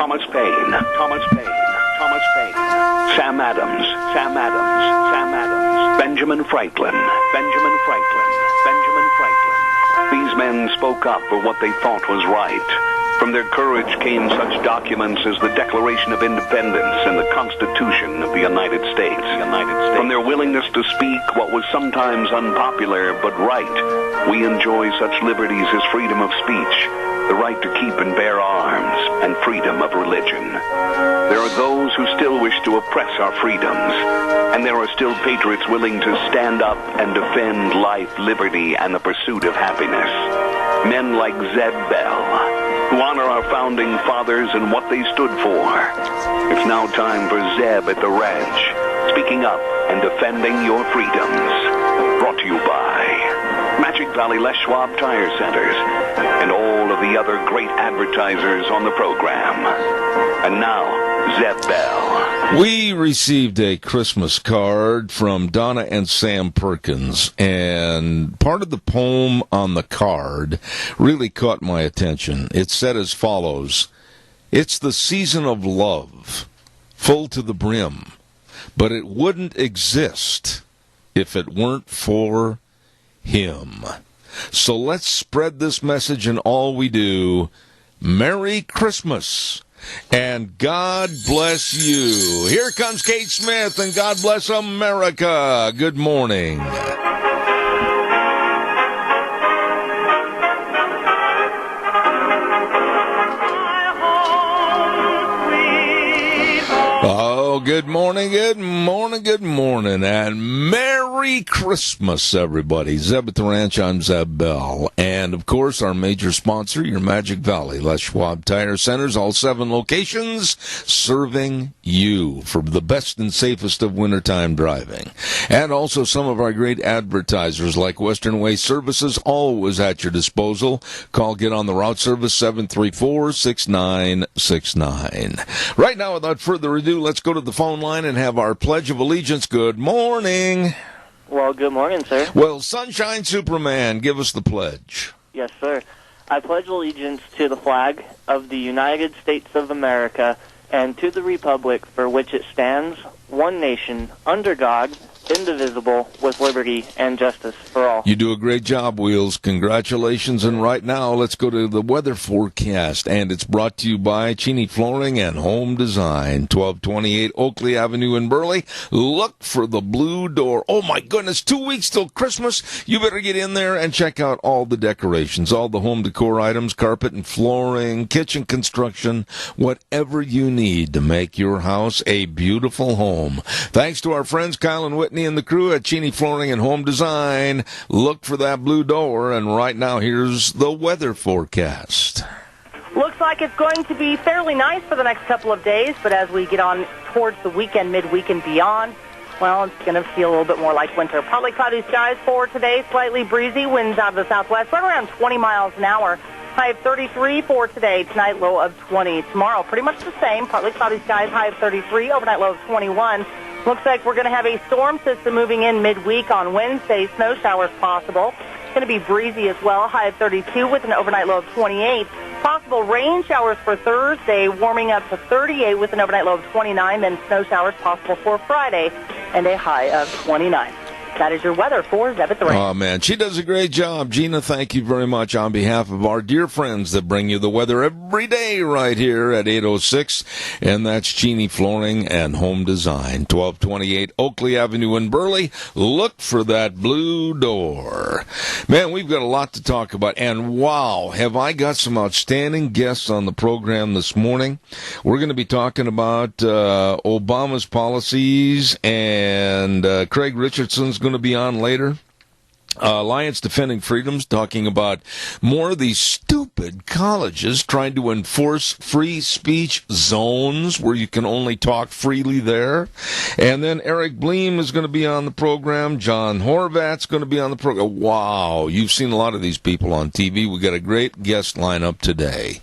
Thomas Paine, Thomas Paine, Thomas Paine, Sam Adams, Sam Adams, Sam Adams, Benjamin Franklin, Benjamin Franklin, Benjamin Franklin. These men spoke up for what they thought was right. From their courage came such documents as the Declaration of Independence and the Constitution of the United States. From their willingness to speak what was sometimes unpopular but right, we enjoy such liberties as freedom of speech, the right to keep and bear arms, and freedom of religion. There are those who still wish to oppress our freedoms, and there are still patriots willing to stand up and defend life, liberty, and the pursuit of happiness. Men like Zeb Bell, who honor our founding fathers and what they stood for. It's now time for Zeb at the ranch, speaking up and defending your freedoms. Brought to you by Magic Valley Les Schwab Tire Centers and all of the other great advertisers on the program. And now, Zeb Bell. We received a Christmas card from Donna and Sam Perkins, and part of the poem on the card really caught my attention. It said as follows: "It's the season of love, full to the brim, but it wouldn't exist if it weren't for him." So let's spread this message in all we do. Merry Christmas, and God bless you. Here comes Kate Smith, and God bless America. Good morning. Oh, good morning, good morning, good morning, and Merry Christmas, everybody. Zeb at the Ranch, I'm Zeb Bell. And, of course, our major sponsor, your Magic Valley Les Schwab Tire Centers, all 7 locations, serving you for the best and safest of wintertime driving. And also some of our great advertisers like Western Way Services, always at your disposal. Call, get on the route service, 734-6969. Right now, without further ado, let's go to the phone line and have our Pledge of Allegiance. Good morning. Well, good morning, sir. Well, Sunshine Superman, give us the pledge. Yes, sir. I pledge allegiance to the flag of the United States of America and to the republic for which it stands, one nation, under God, indivisible, with liberty and justice for all. You do a great job, Wheels. Congratulations. And right now, let's go to the weather forecast. And it's brought to you by Cheney Flooring and Home Design, 1228 Oakley Avenue in Burley. Look for the blue door. Oh, my goodness, 2 weeks till Christmas. You better get in there and check out all the decorations, all the home decor items, carpet and flooring, kitchen construction, whatever you need to make your house a beautiful home. Thanks to our friends Kyle and Whitney and the crew at Cheney Flooring and Home Design. Look for that blue door, and right now here's the weather forecast. Looks like it's going to be fairly nice for the next couple of days, but as we get on towards the weekend, midweek, and beyond, well, it's going to feel a little bit more like winter. Partly cloudy skies for today, slightly breezy, winds out of the southwest, right around 20 miles an hour. High of 33 for today, tonight low of 20. Tomorrow, pretty much the same, partly cloudy skies, high of 33, overnight low of 21. Looks like we're going to have a storm system moving in midweek on Wednesday. Snow showers possible. It's going to be breezy as well. High of 32 with an overnight low of 28. Possible rain showers for Thursday, warming up to 38 with an overnight low of 29. Then snow showers possible for Friday and a high of 29. That is your weather for Zeb at the Ranch. Oh, man, she does a great job. Gina, thank you very much on behalf of our dear friends that bring you the weather every day right here at 806. And that's Cheney Flooring and Home Design, 1228 Oakley Avenue in Burley. Look for that blue door. Man, we've got a lot to talk about. And wow, have I got some outstanding guests on the program this morning. We're going to be talking about Obama's policies, and Craig Richardson's going to be on later. Alliance Defending Freedoms talking about more of these stupid colleges trying to enforce free speech zones where you can only talk freely there. And then Eric Bleem is going to be on the program. John Horvat's going to be on the program. Wow, you've seen a lot of these people on TV. We got a great guest lineup today.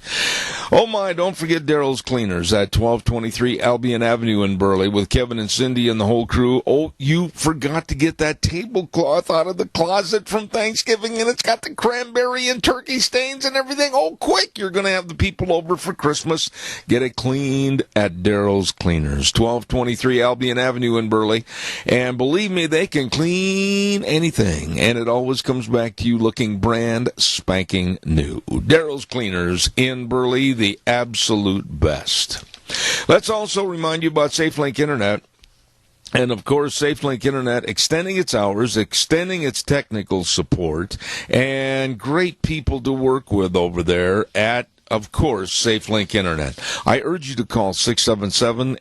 Oh my, don't forget Daryl's Cleaners at 1223 Albion Avenue in Burley with Kevin and Cindy and the whole crew. Oh, you forgot to get that tablecloth out of the closet from Thanksgiving, and it's got the cranberry and turkey stains and everything. Oh, quick, you're going to have the people over for Christmas. Get it cleaned at Daryl's Cleaners, 1223 Albion Avenue in Burley. And believe me, they can clean anything, and it always comes back to you looking brand spanking new. Daryl's Cleaners in Burley, the absolute best. Let's also remind you about SafeLink Internet. And, of course, SafeLink Internet extending its hours, extending its technical support, and great people to work with over there at, of course, SafeLink Internet. I urge you to call 677-8000,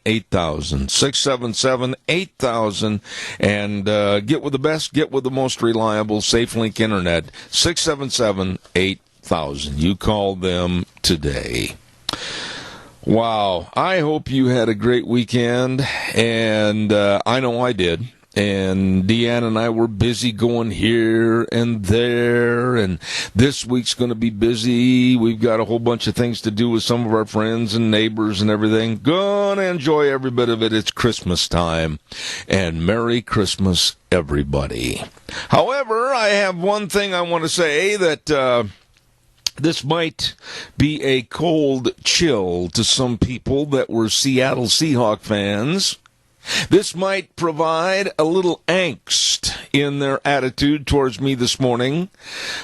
677-8000, and get with the best, get with the most reliable SafeLink Internet, 677-8000. You call them today. Wow. I hope you had a great weekend, and I know I did. And Deanne and I were busy going here and there, and this week's going to be busy. We've got a whole bunch of things to do with some of our friends and neighbors and everything. Gonna enjoy every bit of it. It's Christmas time, and Merry Christmas, everybody. However, I have one thing I want to say that this might be a cold chill to some people that were Seattle Seahawks fans. This might provide a little angst in their attitude towards me this morning.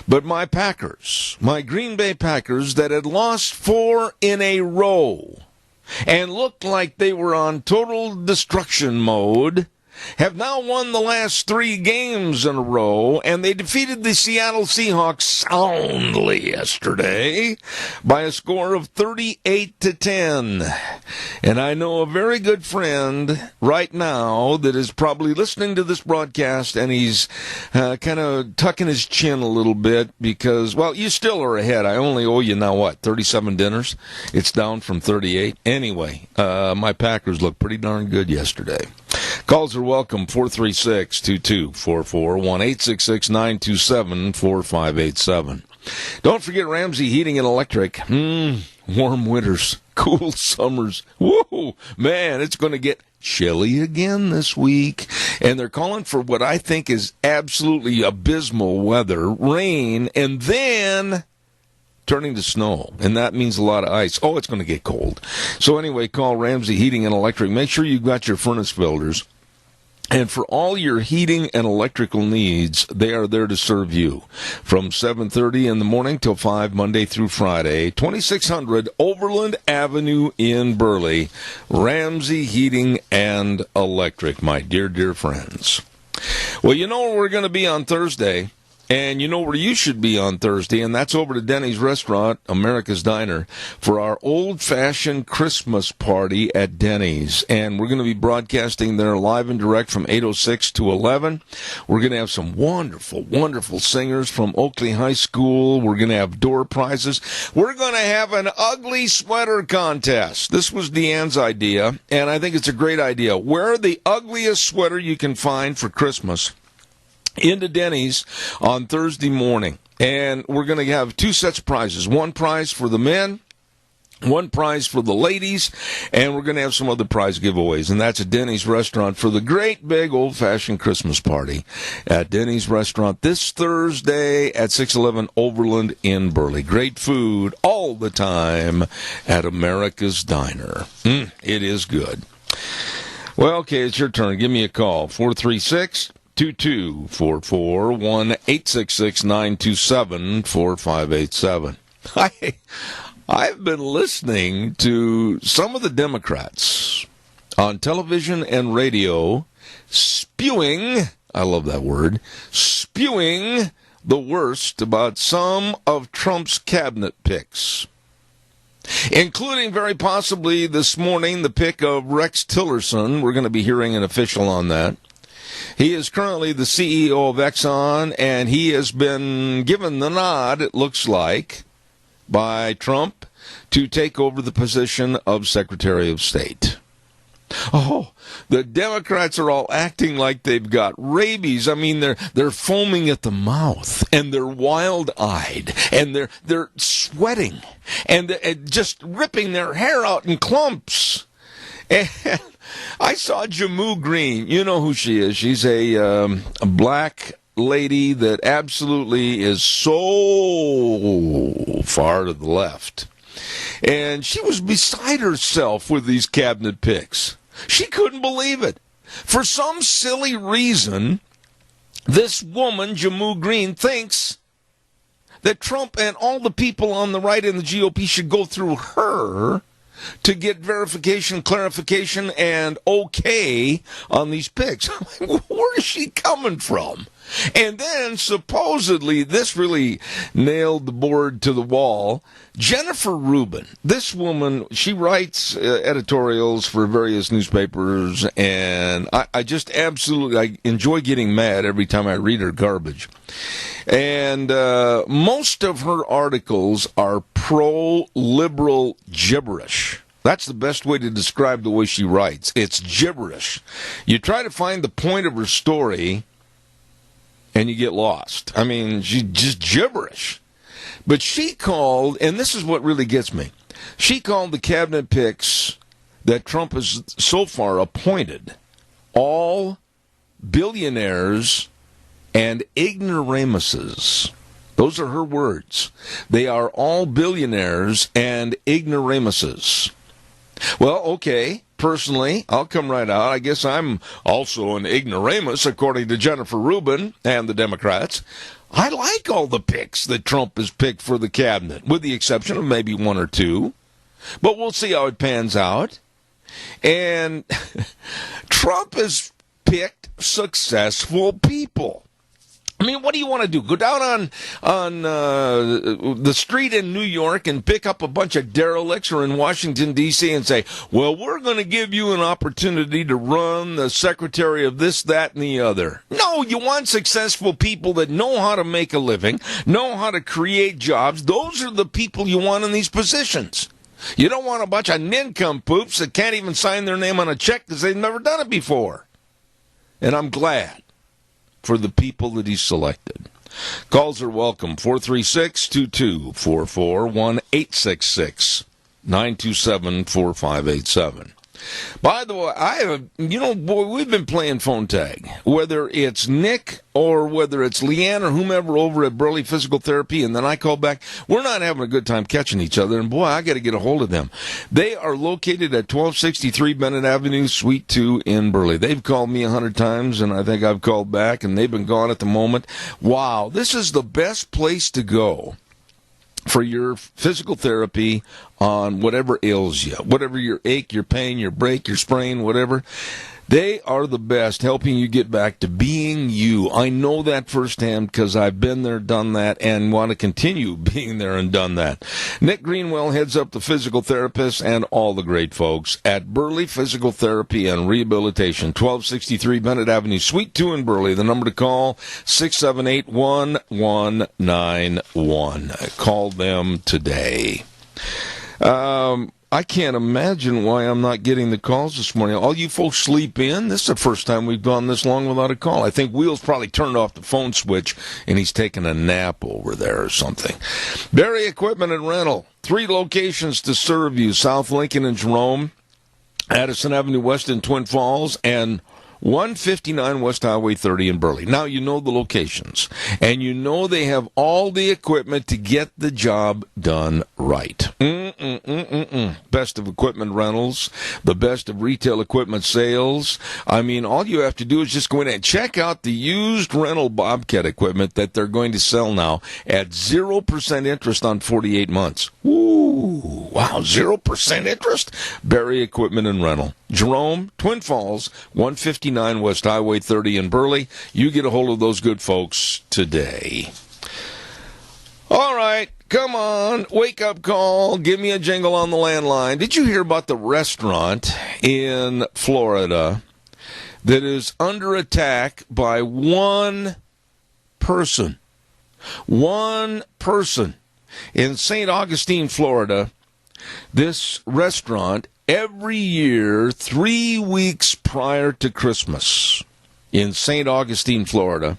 But my Packers, my Green Bay Packers that had lost 4 in a row and looked like they were on total destruction mode, have now won the last 3 games in a row, and they defeated the Seattle Seahawks soundly yesterday by a score of 38-10. And I know a very good friend right now that is probably listening to this broadcast, and he's kind of tucking his chin a little bit because, well, you still are ahead. I only owe you now, 37 dinners? It's down from 38. Anyway, my Packers looked pretty darn good yesterday. Calls are welcome, 436-2244, 1-866-927-4587. Don't forget Ramsey Heating and Electric. Warm winters, cool summers. Whoa, man, it's going to get chilly again this week. And they're calling for what I think is absolutely abysmal weather, rain, and then turning to snow, and that means a lot of ice. Oh, it's going to get cold. So anyway, call Ramsey Heating and Electric. Make sure you've got your furnace filters. And for all your heating and electrical needs, they are there to serve you. From 7:30 in the morning till 5, Monday through Friday, 2600 Overland Avenue in Burley. Ramsey Heating and Electric, my dear, dear friends. Well, you know where we're going to be on Thursday. And you know where you should be on Thursday, and that's over to Denny's Restaurant, America's Diner, for our old-fashioned Christmas party at Denny's. And we're going to be broadcasting there live and direct from 8:06 to 11. We're going to have some wonderful, wonderful singers from Oakley High School. We're going to have door prizes. We're going to have an ugly sweater contest. This was Deanne's idea, and I think it's a great idea. Wear the ugliest sweater you can find for Christmas into Denny's on Thursday morning. And we're going to have 2 sets of prizes. 1 prize for the men, 1 prize for the ladies, and we're going to have some other prize giveaways. And that's at Denny's Restaurant for the great big old-fashioned Christmas party at Denny's Restaurant this Thursday at 611 Overland in Burley. Great food all the time at America's Diner. It is good. Well, okay, it's your turn. Give me a call. 436-2244, 1-866-927-4587. I've been listening to some of the Democrats on television and radio spewing, I love that word, spewing the worst about some of Trump's cabinet picks, including very possibly this morning the pick of Rex Tillerson. We're going to be hearing an official on that. He is currently the CEO of Exxon, and he has been given the nod, it looks like, by Trump to take over the position of Secretary of State. Oh, the Democrats are all acting like they've got rabies. I mean, they're foaming at the mouth, and they're wild-eyed, and they're sweating, and just ripping their hair out in clumps. And I saw Jamu Green. You know who she is. She's a black lady that absolutely is so far to the left. And she was beside herself with these cabinet picks. She couldn't believe it. For some silly reason, this woman, Jamu Green, thinks that Trump and all the people on the right in the GOP should go through her to get verification, clarification, and okay on these picks. Where is she coming from? And then, supposedly, this really nailed the board to the wall. Jennifer Rubin, this woman, she writes editorials for various newspapers, and I just absolutely, I enjoy getting mad every time I read her garbage. And most of her articles are pro-liberal gibberish. That's the best way to describe the way she writes. It's gibberish. You try to find the point of her story, and you get lost. I mean, she's just gibberish. But she called, and this is what really gets me, she called the cabinet picks that Trump has so far appointed all billionaires and ignoramuses. Those are her words. They are all billionaires and ignoramuses. Well, okay. Personally, I'll come right out. I guess I'm also an ignoramus, according to Jennifer Rubin and the Democrats. I like all the picks that Trump has picked for the cabinet, with the exception of maybe one or two. But we'll see how it pans out. And Trump has picked successful people. I mean, what do you want to do? Go down on the street in New York and pick up a bunch of derelicts, or in Washington, D.C., and say, well, we're going to give you an opportunity to run the secretary of this, that, and the other. No, you want successful people that know how to make a living, know how to create jobs. Those are the people you want in these positions. You don't want a bunch of nincompoops that can't even sign their name on a check because they've never done it before. And I'm glad for the people that he's selected. Calls are welcome. 436-2244, 1-866-927-4587. By the way, we've been playing phone tag. Whether it's Nick or whether it's Leanne or whomever over at Burley Physical Therapy, and then I call back, we're not having a good time catching each other, and boy, I got to get a hold of them. They are located at 1263 Bennett Avenue, Suite 2 in Burley. They've called me 100 times, and I think I've called back, and they've been gone at the moment. Wow, this is the best place to go for your physical therapy on whatever ails you, whatever your ache, your pain, your break, your sprain, whatever. They are the best, helping you get back to being you. I know that firsthand because I've been there, done that, and want to continue being there and done that. Nick Greenwell heads up the physical therapists and all the great folks at Burley Physical Therapy and Rehabilitation, 1263 Bennett Avenue, Suite 2 in Burley. The number to call, 678-1191. Call them today. I can't imagine why I'm not getting the calls this morning. All you folks sleep in. This is the first time we've gone this long without a call. I think Wheels probably turned off the phone switch, and he's taking a nap over there or something. Berry Equipment and Rental. 3 locations to serve you. South Lincoln and Jerome, Addison Avenue West in Twin Falls, and 159 West Highway 30 in Burley. Now you know the locations, and you know they have all the equipment to get the job done right. Best of equipment rentals, the best of retail equipment sales. I mean, all you have to do is just go in and check out the used rental Bobcat equipment that they're going to sell now at 0% interest on 48 months. Ooh, wow, 0% interest? Berry Equipment and Rental. Jerome, Twin Falls, 159 West Highway 30 in Burley. You get a hold of those good folks today. All right, come on, wake-up call. Give me a jingle on the landline. Did you hear about the restaurant in Florida that is under attack by one person? One person. In St. Augustine, Florida, this restaurant every year, 3 weeks prior to Christmas, in St. Augustine, Florida,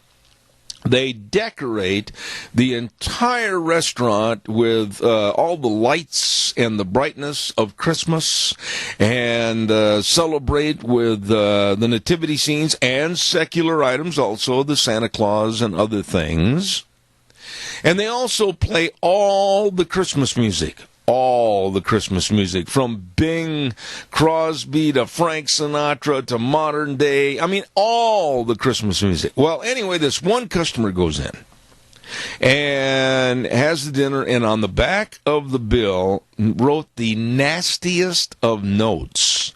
they decorate the entire restaurant with all the lights and the brightness of Christmas, and celebrate with the nativity scenes and secular items, also the Santa Claus and other things. And they also play all the Christmas music. All the Christmas music, from Bing Crosby to Frank Sinatra to modern day. I mean, all the Christmas music. Well, anyway, this one customer goes in and has the dinner, and on the back of the bill wrote the nastiest of notes,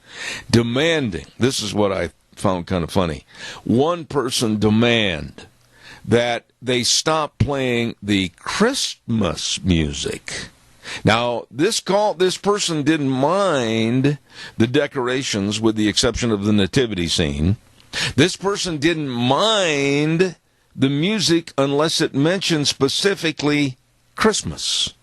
demanding, this is what I found kind of funny, one person demand that they stop playing the Christmas music. Now, this person didn't mind the decorations with the exception of the nativity scene. This person didn't mind the music unless it mentioned specifically Christmas.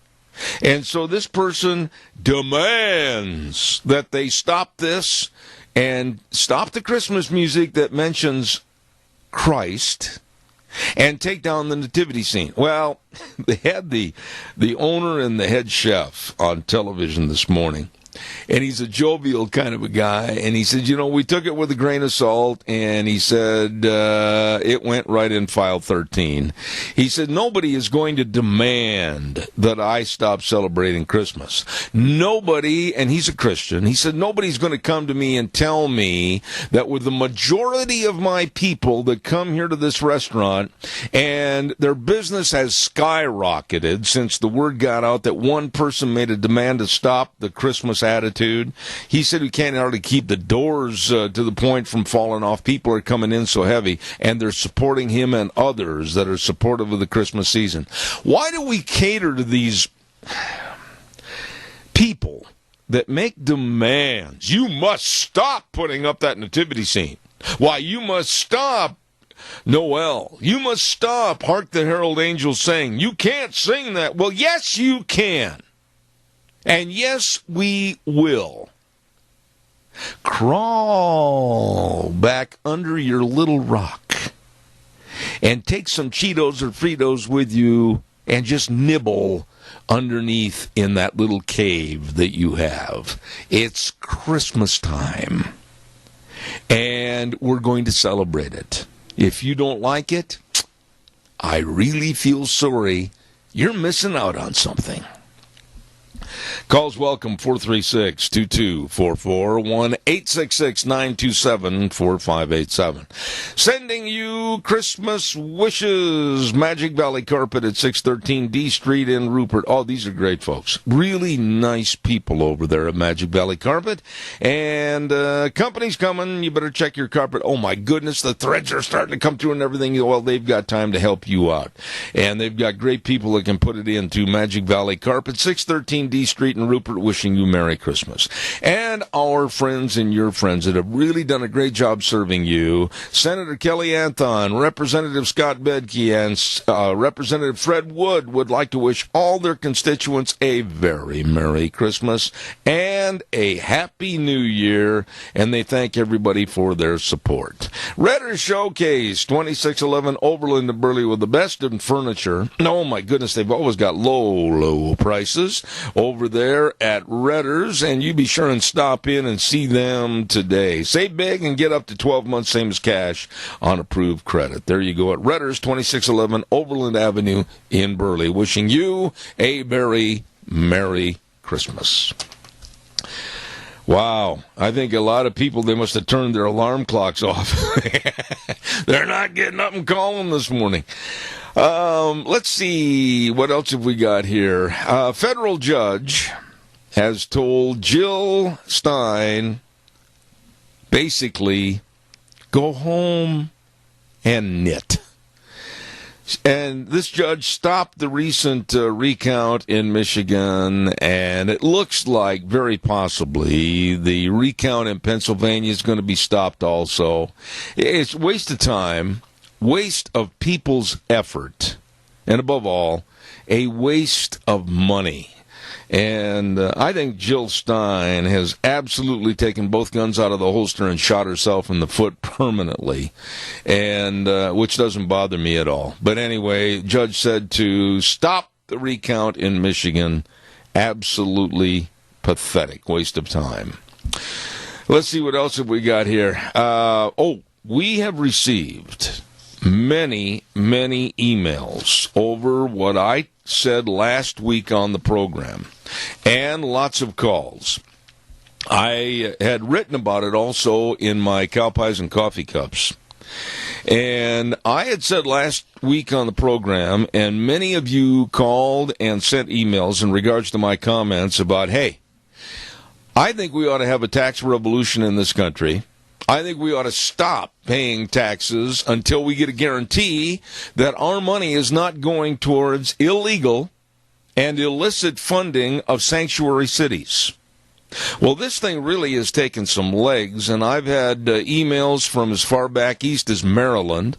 And so this person demands that they stop this and stop the Christmas music that mentions Christ and take down the nativity scene. Well, they had the owner and the head chef on television this morning, and he's a jovial kind of a guy, and he said, we took it with a grain of salt, and he said it went right in file 13. He said, nobody is going to demand that I stop celebrating Christmas. Nobody, and he's a Christian, he said, nobody's going to come to me and tell me that with the majority of my people that come here to this restaurant, and their business has skyrocketed since the word got out that one person made a demand to stop the Christmas attitude. He said we can't hardly keep the doors to the point from falling off. People are coming in so heavy, and they're supporting him and others that are supportive of the Christmas season. Why do we cater to these people that make demands? You must stop putting up that nativity scene. Why, you must stop Noel. You must stop Hark the Herald Angels Sing. You can't sing that. Well, yes, you can. And yes, we will. Crawl back under your little rock and take some Cheetos or Fritos with you and just nibble underneath in that little cave that you have. It's Christmas time, and we're going to celebrate it. If you don't like it, I really feel sorry. You're missing out on something. Calls welcome, 436-2244, 1-866-927-4587. Sending you Christmas wishes. Magic Valley Carpet at 613 D Street in Rupert. Oh, these are great folks. Really nice people over there at Magic Valley Carpet. And company's coming. You better check your carpet. Oh, my goodness, the threads are starting to come through and everything. Well, they've got time to help you out. And they've got great people that can put it into Magic Valley Carpet, 613 D Street in Rupert, wishing you Merry Christmas. And our friends and your friends that have really done a great job serving you, Senator Kelly Anthon, Representative Scott Bedke, and Representative Fred Wood would like to wish all their constituents a very Merry Christmas and a Happy New Year, and they thank everybody for their support. Redder Showcase, 2611 Overland in Burley, with the best in furniture. Oh my goodness, they've always got low prices over there at Redder's, and you be sure and stop in and see them today. Save big and get up to 12 months, same as cash, on approved credit. There you go at Redder's, 2611 Overland Avenue in Burley. Wishing you a very Merry Christmas. Wow, I think a lot of people, they must have turned their alarm clocks off. They're not getting up and calling this morning. Let's see, what else have we got here? A federal judge has told Jill Stein, basically, go home and knit. And this judge stopped the recent recount in Michigan, and it looks like very possibly the recount in Pennsylvania is going to be stopped also. It's a waste of time, waste of people's effort, and above all, a waste of money. And I think Jill Stein has absolutely taken both guns out of the holster and shot herself in the foot permanently, and which doesn't bother me at all. But anyway, judge said to stop the recount in Michigan. Absolutely pathetic. Waste of time. Let's see, what else have we got here? We have received many, many emails over what I said last week on the program, and lots of calls. I had written about it also in my Cow Pies and Coffee Cups. And I had said last week on the program, and many of you called and sent emails in regards to my comments about, hey, I think we ought to have a tax revolution in this country. I think we ought to stop paying taxes until we get a guarantee that our money is not going towards illegal and illicit funding of sanctuary cities. Well, this thing really has taken some legs, and I've had emails from as far back east as Maryland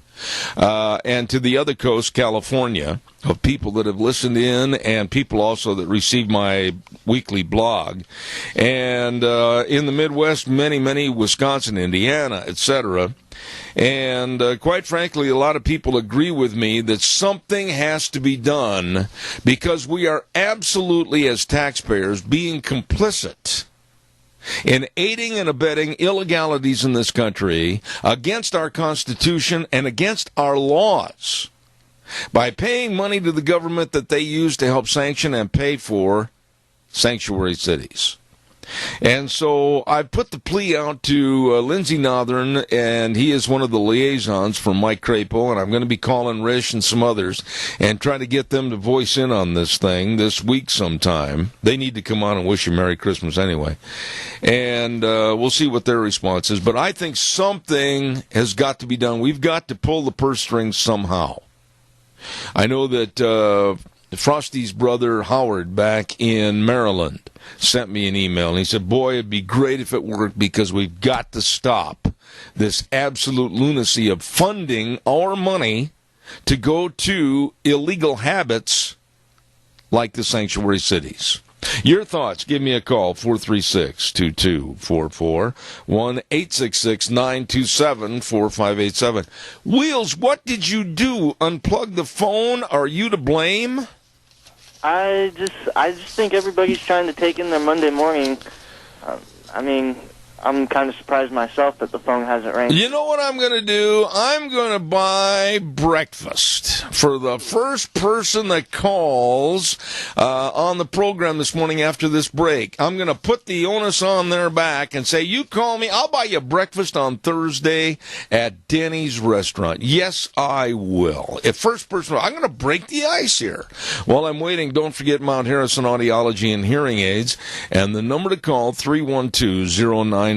and to the other coast, California, of people that have listened in and people also that receive my weekly blog. And in the Midwest, many, Wisconsin, Indiana, etc. And quite frankly, a lot of people agree with me that something has to be done because we are absolutely, as taxpayers, being complicit in aiding and abetting illegalities in this country against our Constitution and against our laws by paying money to the government that they use to help sanction and pay for sanctuary cities. And so I put the plea out to Lindsey Northern, and he is one of the liaisons for Mike Crapo, and I'm going to be calling Rish and some others and try to get them to voice in on this thing this week sometime. They need to come on and wish you Merry Christmas anyway. And we'll see what their response is. But I think something has got to be done. We've got to pull the purse strings somehow. I know that Frosty's brother Howard back in Maryland sent me an email, and he said, boy, it'd be great if it worked because we've got to stop this absolute lunacy of funding our money to go to illegal habits like the sanctuary cities. Your thoughts, give me a call, 436-2244, 1-866-927-4587. Wheels, what did you do? Unplug the phone? Are you to blame? I just think everybody's trying to take in their Monday morning. I'm kind of surprised myself that the phone hasn't rang. You know what I'm going to do? I'm going to buy breakfast for the first person that calls on the program this morning after this break. I'm going to put the onus on their back and say, you call me, I'll buy you breakfast on Thursday at Denny's restaurant. Yes, I will. If first person, I'm going to break the ice here. While I'm waiting, don't forget Mount Harrison Audiology and Hearing Aids, and the number to call, 312-0957.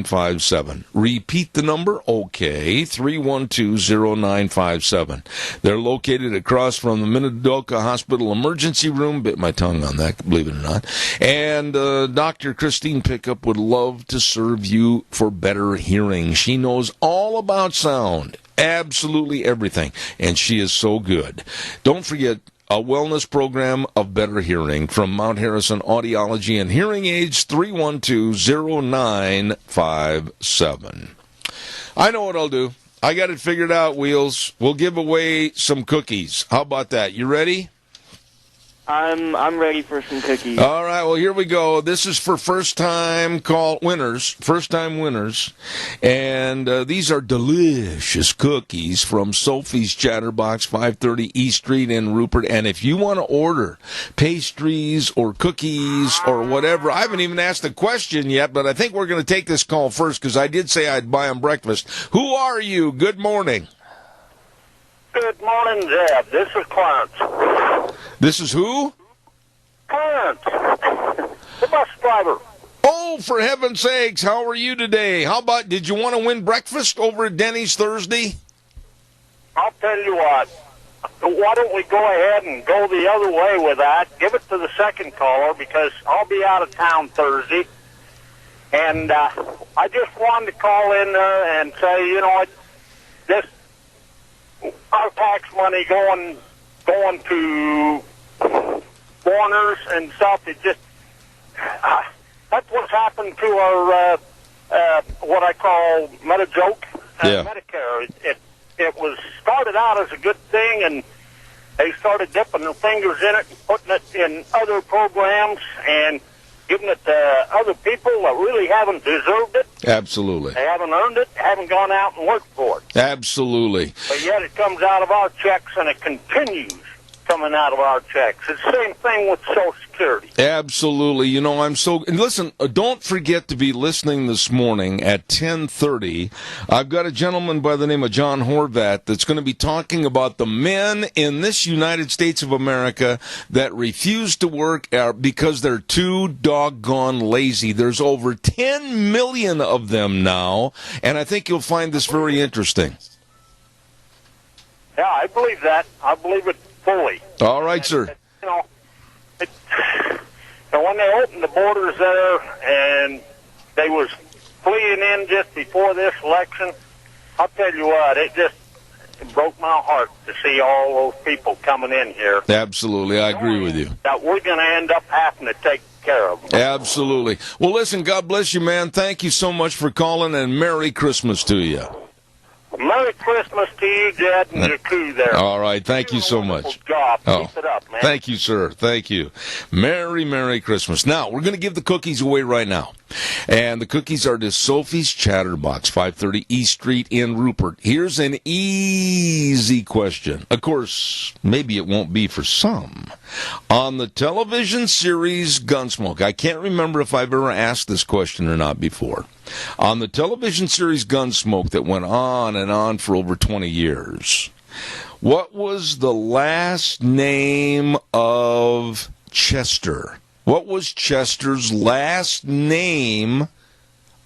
Repeat the number, okay, 312-0957. They're located across from the Minidoka Hospital Emergency Room. Bit my tongue on that, believe it or not. And Dr. Christine Pickup would love to serve you for better hearing. She knows all about sound, absolutely everything, and she is so good. Don't forget a wellness program of better hearing from Mount Harrison Audiology and Hearing Aids, 312-0957. I know what I'll do. I got it figured out, Wheels. We'll give away some cookies. How about that? You ready? I'm ready for some cookies. All right, well, here we go. This is for first-time winners, and these are delicious cookies from Sophie's Chatterbox, 530 East Street in Rupert. And if you want to order pastries or cookies or whatever, I haven't even asked the question yet, but I think we're going to take this call first because I did say I'd buy them breakfast. Who are you? Good morning. Good morning, Zeb. This is Clarence. This is who? Clarence, the bus driver. Oh, for heaven's sakes, how are you today? How about, did you want to win breakfast over at Denny's Thursday? I'll tell you what. Why don't we go ahead and go the other way with that? Give it to the second caller because I'll be out of town Thursday. And I just wanted to call in there and say, you know, this our tax money going to foreigners and stuff, it just that's what's happened to our what I call Medijoke Yeah. Medicare. It was started out as a good thing, and they started dipping their fingers in it and putting it in other programs and giving it to other people that really haven't deserved it. Absolutely. They haven't earned it, haven't gone out and worked for it. Absolutely. But yet it comes out of our checks, and it continues coming out of our checks. It's the same thing with Social Security. Absolutely. You know, and listen, don't forget to be listening this morning at 10:30. I've got a gentleman by the name of John Horvat that's going to be talking about the men in this United States of America that refuse to work because they're too doggone lazy. There's over 10 million of them now, and I think you'll find this very interesting. Yeah, I believe that. I believe it fully. All right, sir. You know, when they opened the borders there and they was fleeing in just before this election, I'll tell you what, it broke my heart to see all those people coming in here. Absolutely, I agree with you. That we're going to end up having to take care of them. Absolutely. Well, listen, God bless you, man. Thank you so much for calling, and Merry Christmas to you. Merry Christmas to you, Jed, and your crew there. All right. Thank you so much. Job. Oh. Keep it up, man. Thank you, sir. Thank you. Merry Christmas. Now, we're going to give the cookies away right now. And the cookies are to Sophie's Chatterbox, 530 East Street in Rupert. Here's an easy question. Of course, maybe it won't be for some. On the television series Gunsmoke, I can't remember if I've ever asked this question or not before. On the television series Gunsmoke that went on and on for over 20 years, what was the last name of Chester? What was Chester's last name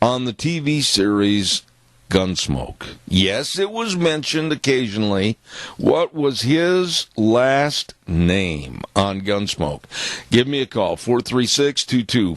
on the TV series Gunsmoke? Yes, it was mentioned occasionally. What was his last name on Gunsmoke? Give me a call, 436-2244,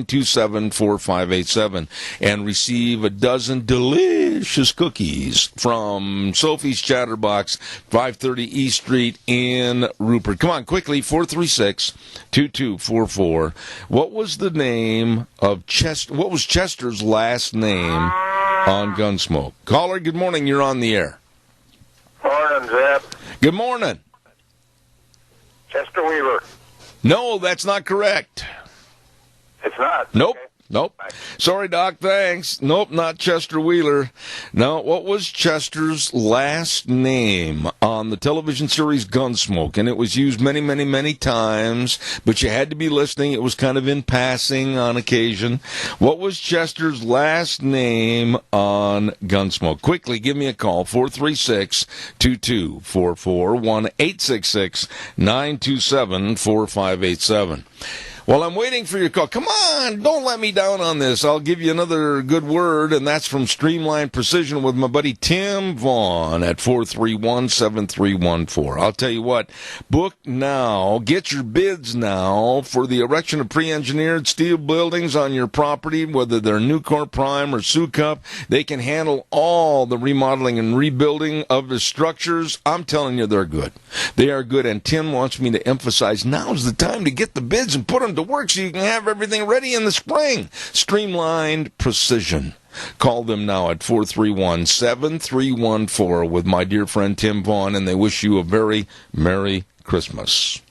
1-866-927-4587, and receive a dozen delicious cookies from Sophie's Chatterbox, 530 East Street in Rupert. Come on, quickly, 436-2244. What was the name of Chester? What was Chester's last name on Gunsmoke? Caller, good morning. You're on the air. Morning, Zeb. Good morning. Chester Weaver. No, that's not correct. It's not. Nope. Okay. Nope. Sorry, Doc, thanks. Nope, not Chester Wheeler. No, what was Chester's last name on the television series Gunsmoke? And it was used many, many, many times, but you had to be listening. It was kind of in passing on occasion. What was Chester's last name on Gunsmoke? Quickly, give me a call, 436-2244, 1-866-927-4587. Well, I'm waiting for your call. Come on, don't let me down on this. I'll give you another good word, and that's from Streamline Precision with my buddy Tim Vaughn at 431-7314. I'll tell you what, book now, get your bids now for the erection of pre-engineered steel buildings on your property, whether they're Nucor Prime or Sucup. They can handle all the remodeling and rebuilding of the structures. I'm telling you, they're good. They are good, and Tim wants me to emphasize now's the time to get the bids and put them to work so you can have everything ready in the spring. Streamlined Precision. Call them now at 431-7314 with my dear friend Tim Vaughn, and they wish you a very Merry Christmas.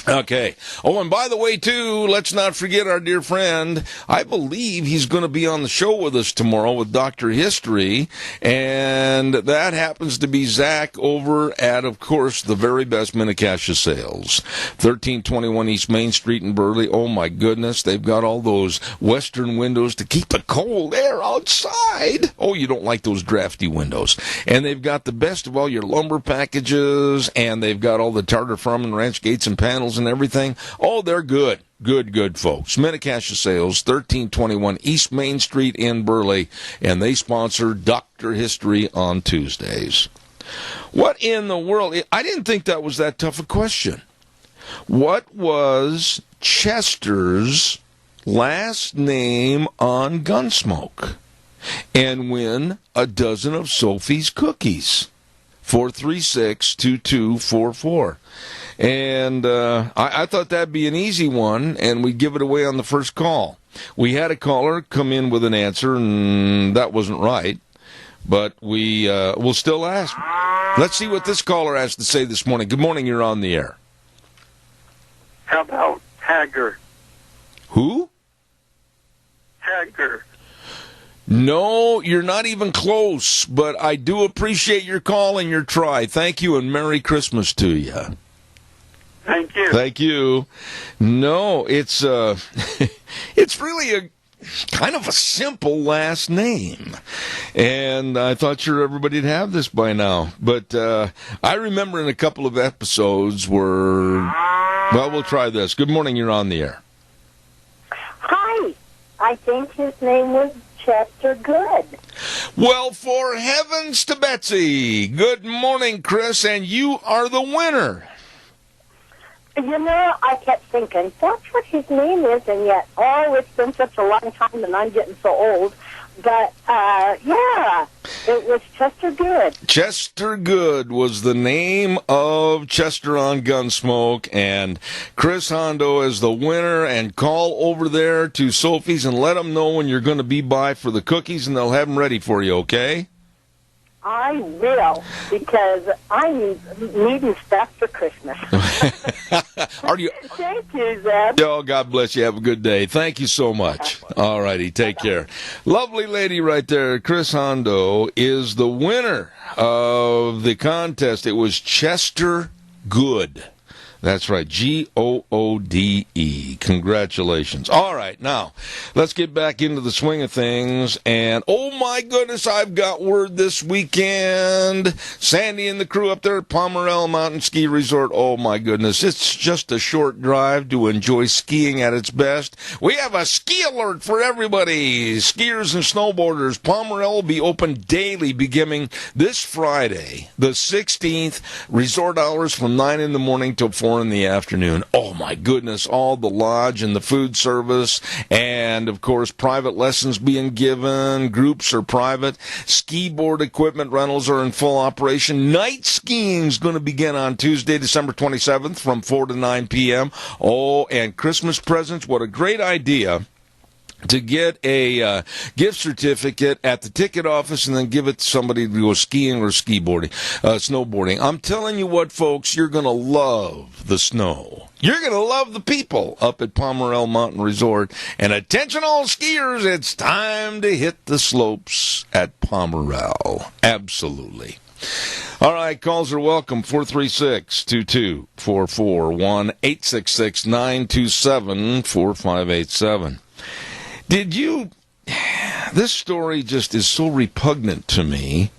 Okay. Oh, and by the way, too, let's not forget our dear friend. I believe he's going to be on the show with us tomorrow with Dr. History, and that happens to be Zach over at, of course, the very best Minnecasia Sales, 1321 East Main Street in Burley. Oh, my goodness, they've got all those western windows to keep the cold air outside. Oh, you don't like those drafty windows. And they've got the best of all your lumber packages, and they've got all the Tartar Farm and Ranch gates and panels and everything. Oh, they're good. Good, folks. Minnecasia Sales, 1321 East Main Street in Burley, and they sponsor Dr. History on Tuesdays. What in the world? I didn't think that was that tough a question. What was Chester's last name on Gunsmoke? And win a dozen of Sophie's cookies. 436-2244. And I thought that'd be an easy one, and we'd give it away on the first call. We had a caller come in with an answer, and that wasn't right. But we'll still ask. Let's see what this caller has to say this morning. Good morning, you're on the air. How about Haggard? Who? Haggard. No, you're not even close, but I do appreciate your call and your try. Thank you, and Merry Christmas to you. Thank you. Thank you. No, it's it's really a kind of a simple last name, and I thought sure everybody'd have this by now. But I remember in a couple of episodes where, well, we'll try this. Good morning, you're on the air. Hi, I think his name was Chester Good. Well, for heavens to Betsy, good morning, Chris, and you are the winner. You know, I kept thinking, that's what his name is, and yet, it's been such a long time, and I'm getting so old. But, yeah, it was Chester Good. Chester Good was the name of Chester on Gunsmoke, and Chris Hondo is the winner. And call over there to Sophie's and let them know when you're going to be by for the cookies, and they'll have them ready for you, okay? I will, because I'm needing stuff for Christmas. Are you? Thank you, Zeb. Oh, God bless you. Have a good day. Thank you so much. All righty. Take care. Lovely lady right there. Chris Hondo is the winner of the contest. It was Chester Good. That's right, Goode. Congratulations. All right, now, let's get back into the swing of things. And, oh, my goodness, I've got word this weekend. Sandy and the crew up there at Pomerelle Mountain Ski Resort. Oh, my goodness, it's just a short drive to enjoy skiing at its best. We have a ski alert for everybody. Skiers and snowboarders, Pomerelle will be open daily beginning this Friday, the 16th. Resort hours from 9 in the morning till 4 in the afternoon. Oh my goodness, all the lodge and the food service, and of course private lessons being given. Groups are private. Ski board equipment rentals are in full operation. Night skiing is going to begin on Tuesday, December 27th from 4 to 9 p.m. Oh, and Christmas presents, what a great idea to get a gift certificate at the ticket office and then give it to somebody to go skiing or snowboarding. I'm telling you what, folks, you're going to love the snow. You're going to love the people up at Pomerelle Mountain Resort. And attention all skiers, it's time to hit the slopes at Pomerelle. Absolutely. All right, calls are welcome. 436-2244, 1-866-927-4587. This story just is so repugnant to me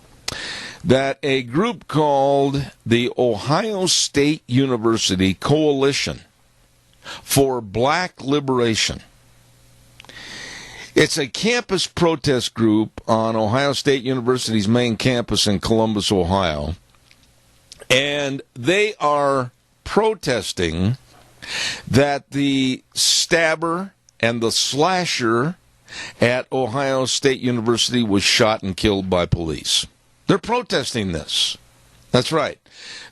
that a group called the Ohio State University Coalition for Black Liberation. It's a campus protest group on Ohio State University's main campus in Columbus, Ohio. And they are protesting that the stabber and the slasher at Ohio State University was shot and killed by police. They're protesting this. That's right.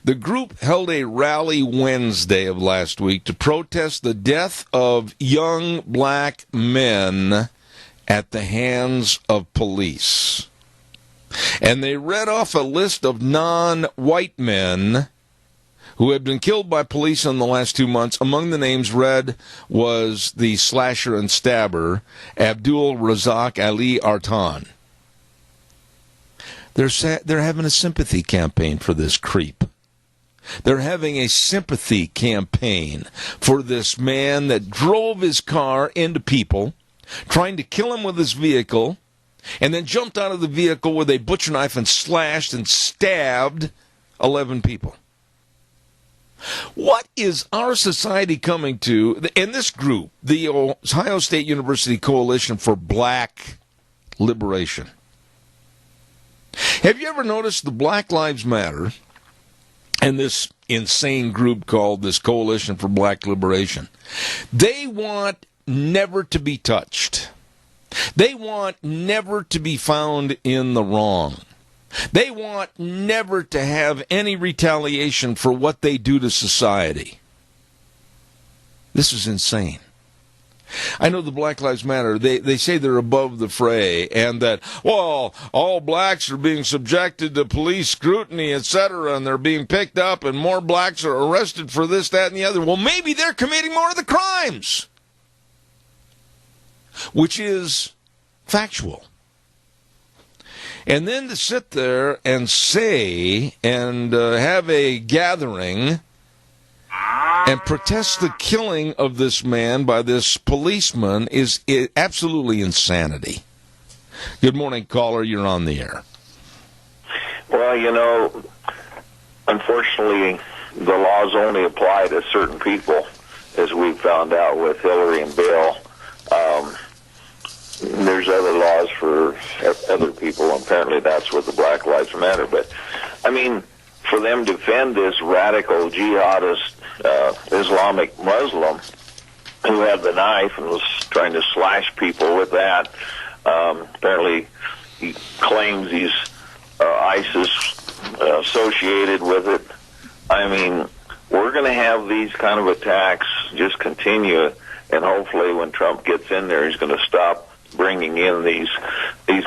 The group held a rally Wednesday of last week to protest the death of young black men at the hands of police. And they read off a list of non-white men who had been killed by police in the last 2 months. Among the names read was the slasher and stabber, Abdul Razak Ali Artan. They're having a sympathy campaign for this creep. They're having a sympathy campaign for this man that drove his car into people, trying to kill him with his vehicle, and then jumped out of the vehicle with a butcher knife and slashed and stabbed 11 people. What is our society coming to? In this group, the Ohio State University Coalition for Black Liberation. Have you ever noticed the Black Lives Matter and this insane group called this Coalition for Black Liberation? They want never to be touched. They want never to be found in the wrong. They want never to have any retaliation for what they do to society. This is insane. I know the Black Lives Matter, they say they're above the fray, and that, well, all blacks are being subjected to police scrutiny, etc., and they're being picked up, and more blacks are arrested for this, that, and the other. Well, maybe they're committing more of the crimes, which is factual. And then to sit there and say, and have a gathering and protest the killing of this man by this policeman is absolutely insanity. Good morning, caller. You're on the air. Well, unfortunately, the laws only apply to certain people, as we found out with Hillary and Bill. There's other laws for other people, and apparently that's what the Black Lives Matter. But, I mean, for them to defend this radical jihadist Islamic Muslim who had the knife and was trying to slash people with that. Apparently, he claims he's ISIS associated with it. I mean, we're going to have these kind of attacks just continue, and hopefully when Trump gets in there, he's going to stop bringing in these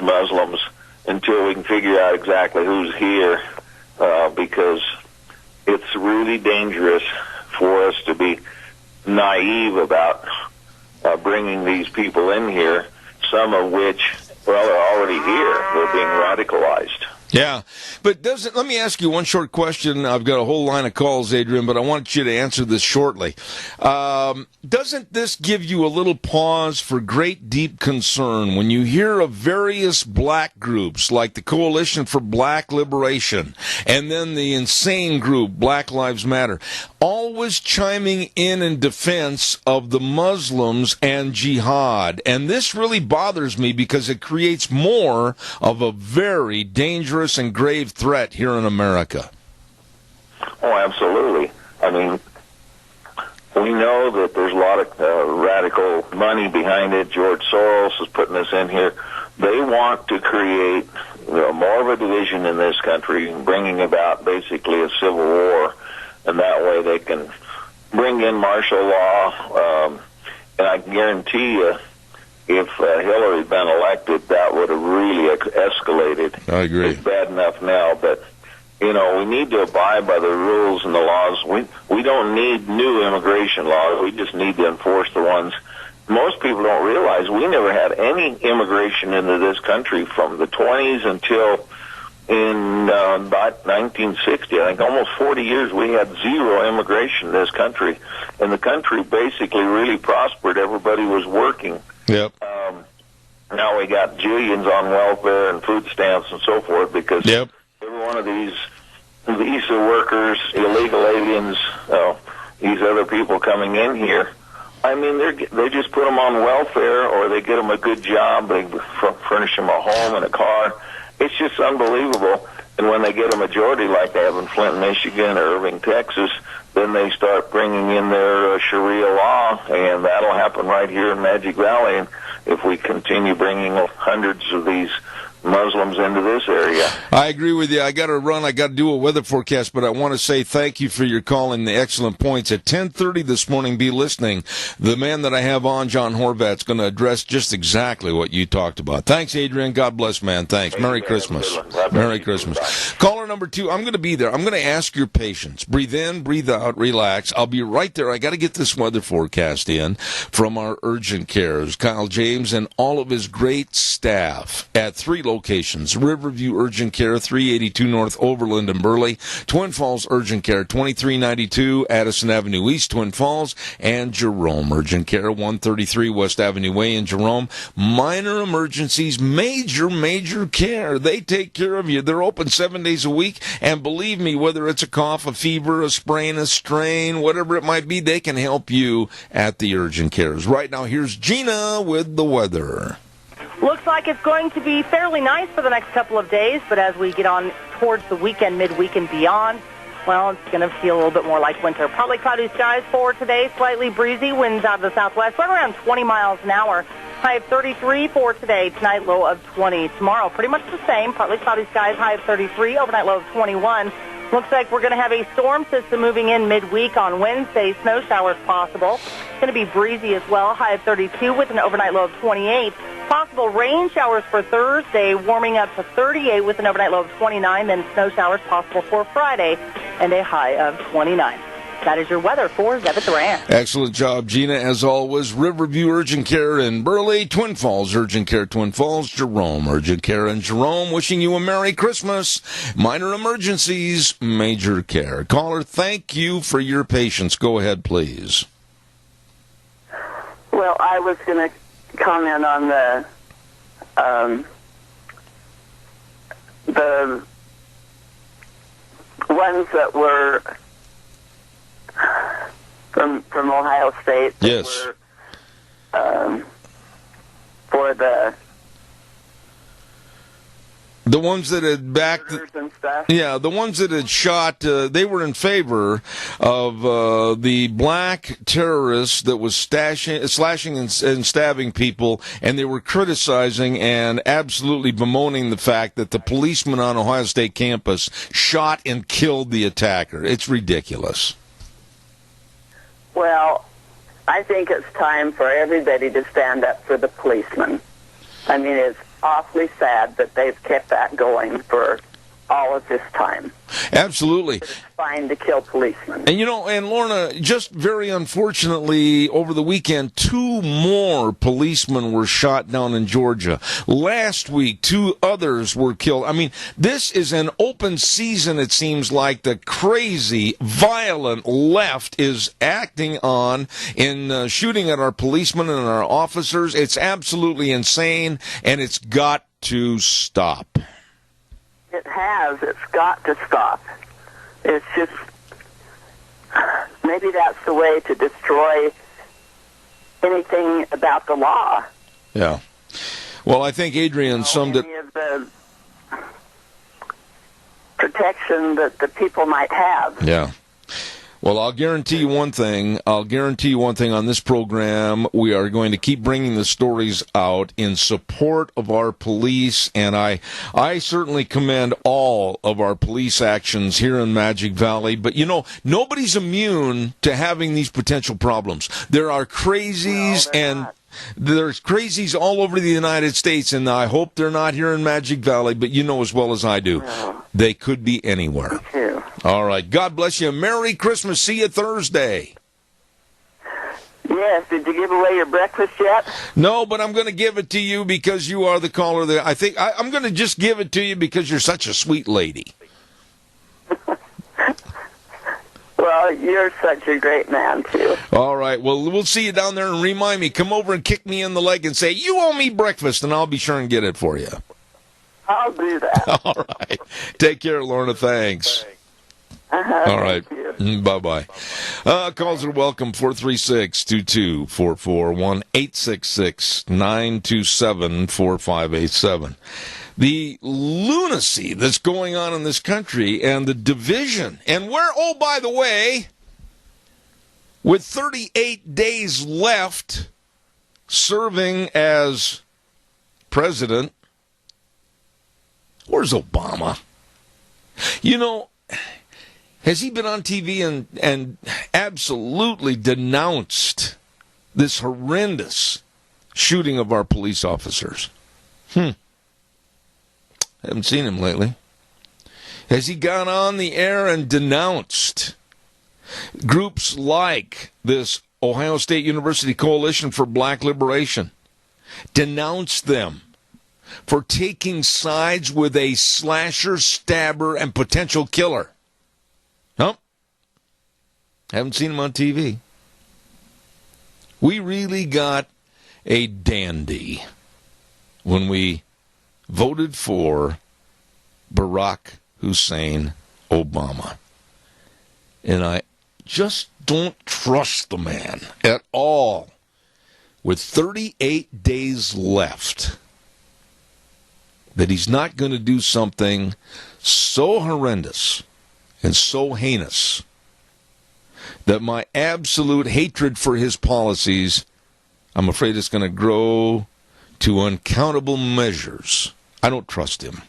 Muslims until we can figure out exactly who's here, because it's really dangerous for us to be naive about bringing these people in here, some of which, well, are already here. They're being radicalized. Yeah, but let me ask you one short question. I've got a whole line of calls, Adrian, but I want you to answer this shortly. Doesn't this give you a little pause for great deep concern when you hear of various black groups like the Coalition for Black Liberation and then the insane group Black Lives Matter always chiming in defense of the Muslims and jihad? And this really bothers me because it creates more of a very dangerous and grave threat here in America. Oh, absolutely. I mean, we know that there's a lot of radical money behind it. George Soros is putting this in here. They want to create more of a division in this country, bringing about basically a civil war, and that way they can bring in martial law. And I guarantee you, if Hillary had been elected, that would have really escalated. I agree. It's bad enough now, but, we need to abide by the rules and the laws. We don't need new immigration laws. We just need to enforce the ones. Most people don't realize we never had any immigration into this country from the 20s until in about 1960. I think almost 40 years we had zero immigration in this country. And the country basically really prospered. Everybody was working. Yep. Now we got jillions on welfare and food stamps and so forth because Yep. every one of these visa workers, illegal aliens, these other people coming in here, I mean, they just put them on welfare or they get them a good job, they furnish them a home and a car. It's just unbelievable. And when they get a majority like they have in Flint, Michigan, or Irving, Texas, then they start bringing in their Sharia law, and that'll happen right here in Magic Valley. And if we continue bringing hundreds of these Muslims into this area. I agree with you. I got to run. I got to do a weather forecast, but I want to say thank you for your call and the excellent points. At 10:30 this morning, be listening. The man that I have on, John Horvat's going to address just exactly what you talked about. Thanks, Adrian. God bless, man. Thanks. Merry Christmas. Merry Christmas. Caller number 2, I'm going to be there. I'm going to ask your patience. Breathe in, breathe out, relax. I'll be right there. I got to get this weather forecast in from our urgent cares, Kyle James and all of his great staff at 3 locations: Riverview Urgent Care, 382 North Overland and Burley; Twin Falls Urgent Care, 2392 Addison Avenue East, Twin Falls; and Jerome Urgent Care, 133 West Avenue Way in Jerome. Minor emergencies, major care. They take care of you. They're open 7 days a week, and believe me, whether it's a cough, a fever, a sprain, a strain, whatever it might be, they can help you at the urgent cares. Right now, here's Gina with the weather. Looks like it's going to be fairly nice for the next couple of days, but as we get on towards the weekend, midweek and beyond, well, it's going to feel a little bit more like winter. Partly cloudy skies for today, slightly breezy, winds out of the southwest, right around 20 miles an hour. High of 33 for today. Tonight, low of 20. Tomorrow, pretty much the same. Partly cloudy skies, high of 33. Overnight, low of 21. Looks like we're going to have a storm system moving in midweek on Wednesday. Snow showers possible. It's going to be breezy as well. High of 32 with an overnight low of 28. Possible rain showers for Thursday, warming up to 38 with an overnight low of 29. Then snow showers possible for Friday and a high of 29. That is your weather for Zebeth Duran. Excellent job, Gina, as always. Riverview Urgent Care in Burley, Twin Falls Urgent Care, Twin Falls, Jerome Urgent Care, and Jerome, wishing you a Merry Christmas. Minor emergencies, major care. Caller, thank you for your patience. Go ahead, please. Well, I was going to comment on the ones that were from Ohio State. Yes. Were, for the ones that had backed, and stuff. yeah, the ones that had shot, they were in favor of the black terrorists that was slashing and stabbing people, and they were criticizing and absolutely bemoaning the fact that the policeman on Ohio State campus shot and killed the attacker. It's ridiculous. Well, I think it's time for everybody to stand up for the policemen. I mean, it's awfully sad that they've kept that going for all of this time. Absolutely. It's fine to kill policemen. And, and Lorna, just very unfortunately, over the weekend, 2 more policemen were shot down in Georgia. Last week, 2 others were killed. I mean, this is an open season, it seems like. The crazy, violent left is acting on in shooting at our policemen and our officers. It's absolutely insane, and it's got to stop. It has. It's got to stop. It's just, maybe that's the way to destroy anything about the law. Yeah. Well, I think Adrian summed it. Any of the protection that the people might have. Yeah. Well, I'll guarantee you one thing. On this program. We are going to keep bringing the stories out in support of our police, and I certainly commend all of our police actions here in Magic Valley. But, nobody's immune to having these potential problems. There are crazies there's crazies all over the United States, and I hope they're not here in Magic Valley, but you know as well as I do, they could be anywhere. Me too. All right. God bless you. Merry Christmas. See you Thursday. Yes. Did you give away your breakfast yet? No, but I'm going to give it to you because you are the caller. I think I'm going to just give it to you because you're such a sweet lady. Well, you're such a great man, too. All right. Well, we'll see you down there, and remind me. Come over and kick me in the leg and say, you owe me breakfast, and I'll be sure and get it for you. I'll do that. All right. Take care, Lorna. Thanks. All right. Bye-bye. Calls are welcome, 436-2244, 1-866-927-4587. The lunacy that's going on in this country and the division. And by the way, with 38 days left serving as president, where's Obama? Has he been on TV and absolutely denounced this horrendous shooting of our police officers? Haven't seen him lately. Has he gone on the air and denounced groups like this Ohio State University Coalition for Black Liberation? Denounced them for taking sides with a slasher, stabber, and potential killer? Nope. Haven't seen him on TV. We really got a dandy when we voted for Barack Hussein Obama. And I just don't trust the man at all. With 38 days left, that he's not going to do something so horrendous and so heinous that my absolute hatred for his policies, I'm afraid it's going to grow to uncountable measures. I don't trust him.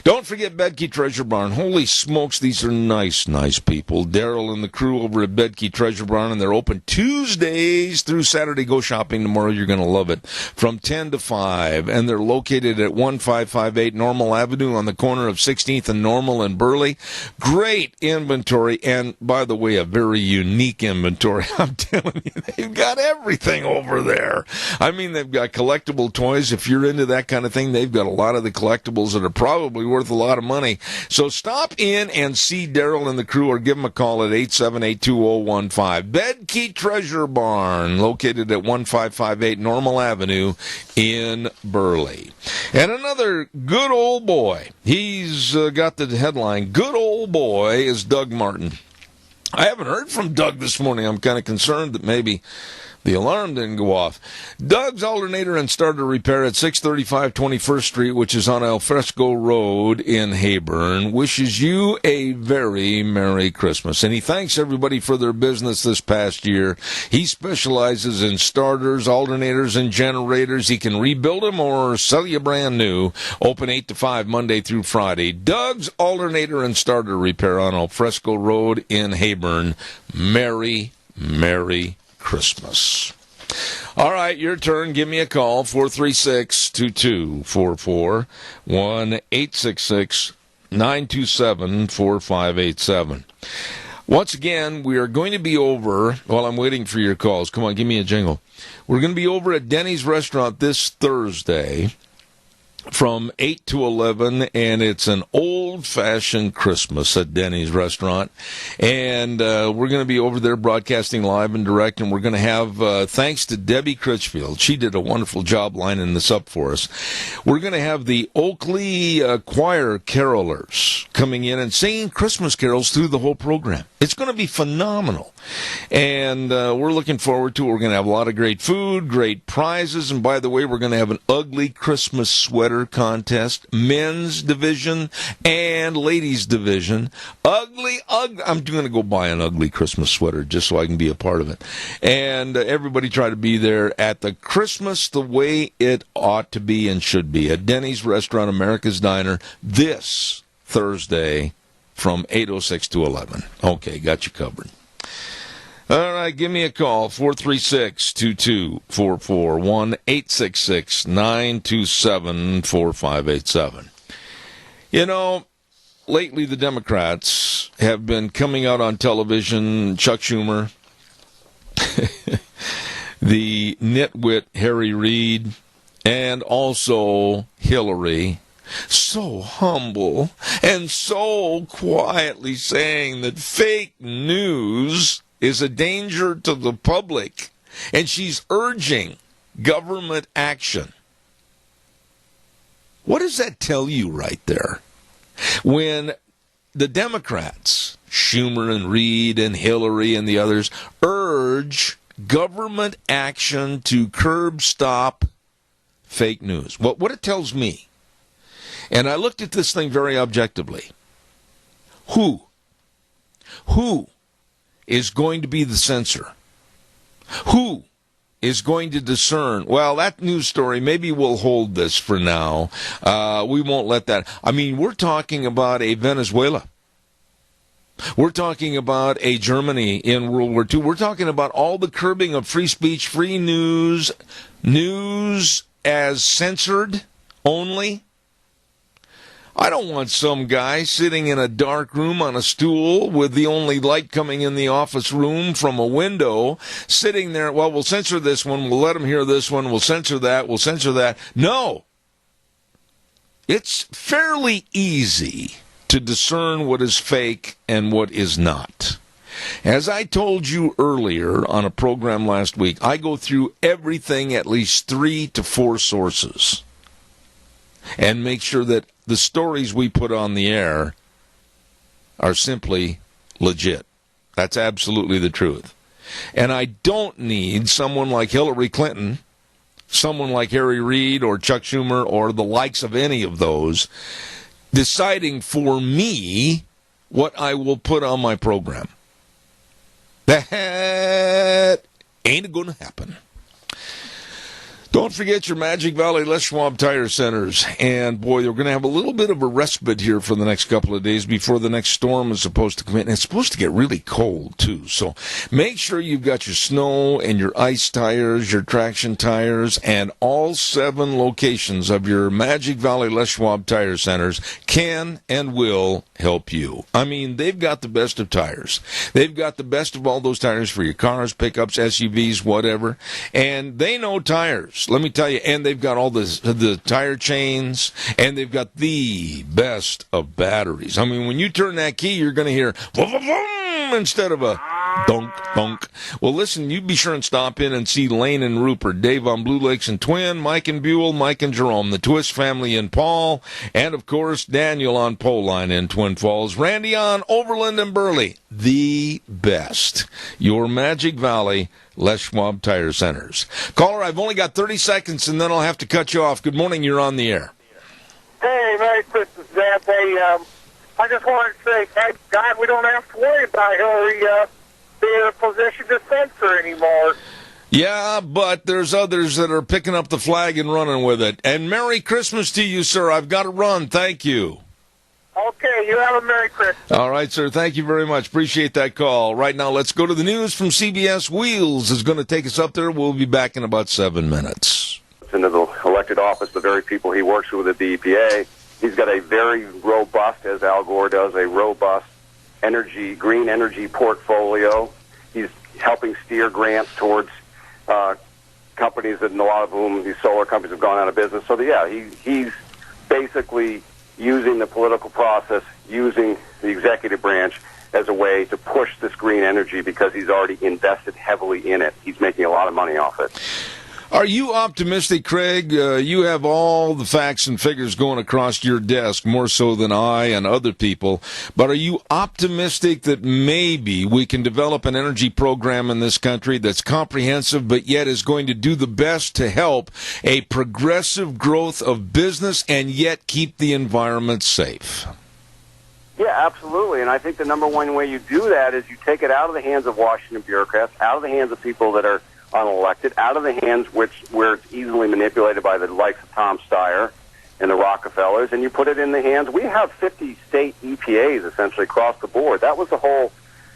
Don't forget Bedke Treasure Barn. Holy smokes, these are nice people. Daryl and the crew over at Bedke Treasure Barn, and they're open Tuesdays through Saturday. Go shopping tomorrow. You're going to love it. From 10 to 5. And they're located at 1558 Normal Avenue on the corner of 16th and Normal in Burley. Great inventory. And, by the way, a very unique inventory. I'm telling you, they've got everything over there. I mean, they've got collectible toys. If you're into that kind of thing, they've got a lot of the collectibles that are probably worth a lot of money. So stop in and see Daryl and the crew, or give them a call at 878-2015. Bedke Treasure Barn, located at 1558 Normal Avenue in Burley. And another good old boy. He's got the headline, Good Old Boy, is Doug Martin. I haven't heard from Doug this morning. I'm kind of concerned that maybe the alarm didn't go off. Doug's Alternator and Starter Repair at 635 21st Street, which is on Alfresco Road in Heyburn, wishes you a very Merry Christmas. And he thanks everybody for their business this past year. He specializes in starters, alternators, and generators. He can rebuild them or sell you brand new. Open 8 to 5 Monday through Friday. Doug's Alternator and Starter Repair on Alfresco Road in Heyburn. Merry Christmas. All right, your turn. Give me a call, 436-2244, 1-866-927-4587. Once again, we are going to be over, while I'm waiting for your calls. Come on, give me a jingle. We're going to be over at Denny's Restaurant this Thursday from 8 to 11, and it's an old-fashioned Christmas at Denny's Restaurant. And we're going to be over there broadcasting live and direct, and we're going to have, thanks to Debbie Critchfield, she did a wonderful job lining this up for us, we're going to have the Oakley Choir carolers coming in and singing Christmas carols through the whole program. It's going to be phenomenal. And we're looking forward to it. We're going to have a lot of great food, great prizes, and by the way, we're going to have an ugly Christmas sweater contest, men's division and ladies division. Ugly. I'm going to go buy an ugly Christmas sweater just so I can be a part of it. And everybody try to be there at the Christmas the way it ought to be and should be at Denny's Restaurant, America's Diner, this Thursday from 8:06 to 11. Okay, got you covered. All right, give me a call, 436-2244, 1-866-927-4587. You know, lately the Democrats have been coming out on television, Chuck Schumer, the nitwit Harry Reid, and also Hillary, so humble and so quietly saying that fake news is a danger to the public, and she's urging government action. What does that tell you right there? When the Democrats, Schumer and Reid and Hillary and the others, urge government action to curb stop fake news. Well, what it tells me, and I looked at this thing very objectively, who is going to be the censor? Who is going to discern, well, that news story, maybe we'll hold this for now. We won't let that. I mean, we're talking about a Venezuela. We're talking about a Germany in World War II. We're talking about all the curbing of free speech, free news, news as censored only. I don't want some guy sitting in a dark room on a stool with the only light coming in the office room from a window, sitting there, well, we'll censor this one, we'll let him hear this one, we'll censor that, we'll censor that. No. It's fairly easy to discern what is fake and what is not. As I told you earlier on a program last week, I go through everything at least 3 to 4 sources and make sure that the stories we put on the air are simply legit. That's absolutely the truth. And I don't need someone like Hillary Clinton, someone like Harry Reid or Chuck Schumer or the likes of any of those deciding for me what I will put on my program. That ain't going to happen. Don't forget your Magic Valley Les Schwab Tire Centers. And, boy, we're going to have a little bit of a respite here for the next couple of days before the next storm is supposed to come in. And it's supposed to get really cold, too. So make sure you've got your snow and your ice tires, your traction tires, and all 7 locations of your Magic Valley Les Schwab Tire Centers can and will help you. I mean, they've got the best of tires. They've got the best of all those tires for your cars, pickups, SUVs, whatever. And they know tires. Let me tell you, and they've got all the tire chains, and they've got the best of batteries. I mean, when you turn that key, you're going to hear vroom, vroom, vroom, instead of a dunk, dunk. Well, listen, you be sure and stop in and see Lane and Rupert, Dave on Blue Lakes and Twin, Mike and Buell, Mike and Jerome, the Twist family in Paul, and, of course, Daniel on Pole Line in Twin Falls, Randy on Overland and Burley. The best. Your Magic Valley Les Schwab Tire Centers. Caller, I've only got 30 seconds, and then I'll have to cut you off. Good morning. You're on the air. Hey, Merry Christmas, Dad. Hey, I just wanted to say, thank God we don't have to worry about Hillary being in a position to censor anymore. Yeah, but there's others that are picking up the flag and running with it. And Merry Christmas to you, sir. I've got to run. Thank you. Okay, you have a Merry Christmas. All right, sir. Thank you very much. Appreciate that call. Right now, let's go to the news from CBS. Wheels is going to take us up there. We'll be back in about 7 minutes. Into the elected office, the very people he works with at the EPA. He's got a very robust, as Al Gore does, a robust green energy portfolio. He's helping steer grants towards companies that, a lot of whom these solar companies have gone out of business. So, he's basically using the political process, using the executive branch as a way to push this green energy because he's already invested heavily in it. He's making a lot of money off it. Are you optimistic, Craig? You have all the facts and figures going across your desk, more so than I and other people. But are you optimistic that maybe we can develop an energy program in this country that's comprehensive, but yet is going to do the best to help a progressive growth of business and yet keep the environment safe? Yeah, absolutely. And I think the number one way you do that is you take it out of the hands of Washington bureaucrats, out of the hands of people that are unelected, out of the hands where it's easily manipulated by the likes of Tom Steyer and the Rockefellers, and you put it in the hands. We have 50 state EPAs essentially across the board. That was the whole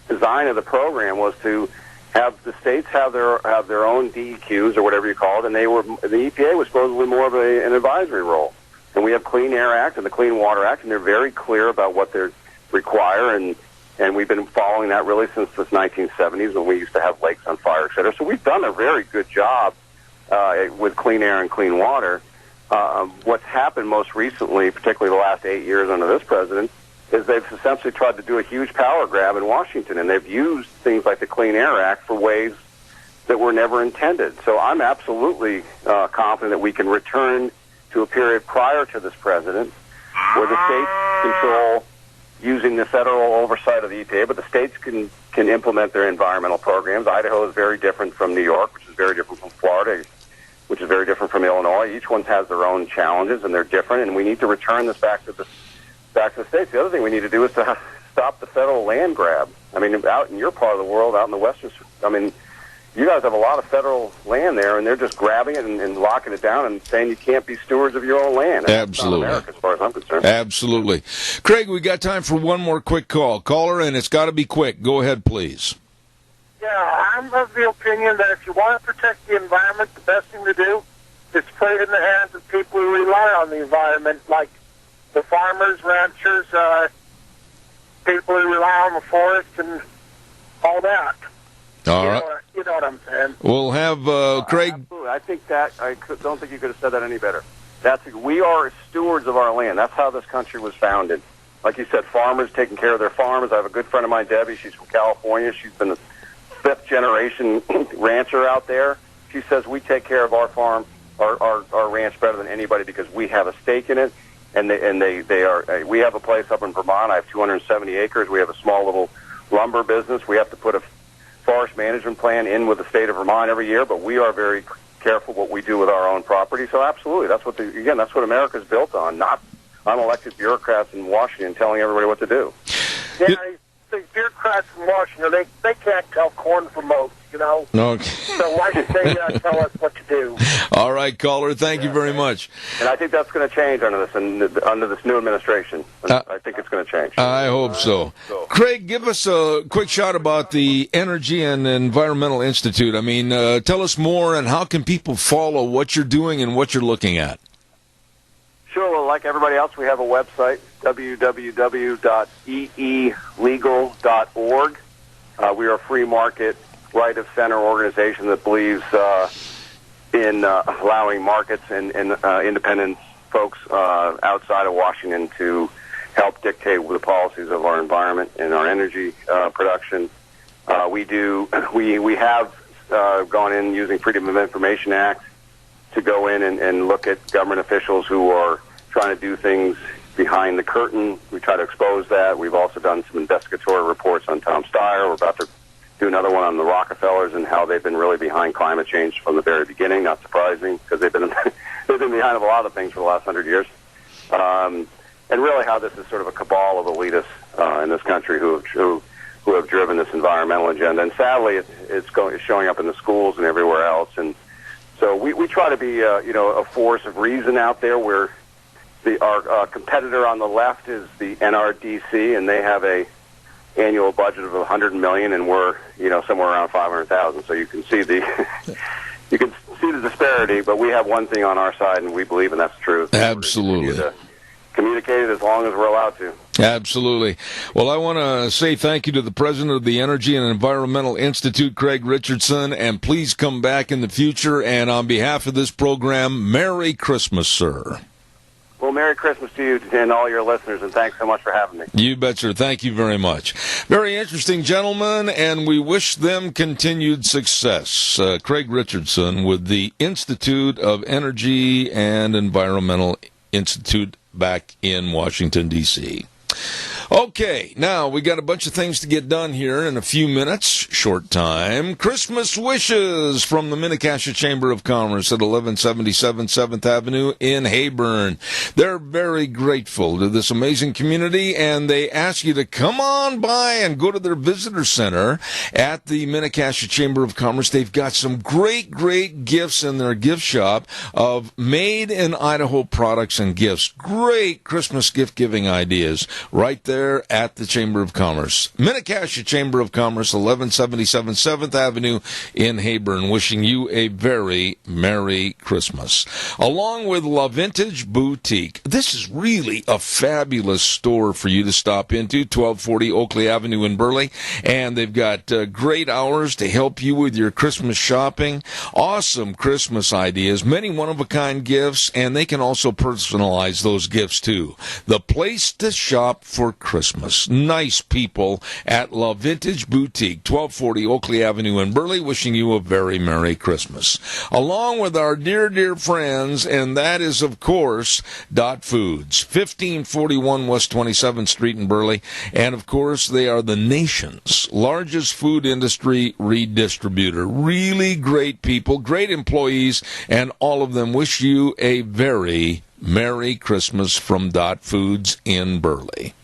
design of the program, was to have the states have their own DEQs or whatever you call it, and the EPA was supposedly more of an advisory role. And we have Clean Air Act and the Clean Water Act, and they're very clear about what they require, and we've been following that really since the 1970s when we used to have lakes on fire, et cetera. So we've done a very good job with clean air and clean water. What's happened most recently, particularly the last 8 years under this president, is they've essentially tried to do a huge power grab in Washington, and they've used things like the Clean Air Act for ways that were never intended. So I'm absolutely confident that we can return to a period prior to this president where the states control using the federal oversight of the EPA, but the states can implement their environmental programs. Idaho is very different from New York, which is very different from Florida, which is very different from Illinois. Each one has their own challenges, and they're different, and we need to return this back to the states. The other thing we need to do is to stop the federal land grab. I mean, out in your part of the world, out in the western, you guys have a lot of federal land there, and they're just grabbing it and locking it down and saying you can't be stewards of your own land. Absolutely. That's not America, as far as I'm concerned. Absolutely. Craig, we got time for one more quick call. Caller, and it's got to be quick. Go ahead, please. Yeah, I'm of the opinion that if you want to protect the environment, the best thing to do is put it in the hands of people who rely on the environment, like the farmers, ranchers, people who rely on the forest and all that. All right. You know what I'm saying. We'll have Craig. Absolutely. I think that don't think you could have said that any better. We are stewards of our land. That's how this country was founded. Like you said, farmers taking care of their farms. I have a good friend of mine, Debbie. She's from California. She's been a fifth-generation rancher out there. She says we take care of our farm, our ranch better than anybody because we have a stake in it. And they are. We have a place up in Vermont. I have 270 acres. We have a small little lumber business. We have to put a forest management plan in with the state of Vermont every year, but we are very careful what we do with our own property. So absolutely, that's what America's built on, not unelected bureaucrats in Washington telling everybody what to do. Yeah, the bureaucrats in Washington, they can't tell corn from oats. you know. Okay. So why should they tell us what to do? All right, caller. Thank you very much. And I think that's going to change under this new administration. I think it's going to change. I hope so. Craig, give us a quick shot about the Energy and Environmental Institute. I mean, tell us more, and how can people follow what you're doing and what you're looking at? Sure. Well, like everybody else, we have a website, www.eelegal.org. We are a free market, right-of-center organization that believes in allowing markets and independent folks outside of Washington to help dictate the policies of our environment and our energy production. We have gone in using Freedom of Information Act to go in and look at government officials who are trying to do things behind the curtain. We try to expose that. We've also done some investigatory reports on Tom Steyer. We're about to do another one on the Rockefellers and how they've been really behind climate change from the very beginning. Not surprising, because they've been behind a lot of things for the last 100 years. And really how this is sort of a cabal of elitists in this country who have driven this environmental agenda. And sadly, it's showing up in the schools and everywhere else. And so we try to be a force of reason out there, where our competitor on the left is the NRDC, and they have a annual budget of $100 million, and we're somewhere around $500,000. So you can see the disparity. But we have one thing on our side, and we believe, and that's the truth. Absolutely. Communicate it as long as we're allowed to. Absolutely. Well, I want to say thank you to the president of the Energy and Environmental Institute, Craig Richardson, and please come back in the future. And on behalf of this program, Merry Christmas, sir. Well, Merry Christmas to you and all your listeners, and thanks so much for having me. You bet, sir. Thank you very much. Very interesting gentlemen, and we wish them continued success. Craig Richardson with the Institute of Energy and Environmental Institute back in Washington, D.C. Okay, now we got a bunch of things to get done here in a few minutes, short time. Christmas wishes from the Minnecasia Chamber of Commerce at 1177 7th Avenue in Heyburn. They're very grateful to this amazing community, and they ask you to come on by and go to their visitor center at the Minnecasia Chamber of Commerce. They've got some great gifts in their gift shop of made in Idaho products and gifts. Great Christmas gift-giving ideas right there at the Chamber of Commerce. Minnecasia Chamber of Commerce, 1177 7th Avenue in Heyburn, wishing you a very Merry Christmas. Along with La Vintage Boutique. This is really a fabulous store for you to stop into, 1240 Oakley Avenue in Burley, and they've got great hours to help you with your Christmas shopping. Awesome Christmas ideas, many one-of-a-kind gifts, and they can also personalize those gifts too. The place to shop for Christmas. Nice people at La Vintage Boutique, 1240 Oakley Avenue in Burley, wishing you a very Merry Christmas. Along with our dear friends, and that is, of course, Dot Foods, 1541 West 27th Street in Burley, and, of course, they are the nation's largest food industry redistributor. Really great people, great employees, and all of them wish you a very Merry Christmas from Dot Foods in Burley.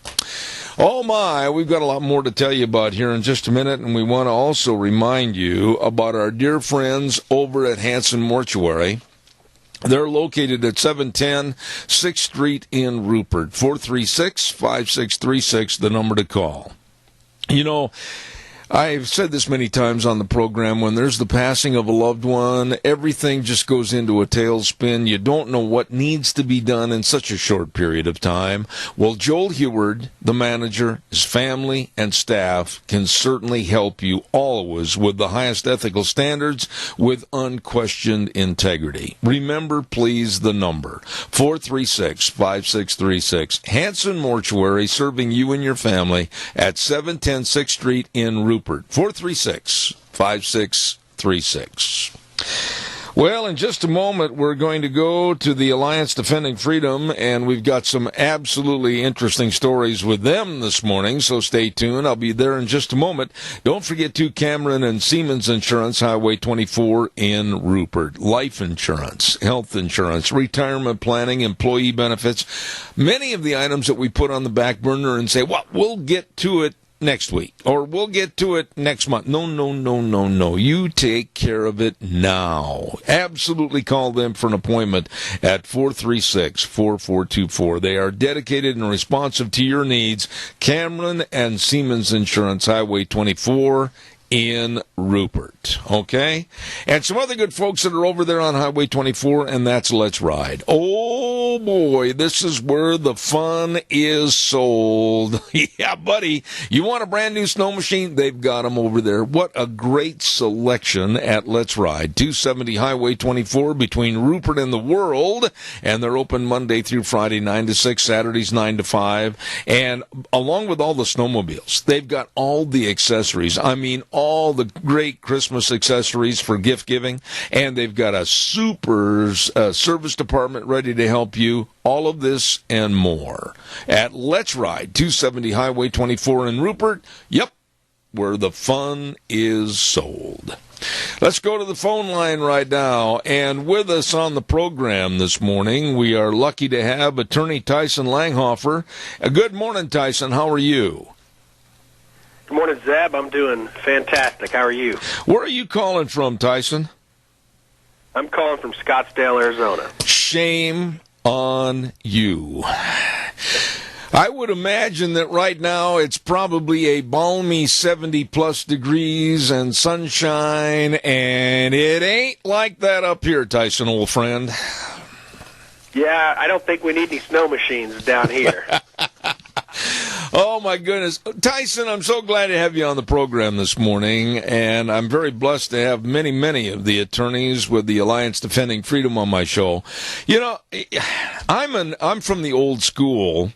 Oh my, we've got a lot more to tell you about here in just a minute, and we want to also remind you about our dear friends over at Hanson Mortuary. They're located at 710 6th Street in Rupert, 436-5636, the number to call. You know, I've said this many times on the program, when there's the passing of a loved one, everything just goes into a tailspin. You don't know what needs to be done in such a short period of time. Well, Joel Heward, the manager, his family, and staff can certainly help you always with the highest ethical standards with unquestioned integrity. Remember, please, the number, 436-5636. Hanson Mortuary, serving you and your family at 710 6th Street in Rupert. 436-5636. Well, in just a moment, we're going to go to the Alliance Defending Freedom, and we've got some absolutely interesting stories with them this morning, so stay tuned. I'll be there in just a moment. Don't forget to Cameron and Siemens Insurance, Highway 24 in Rupert. Life insurance, health insurance, retirement planning, employee benefits, many of the items that we put on the back burner and say, well, we'll get to it next week, or we'll get to it next month. No, no, no, no, no. You take care of it now. Absolutely call them for an appointment at 436-4424. They are dedicated and responsive to your needs. Cameron and Siemens Insurance, Highway 24 in Rupert, okay? And some other good folks that are over there on Highway 24, and that's Let's Ride. Oh, boy, this is where the fun is sold. Yeah, buddy, you want a brand new snow machine? They've got them over there. What a great selection at Let's Ride. 270 Highway 24 between Rupert and the World, and they're open Monday through Friday, 9 to 6, Saturdays, 9 to 5. And along with all the snowmobiles, they've got all the accessories. I mean, all the great Christmas accessories for gift giving, and they've got a super service department ready to help you. All of this and more at Let's Ride, 270 Highway 24 in Rupert. Yep, where the fun is sold. Let's go to the phone line right now, and with us on the program this morning, we are lucky to have attorney Tyson Langhofer. Good morning, Tyson. How are you? Good morning, Zeb. I'm doing fantastic. How are you? Where are you calling from, Tyson? I'm calling from Scottsdale, Arizona. Shame on you. I would imagine that right now it's probably a balmy 70-plus degrees and sunshine, and it ain't like that up here, Tyson, old friend. Yeah, I don't think we need any snow machines down here. Oh, my goodness. Tyson, I'm so glad to have you on the program this morning, and I'm very blessed to have many, many of the attorneys with the Alliance Defending Freedom on my show. You know, I'm from the old school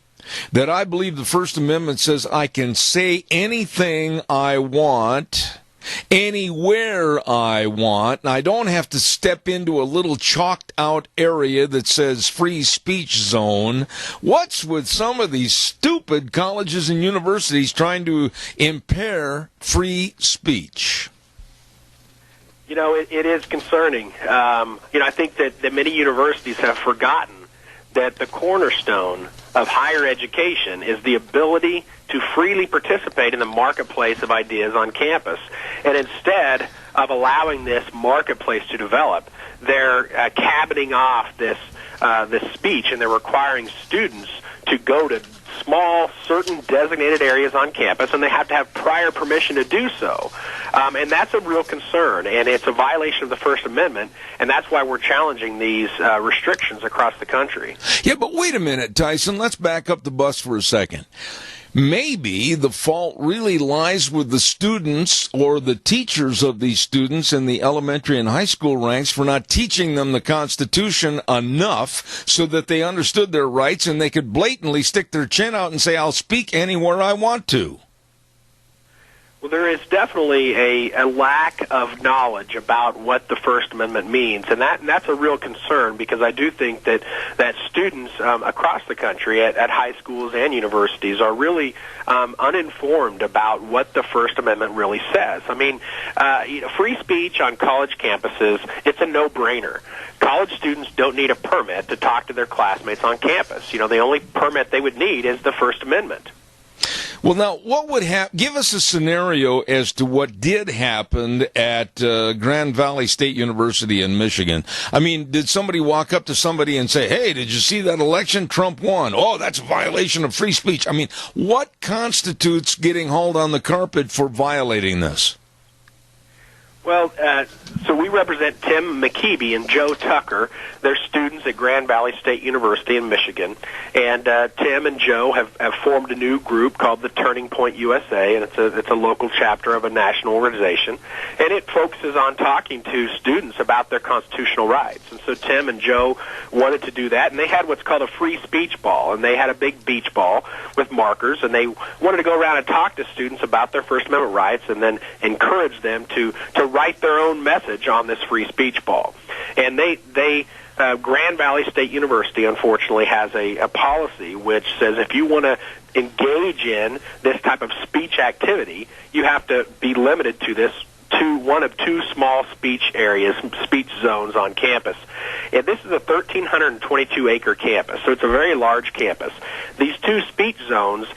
that I believe the First Amendment says I can say anything I want anywhere I want, and I don't have to step into a little chalked out area that says free speech zone. What's with some of these stupid colleges and universities trying to impair free speech? You know, it is concerning. I think that many universities have forgotten that the cornerstone of higher education is the ability to freely participate in the marketplace of ideas on campus. And instead of allowing this marketplace to develop, they're cabining off this speech, and they're requiring students to go to small, certain designated areas on campus, and they have to have prior permission to do so. And that's a real concern, and it's a violation of the First Amendment, and that's why we're challenging these restrictions across the country. Yeah, but wait a minute, Tyson. Let's back up the bus for a second. Maybe the fault really lies with the students or the teachers of these students in the elementary and high school ranks for not teaching them the Constitution enough so that they understood their rights and they could blatantly stick their chin out and say, I'll speak anywhere I want to. Well, there is definitely a lack of knowledge about what the First Amendment means, and that's a real concern, because I do think that students across the country at high schools and universities are really uninformed about what the First Amendment really says. I mean, free speech on college campuses, it's a no-brainer. College students don't need a permit to talk to their classmates on campus. You know, the only permit they would need is the First Amendment. Well, now, what would happen? Give us a scenario as to what did happen at Grand Valley State University in Michigan. I mean, did somebody walk up to somebody and say, hey, did you see that election? Trump won. Oh, that's a violation of free speech. I mean, what constitutes getting hauled on the carpet for violating this? Well, so we represent Tim McKeeby and Joe Tucker. They're students at Grand Valley State University in Michigan. And Tim and Joe have formed a new group called the Turning Point USA, and it's a local chapter of a national organization. And it focuses on talking to students about their constitutional rights. And so Tim and Joe wanted to do that, and they had what's called a free speech ball. And they had a big beach ball with markers, and they wanted to go around and talk to students about their First Amendment rights and then encourage them to write their own message on this free speech ball. And Grand Valley State University, unfortunately, has a policy which says if you want to engage in this type of speech activity, you have to be limited to one of two small speech areas, speech zones on campus. And this is a 1,322-acre campus, so it's a very large campus. These two speech zones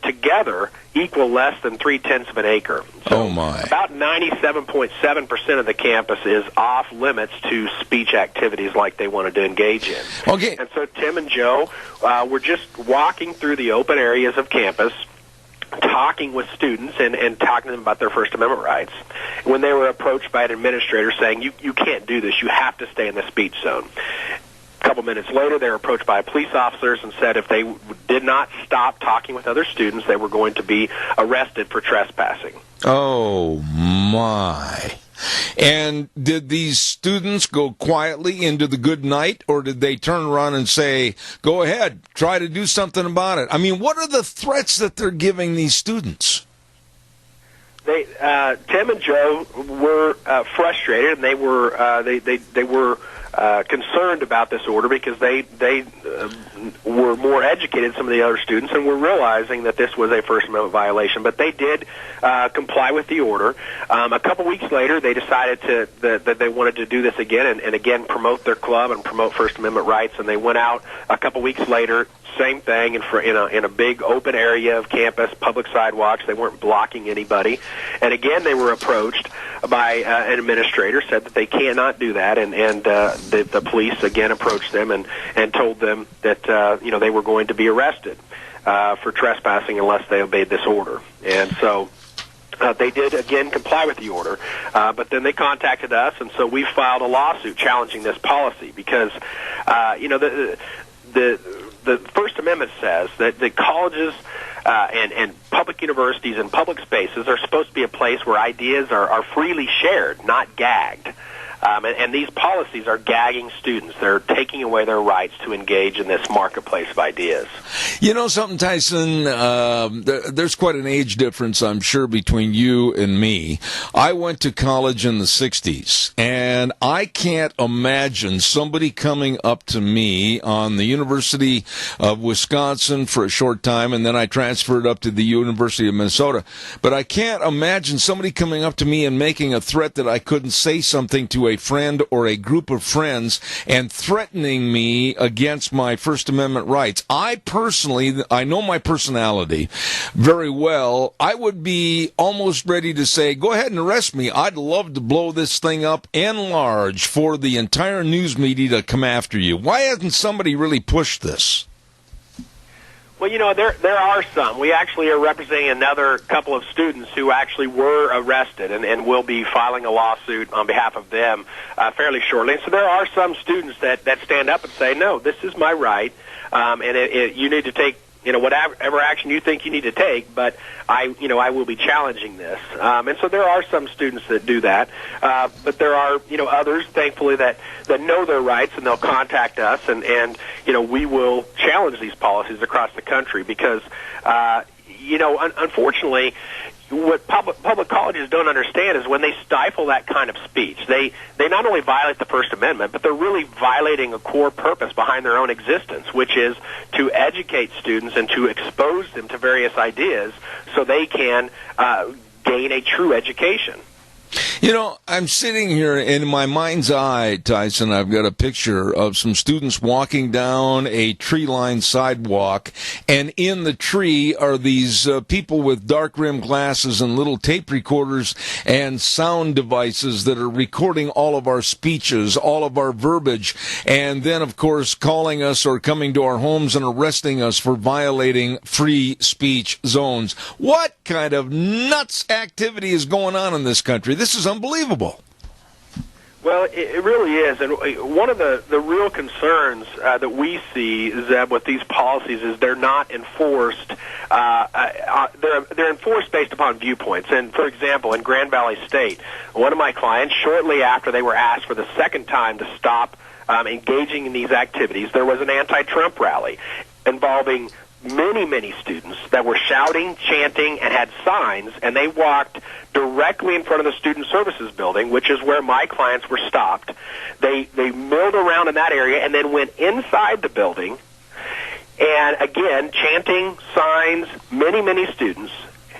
together equal less than 0.3 of an acre. So oh my! About 97.7% of the campus is off limits to speech activities like they wanted to engage in. Okay. And so Tim and Joe were just walking through the open areas of campus, talking with students and talking to them about their First Amendment rights, when they were approached by an administrator saying, you can't do this, you have to stay in the speech zone. A couple minutes later, they were approached by police officers and said if they did not stop talking with other students, they were going to be arrested for trespassing. Oh, my. And did these students go quietly into the good night, or did they turn around and say, go ahead, try to do something about it? I mean, what are the threats that they're giving these students? Tim and Joe were frustrated, and they were concerned about this order because they were more educated than some of the other students and were realizing that this was a First Amendment violation. But they did comply with the order. A couple weeks later, they decided that they wanted to do this again and again promote their club and promote First Amendment rights. And they went out a couple weeks later. Same thing in a big open area of campus, public sidewalks. They weren't blocking anybody. And again, they were approached by an administrator, said that they cannot do that, and the police again approached them and told them that they were going to be arrested for trespassing unless they obeyed this order. And so they did again comply with the order, but then they contacted us, and so we filed a lawsuit challenging this policy because the First Amendment says that the colleges and public universities and public spaces are supposed to be a place where ideas are freely shared, not gagged. And these policies are gagging students. They're taking away their rights to engage in this marketplace of ideas. You know something, Tyson? There's quite an age difference, I'm sure, between you and me. I went to college in the 60s, and I can't imagine somebody coming up to me on the University of Wisconsin for a short time, and then I transferred up to the University of Minnesota. But I can't imagine somebody coming up to me and making a threat that I couldn't say something to a friend or a group of friends and threatening me against my First Amendment rights. I know my personality very well. I would be almost ready to say, go ahead and arrest me. I'd love to blow this thing up en large for the entire news media to come after you. Why hasn't somebody really pushed this? Well, there are some. We actually are representing another couple of students who actually were arrested and will be filing a lawsuit on behalf of them fairly shortly. And so there are some students that stand up and say, no, this is my right, and you need to take whatever action you think you need to take, but I will be challenging this. And so there are some students that do that, but there are, others, thankfully, that know their rights, and they'll contact us, and we will challenge these policies across the country because, unfortunately, what public colleges don't understand is when they stifle that kind of speech, they not only violate the First Amendment, but they're really violating a core purpose behind their own existence, which is to educate students and to expose them to various ideas so they can gain a true education. I'm sitting here, and in my mind's eye, Tyson, I've got a picture of some students walking down a tree-lined sidewalk, and in the tree are these people with dark-rimmed glasses and little tape recorders and sound devices that are recording all of our speeches, all of our verbiage, and then, of course, calling us or coming to our homes and arresting us for violating free speech zones. What kind of nuts activity is going on in this country? This is unbelievable. Well, it really is, and one of the real concerns that we see is that with these policies is they're not enforced. They're enforced based upon viewpoints. And for example, in Grand Valley State, one of my clients, shortly after they were asked for the second time to stop engaging in these activities, there was an anti-Trump rally involving many students that were shouting, chanting, and had signs, and they walked directly in front of the Student Services Building, which is where my clients were stopped. They milled around in that area and then went inside the building, and again, chanting, signs, many students,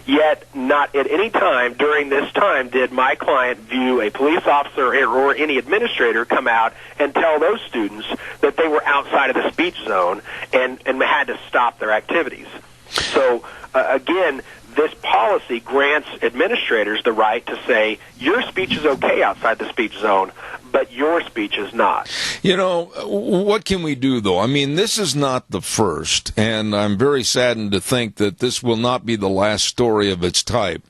Yet not at any time during this time did my client view a police officer or any administrator come out and tell those students that they were outside of the speech zone and had to stop their activities. So, again, this policy grants administrators the right to say, your speech is okay outside the speech zone, but your speech is not. You know, what can we do, though? I mean, this is not the first, and I'm very saddened to think that this will not be the last story of its type,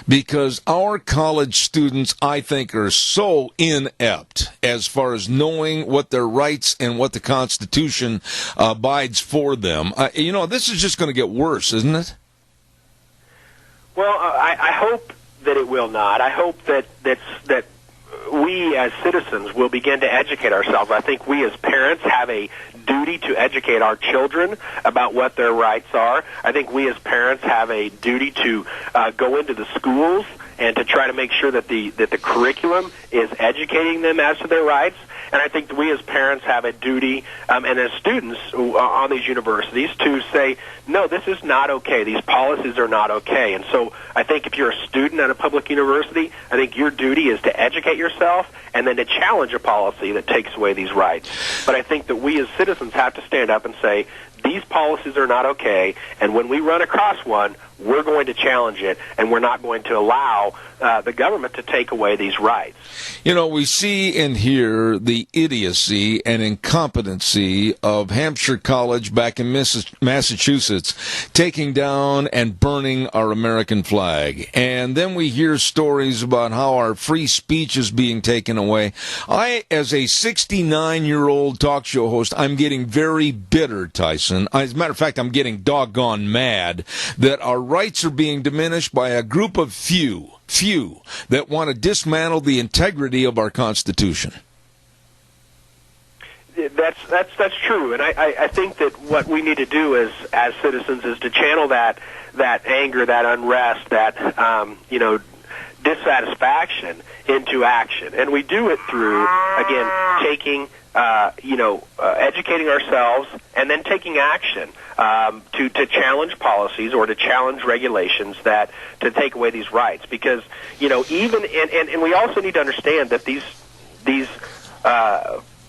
because our college students, I think, are so inept as far as knowing what their rights and what the Constitution abides for them. This is just going to get worse, isn't it? Well, I hope that it will not. I hope that we as citizens will begin to educate ourselves. I think we as parents have a duty to educate our children about what their rights are. I think we as parents have a duty to go into the schools and to try to make sure that the curriculum is educating them as to their rights. And I think that we as parents have a duty, and as students on these universities, to say, no, this is not okay. These policies are not okay. And so I think if you're a student at a public university, I think your duty is to educate yourself and then to challenge a policy that takes away these rights. But I think that we as citizens have to stand up and say, these policies are not okay, and when we run across one, we're going to challenge it, and we're not going to allow the government to take away these rights. You know, we see and hear the idiocy and incompetency of Hampshire College back in Massachusetts taking down and burning our American flag. And then we hear stories about how our free speech is being taken away. I, as a 69-year-old talk show host, I'm getting very bitter, Tyson. As a matter of fact, I'm getting doggone mad that our rights are being diminished by a group of few that want to dismantle the integrity of our Constitution. That's true, and I think that what we need to do as citizens is to channel that anger, that unrest, that dissatisfaction into action, and we do it through, again, taking educating ourselves and then taking action to challenge policies or to challenge regulations that to take away these rights. Because even and we also need to understand that these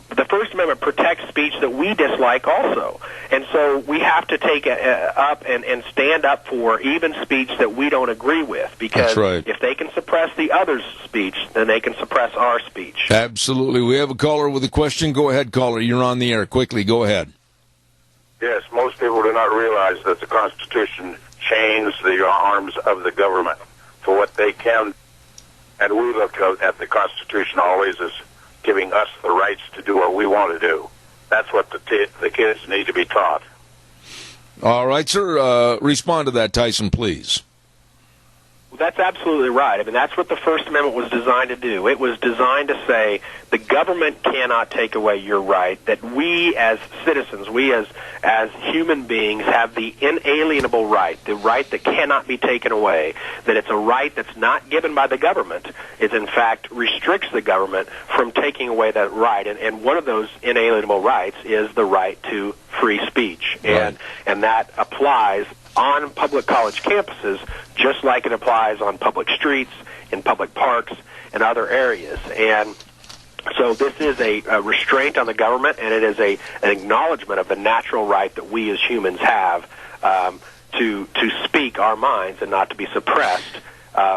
the First Amendment protects speech that we dislike also. And so we have to take up and stand up for even speech that we don't agree with. Because if they can suppress the other's speech, then they can suppress our speech. Absolutely. We have a caller with a question. Go ahead, caller. You're on the air. Quickly, go ahead. Yes, most people do not realize that the Constitution chains the arms of the government for what they can. And we look at the Constitution always as giving us the rights to do what we want to do. That's what the kids need to be taught. All right, sir. Respond to that, Tyson, please. Well, that's absolutely right. I mean, that's what the First Amendment was designed to do. It was designed to say the government cannot take away your right, that we as citizens, we as human beings have the inalienable right, the right that cannot be taken away, that it's a right that's not given by the government. It, in fact, restricts the government from taking away that right. And one of those inalienable rights is the right to free speech. Right. And that applies on public college campuses just like it applies on public streets, in public parks, and other areas. And so this is a restraint on the government, and it is an acknowledgement of the natural right that we as humans have to speak our minds and not to be suppressed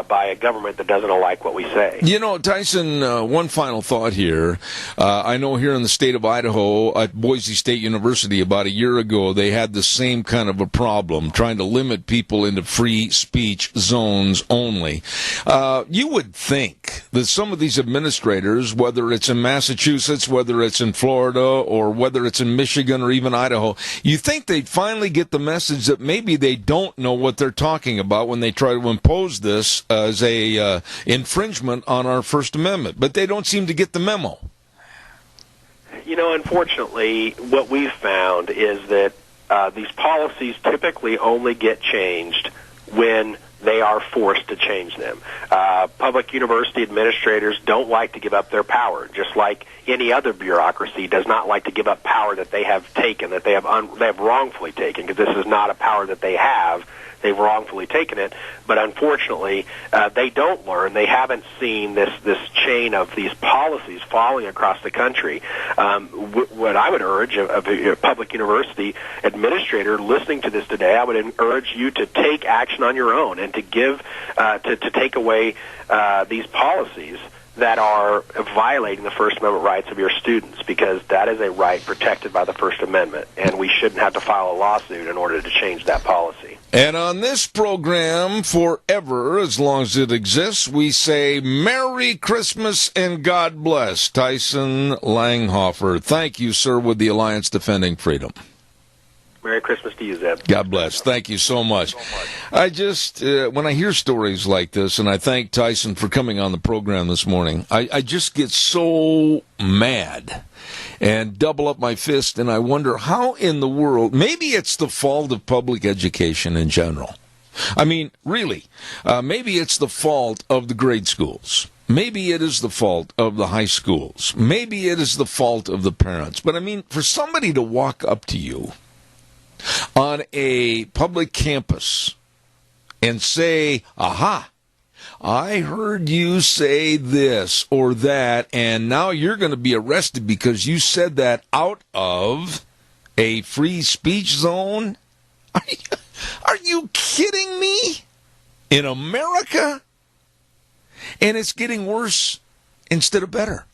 by a government that doesn't like what we say. You know, Tyson, one final thought here. I know here in the state of Idaho, at Boise State University about a year ago, they had the same kind of a problem, trying to limit people into free speech zones only. You would think that some of these administrators, whether it's in Massachusetts, whether it's in Florida, or whether it's in Michigan or even Idaho, you think they'd finally get the message that maybe they don't know what they're talking about when they try to impose this as a infringement on our First Amendment, but they don't seem to get the memo. Unfortunately, what we've found is that these policies typically only get changed when they are forced to change them. Public university administrators don't like to give up their power, just like any other bureaucracy does not like to give up power that they have taken, that they have wrongfully taken, because this is not a power that they have they've wrongfully taken it. But unfortunately, they don't learn. They haven't seen this chain of these policies falling across the country. What I would urge of a public university administrator listening to this today, I would urge you to take action on your own and to give to take away these policies that are violating the First Amendment rights of your students, because that is a right protected by the First Amendment, and we shouldn't have to file a lawsuit in order to change that policy. And on this program, forever, as long as it exists, we say Merry Christmas and God bless. Tyson Langhofer. Thank you, sir, with the Alliance Defending Freedom. Merry Christmas to you, Zeb. God bless. Thank you so much. I just, when I hear stories like this, and I thank Tyson for coming on the program this morning, I just get so mad and double up my fist, and I wonder how in the world, maybe it's the fault of public education in general. I mean, really, maybe it's the fault of the grade schools. Maybe it is the fault of the high schools. Maybe it is the fault of the parents. But I mean, for somebody to walk up to you on a public campus and say, aha, I heard you say this or that, and now you're going to be arrested because you said that out of a free speech zone? Are you kidding me? In America? And it's getting worse instead of better.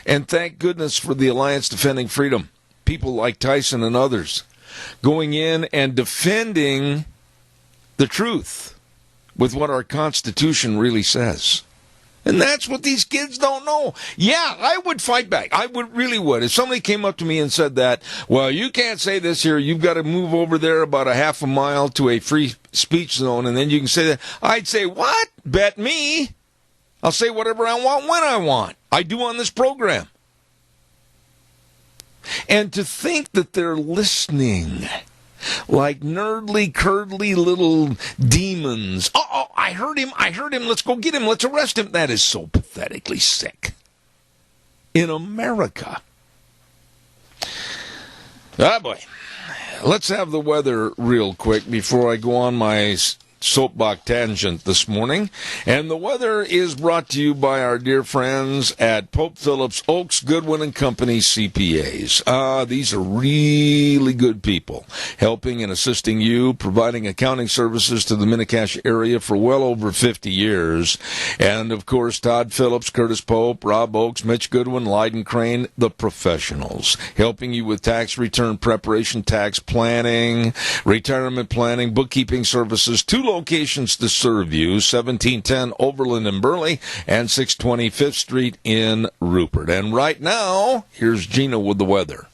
And thank goodness for the Alliance Defending Freedom, people like Tyson and others, going in and defending the truth with what our Constitution really says. And that's what these kids don't know. Yeah, I would fight back. I really would. If somebody came up to me and said that, well, you can't say this here. You've got to move over there about a half a mile to a free speech zone, and then you can say that. I'd say, what? Bet me. I'll say whatever I want when I want. I do on this program. And to think that they're listening like nerdly, curdly little demons. Oh, I heard him, let's go get him, let's arrest him. That is so pathetically sick. In America. Ah, boy. Let's have the weather real quick before I go on my soapbox tangent this morning. And the weather is brought to you by our dear friends at Pope Phillips, Oaks, Goodwin and Company CPAs. These are really good people, helping and assisting you, providing accounting services to the Mini-Cash area for well over 50 years. And, of course, Todd Phillips, Curtis Pope, Rob Oaks, Mitch Goodwin, Lyden Crane, the professionals, helping you with tax return preparation, tax planning, retirement planning, bookkeeping services. Two locations to serve you, 1710 Overland in Burley and 620 5th Street in Rupert. And right now, here's Gina with the weather.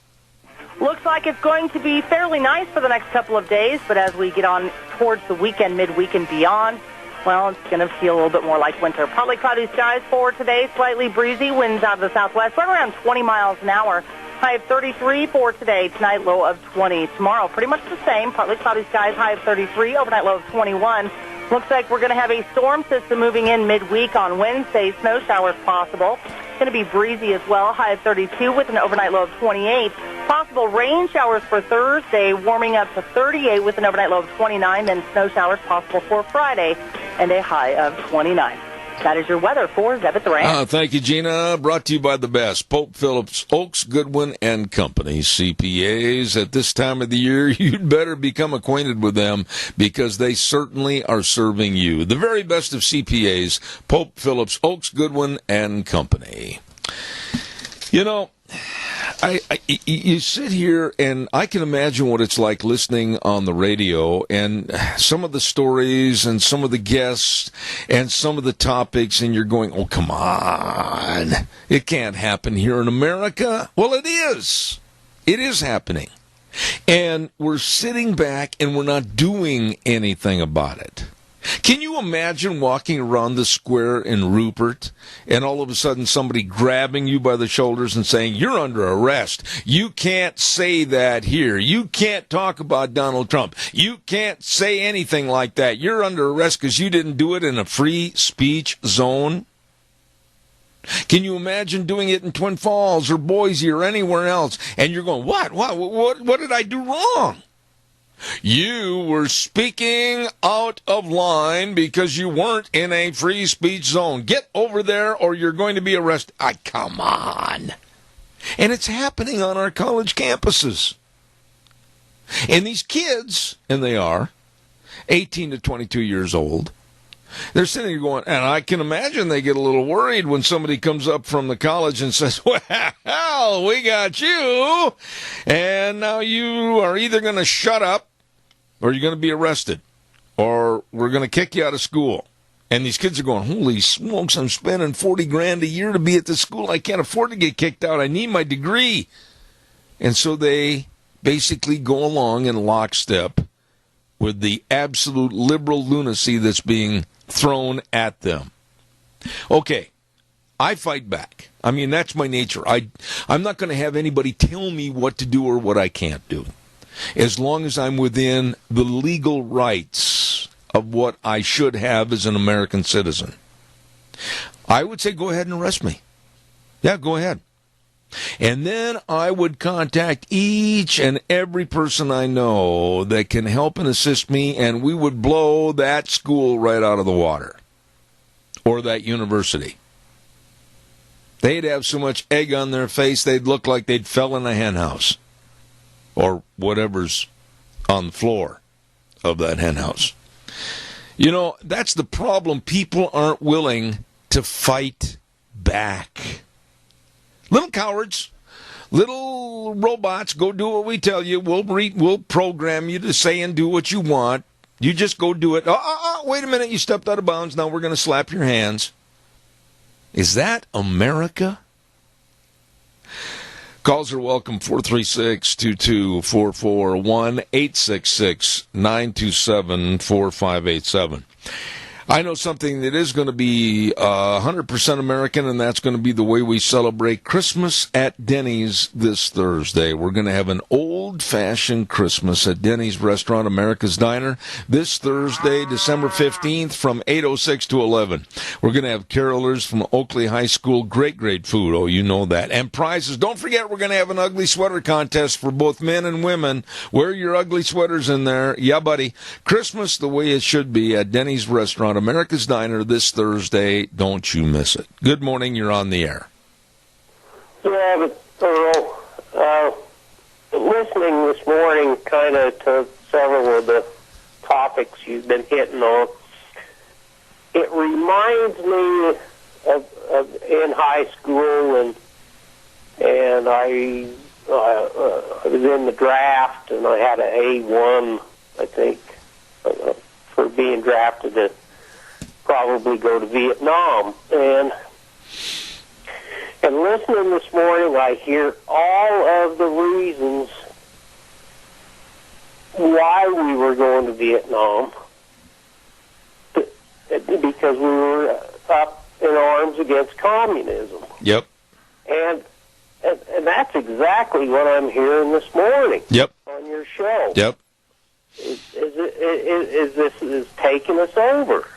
Looks like it's going to be fairly nice for the next couple of days, but as we get on towards the weekend, midweek, and beyond, well, it's going to feel a little bit more like winter. Partly cloudy skies for today, slightly breezy, winds out of the southwest, right around 20 miles an hour. High of 33 for today, tonight low of 20. Tomorrow, pretty much the same, partly cloudy skies, high of 33, overnight low of 21. Looks like we're going to have a storm system moving in midweek on Wednesday, snow showers possible. It's going to be breezy as well, high of 32 with an overnight low of 28. Possible rain showers for Thursday, warming up to 38 with an overnight low of 29, then snow showers possible for Friday, and a high of 29. That is your weather for Zeb at the Ranch. Thank you, Gina. Brought to you by the best, Pope Phillips, Oaks, Goodwin and Company, CPAs. At this time of the year, you'd better become acquainted with them because they certainly are serving you. The very best of CPAs, Pope Phillips, Oaks, Goodwin and Company. You know, you sit here, and I can imagine what it's like listening on the radio, and some of the stories and some of the guests and some of the topics, and you're going, oh, come on. It can't happen here in America. Well, it is. It is happening. And we're sitting back, and we're not doing anything about it. Can you imagine walking around the square in Rupert and all of a sudden somebody grabbing you by the shoulders and saying, you're under arrest. You can't say that here. You can't talk about Donald Trump. You can't say anything like that. You're under arrest because you didn't do it in a free speech zone. Can you imagine doing it in Twin Falls or Boise or anywhere else? And you're going, what did I do wrong? You were speaking out of line because you weren't in a free speech zone. Get over there or you're going to be arrested. Come on. And it's happening on our college campuses. And these kids, and they are 18 to 22 years old, they're sitting there going, and I can imagine they get a little worried when somebody comes up from the college and says, well, we got you, and now you are either going to shut up or you're going to be arrested, or we're going to kick you out of school. And these kids are going, holy smokes, I'm spending $40,000 a year to be at this school. I can't afford to get kicked out. I need my degree. And so they basically go along in lockstep with the absolute liberal lunacy that's being thrown at them. Okay, I fight back. I mean, that's my nature. I'm not going to have anybody tell me what to do or what I can't do, as long as I'm within the legal rights of what I should have as an American citizen. I would say go ahead and arrest me. Yeah, go ahead. And then I would contact each and every person I know that can help and assist me, and we would blow that school right out of the water, or that university. They'd have so much egg on their face, they'd look like they'd fell in a hen house, or whatever's on the floor of that hen house. You know, that's the problem. People aren't willing to fight back. Little cowards, little robots, go do what we tell you. We'll program you to say and do what you want. You just go do it. Wait a minute, you stepped out of bounds. Now we're going to slap your hands. Is that America? Calls are welcome, 436-2244, 1-866-927-4587. I know something that is going to be 100% American, and that's going to be the way we celebrate Christmas at Denny's this Thursday. We're going to have an old-fashioned Christmas at Denny's Restaurant, America's Diner, this Thursday, December 15th, from 8:06 to 11. We're going to have carolers from Oakley High School. Great food. Oh, you know that. And prizes. Don't forget, we're going to have an ugly sweater contest for both men and women. Wear your ugly sweaters in there. Yeah, buddy. Christmas the way it should be at Denny's Restaurant, America's Diner, this Thursday. Don't you miss it. Good morning. You're on the air. Yeah, but Earl, listening this morning kind of to several of the topics you've been hitting on, it reminds me of in high school, and I was in the draft, and I had an A1, I think, for being drafted to probably go to Vietnam. And listening this morning, I hear all of the reasons why we were going to Vietnam, because we were up in arms against communism. Yep. And that's exactly what I'm hearing this morning. Yep. On your show. Yep. Is this taking us over?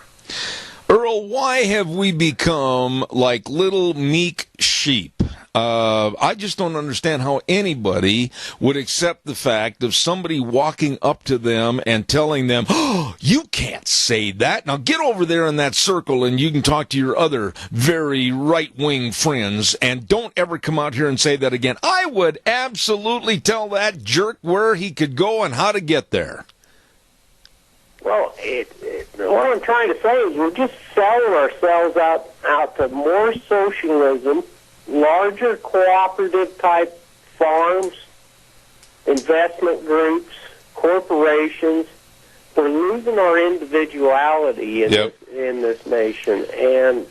Earl, why have we become like little meek sheep? I just don't understand how anybody would accept the fact of somebody walking up to them and telling them, oh, you can't say that. Now get over there in that circle and you can talk to your other very right-wing friends, and don't ever come out here and say that again. I would absolutely tell that jerk where he could go and how to get there. Well, what I'm trying to say is we're just selling ourselves out to more socialism, larger cooperative type farms, investment groups, corporations. We're losing our individuality in this nation, and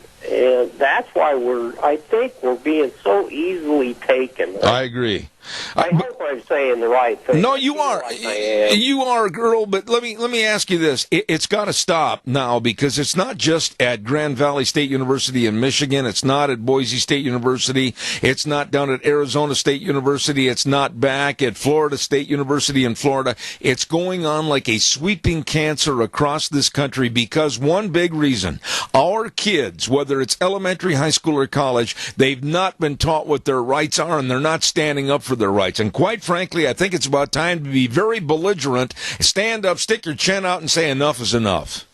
that's why I think we're being so easily taken. I agree. I hope I'm saying the right thing. No, you are. Like you are, girl. But let me ask you this: it's got to stop now, because it's not just at Grand Valley State University in Michigan. It's not at Boise State University. It's not down at Arizona State University. It's not back at Florida State University in Florida. It's going on like a sweeping cancer across this country, because one big reason: our kids, whether it's elementary, high school, or college, they've not been taught what their rights are, and they're not standing up for their rights. And quite quite frankly, I think it's about time to be very belligerent, stand up, stick your chin out, and say enough is enough.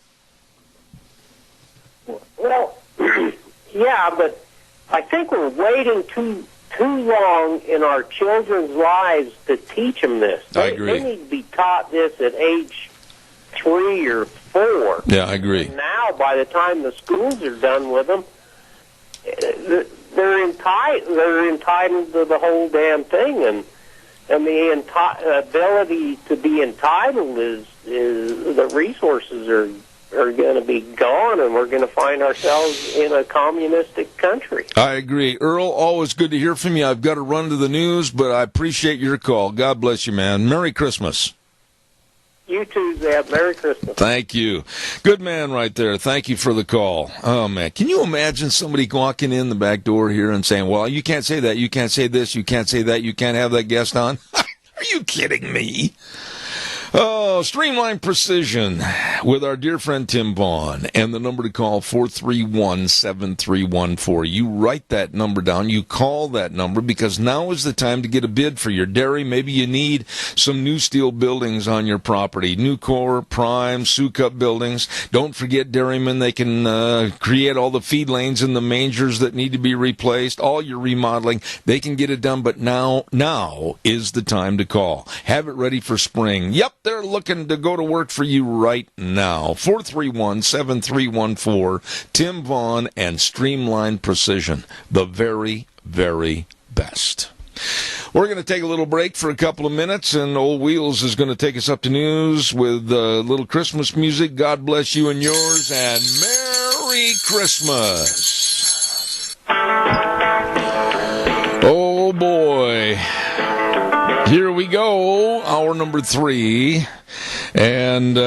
Well, yeah, but I think we're waiting too long in our children's lives to teach them this. I agree. They need to be taught this at age 3 or 4. Yeah, I agree. And now, by the time the schools are done with them, they're entitled to the whole damn thing, and the ability to be entitled is the resources are going to be gone, and we're going to find ourselves in a communistic country. I agree. Earl, always good to hear from you. I've got to run to the news, but I appreciate your call. God bless you, man. Merry Christmas. You too, Zeb. Merry Christmas. Thank you. Good man right there. Thank you for the call. Oh, man. Can you imagine somebody walking in the back door here and saying, well, you can't say that, you can't say this, you can't say that, you can't have that guest on? Are you kidding me? Oh, Streamline Precision with our dear friend Tim Vaughn, and the number to call, 431-7314. You write that number down. You call that number, because now is the time to get a bid for your dairy. Maybe you need some new steel buildings on your property, new core, prime, Sucup buildings. Don't forget dairymen. They can create all the feed lanes and the mangers that need to be replaced, all your remodeling. They can get it done, but now is the time to call. Have it ready for spring. Yep. They're looking to go to work for you right now. 431-7314. Tim Vaughn and Streamline Precision. The very, very best. We're going to take a little break for a couple of minutes, and Old Wheels is going to take us up to news with a little Christmas music. God bless you and yours, and Merry Christmas. Oh, boy. Here we go, hour number 3. And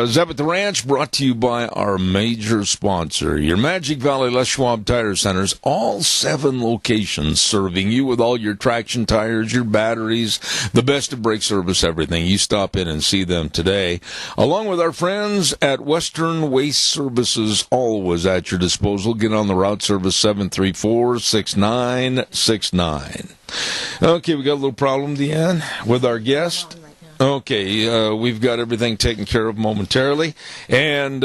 Zeb at the Ranch, brought to you by our major sponsor, your Magic Valley Les Schwab Tire Centers, all 7 locations serving you with all your traction tires, your batteries, the best of brake service, everything. You stop in and see them today, along with our friends at Western Waste Services, always at your disposal. Get on the route, service 734-6969. Okay, we got a little problem, Deanne, with our guest. Okay, we've got everything taken care of momentarily. And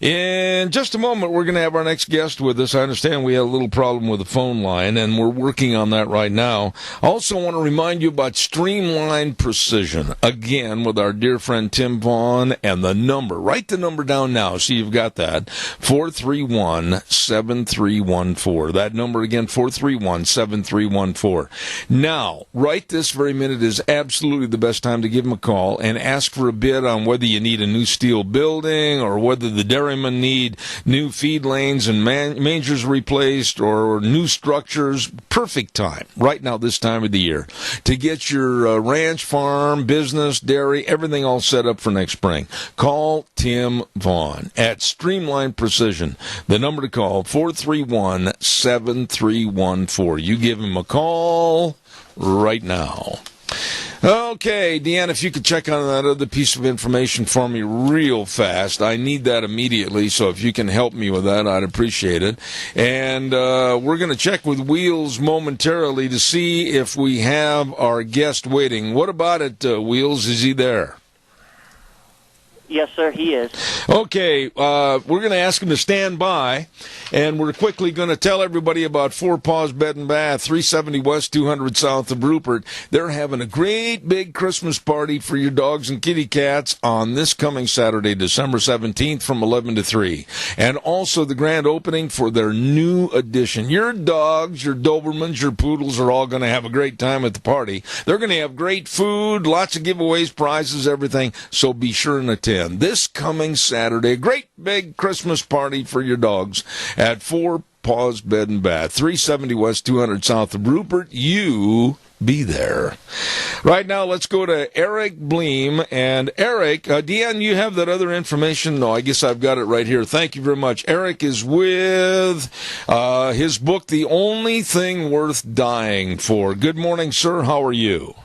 in just a moment, we're going to have our next guest with us. I understand we had a little problem with the phone line, and we're working on that right now. I also want to remind you about Streamline Precision, again, with our dear friend Tim Vaughn, and the number. Write the number down now so you've got that, 431-7314. That number again, 431-7314. Now, right this very minute is absolutely the best time to give them a call and ask for a bid on whether you need a new steel building or whether the dairymen need new feed lanes and mangers replaced or new structures. Perfect time right now, this time of the year, to get your ranch, farm, business, dairy, everything all set up for next spring. Call Tim Vaughn at Streamline Precision. The number to call, 431-7314. You give him a call right now. Okay, Deanna, if you could check on that other piece of information for me real fast. I need that immediately, so if you can help me with that, I'd appreciate it. And we're going to check with Wheels momentarily to see if we have our guest waiting. What about it, Wheels? Is he there? Yes, sir, he is. Okay, we're going to ask him to stand by, and we're quickly going to tell everybody about Four Paws Bed and Bath, 370 West, 200 South of Rupert. They're having a great big Christmas party for your dogs and kitty cats on this coming Saturday, December 17th from 11 to 3. And also the grand opening for their new addition. Your dogs, your Dobermans, your Poodles are all going to have a great time at the party. They're going to have great food, lots of giveaways, prizes, everything, so be sure and attend. This coming Saturday, a great big Christmas party for your dogs at Four Paws Bed and Bath, 370 West, 200 South of Rupert. You be there. Right now, let's go to Eric Bleem. And Eric, Deanne, you have that other information? No, I guess I've got it right here. Thank you very much. Eric is with his book, The Only Thing Worth Dying For. Good morning, sir. How are you?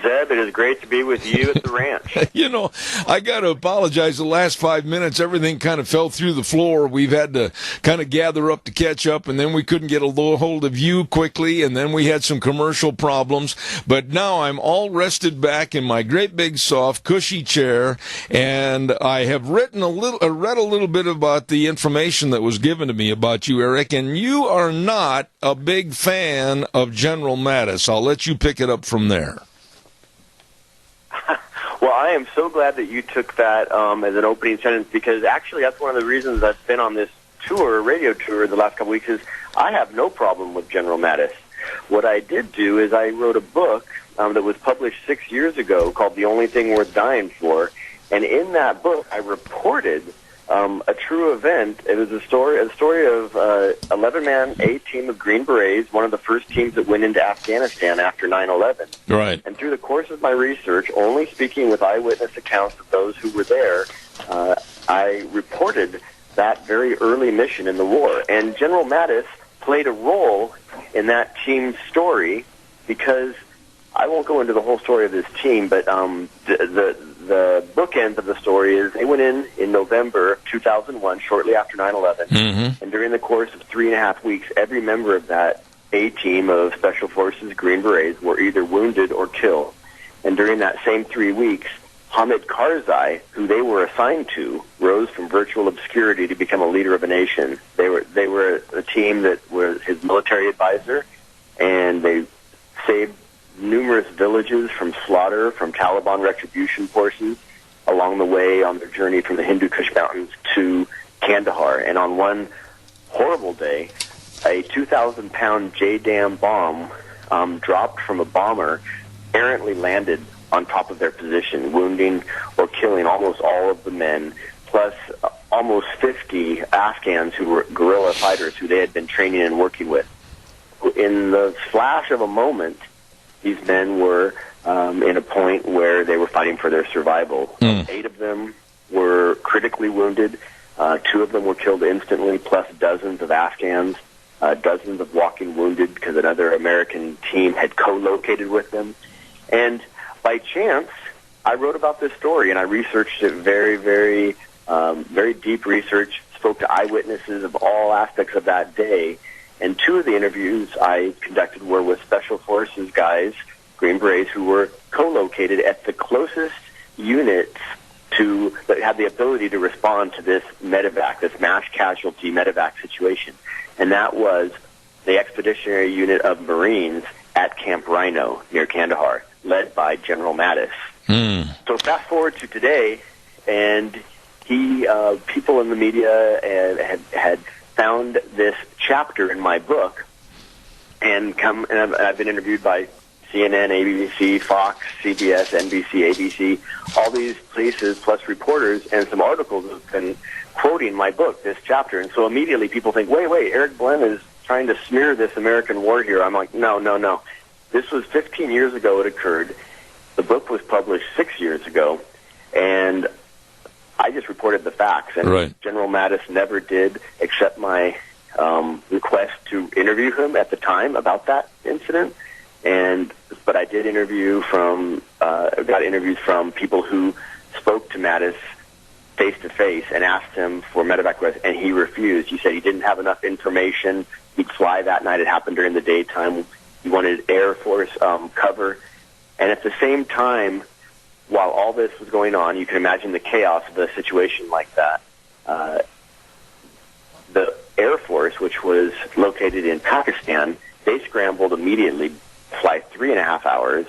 Zeb, it is great to be with you at the ranch. You know, I got to apologize. The last 5 minutes, everything kind of fell through the floor. We've had to kind of gather up to catch up, and then we couldn't get a hold of you quickly, and then we had some commercial problems. But now I'm all rested back in my great big soft cushy chair, and I have read a little bit about the information that was given to me about you, Eric, and you are not a big fan of General Mattis. I'll let you pick it up from there. Well, I am so glad that you took that as an opening sentence, because actually that's one of the reasons I've been on this tour, radio tour, the last couple weeks, is I have no problem with General Mattis. What I did do is I wrote a book that was published 6 years ago called The Only Thing Worth Dying For, and in that book I reported a true event. It was a story of 11-man A team of Green Berets, one of the first teams that went into Afghanistan after 9/11. Right. And through the course of my research, only speaking with eyewitness accounts of those who were there, I reported that very early mission in the war. And General Mattis played a role in that team's story, because I won't go into the whole story of this team, but the bookend of the story is they went in November 2001, shortly after 9/11, and during the course of 3.5 weeks, every member of that A team of Special Forces Green Berets were either wounded or killed. And during that same 3 weeks, Hamid Karzai, who they were assigned to, rose from virtual obscurity to become a leader of a nation. They were a team that was his military advisor, and they saved numerous villages from slaughter from Taliban retribution forces along the way on their journey from the Hindu Kush Mountains to Kandahar. And on one horrible day, a 2,000-pound JDAM bomb dropped from a bomber errantly landed on top of their position, wounding or killing almost all of the men, plus almost 50 Afghans who were guerrilla fighters who they had been training and working with. In the flash of a moment, these men were in a point where they were fighting for their survival. 8 of them were critically wounded. 2 of them were killed instantly, plus dozens of Afghans, dozens of walking wounded because another American team had co-located with them. And by chance, I wrote about this story, and I researched it very, very, very deep research, spoke to eyewitnesses of all aspects of that day. And 2 of the interviews I conducted were with Special Forces guys, Green Berets, who were co-located at the closest units that had the ability to respond to this medevac, this mass casualty medevac situation. And that was the Expeditionary Unit of Marines at Camp Rhino near Kandahar, led by General Mattis. So fast forward to today, and people in the media had found this chapter in my book, and I've been interviewed by CNN, ABC, Fox, CBS, NBC, ABC, all these places, plus reporters, and some articles have been quoting my book, this chapter. And so immediately people think, wait, Eric Glenn is trying to smear this American war hero. I'm like, no. This was 15 years ago it occurred. The book was published 6 years ago, and I just reported the facts. And General Mattis never did accept my request to interview him at the time about that incident. But I did got interviews from people who spoke to Mattis face to face and asked him for medevac requests, and he refused. He said he didn't have enough information. He'd fly that night. It happened during the daytime. He wanted Air Force cover. And at the same time, while all this was going on, you can imagine the chaos of a situation like that. The Air Force, which was located in Pakistan, they scrambled immediately, fly 3.5 hours,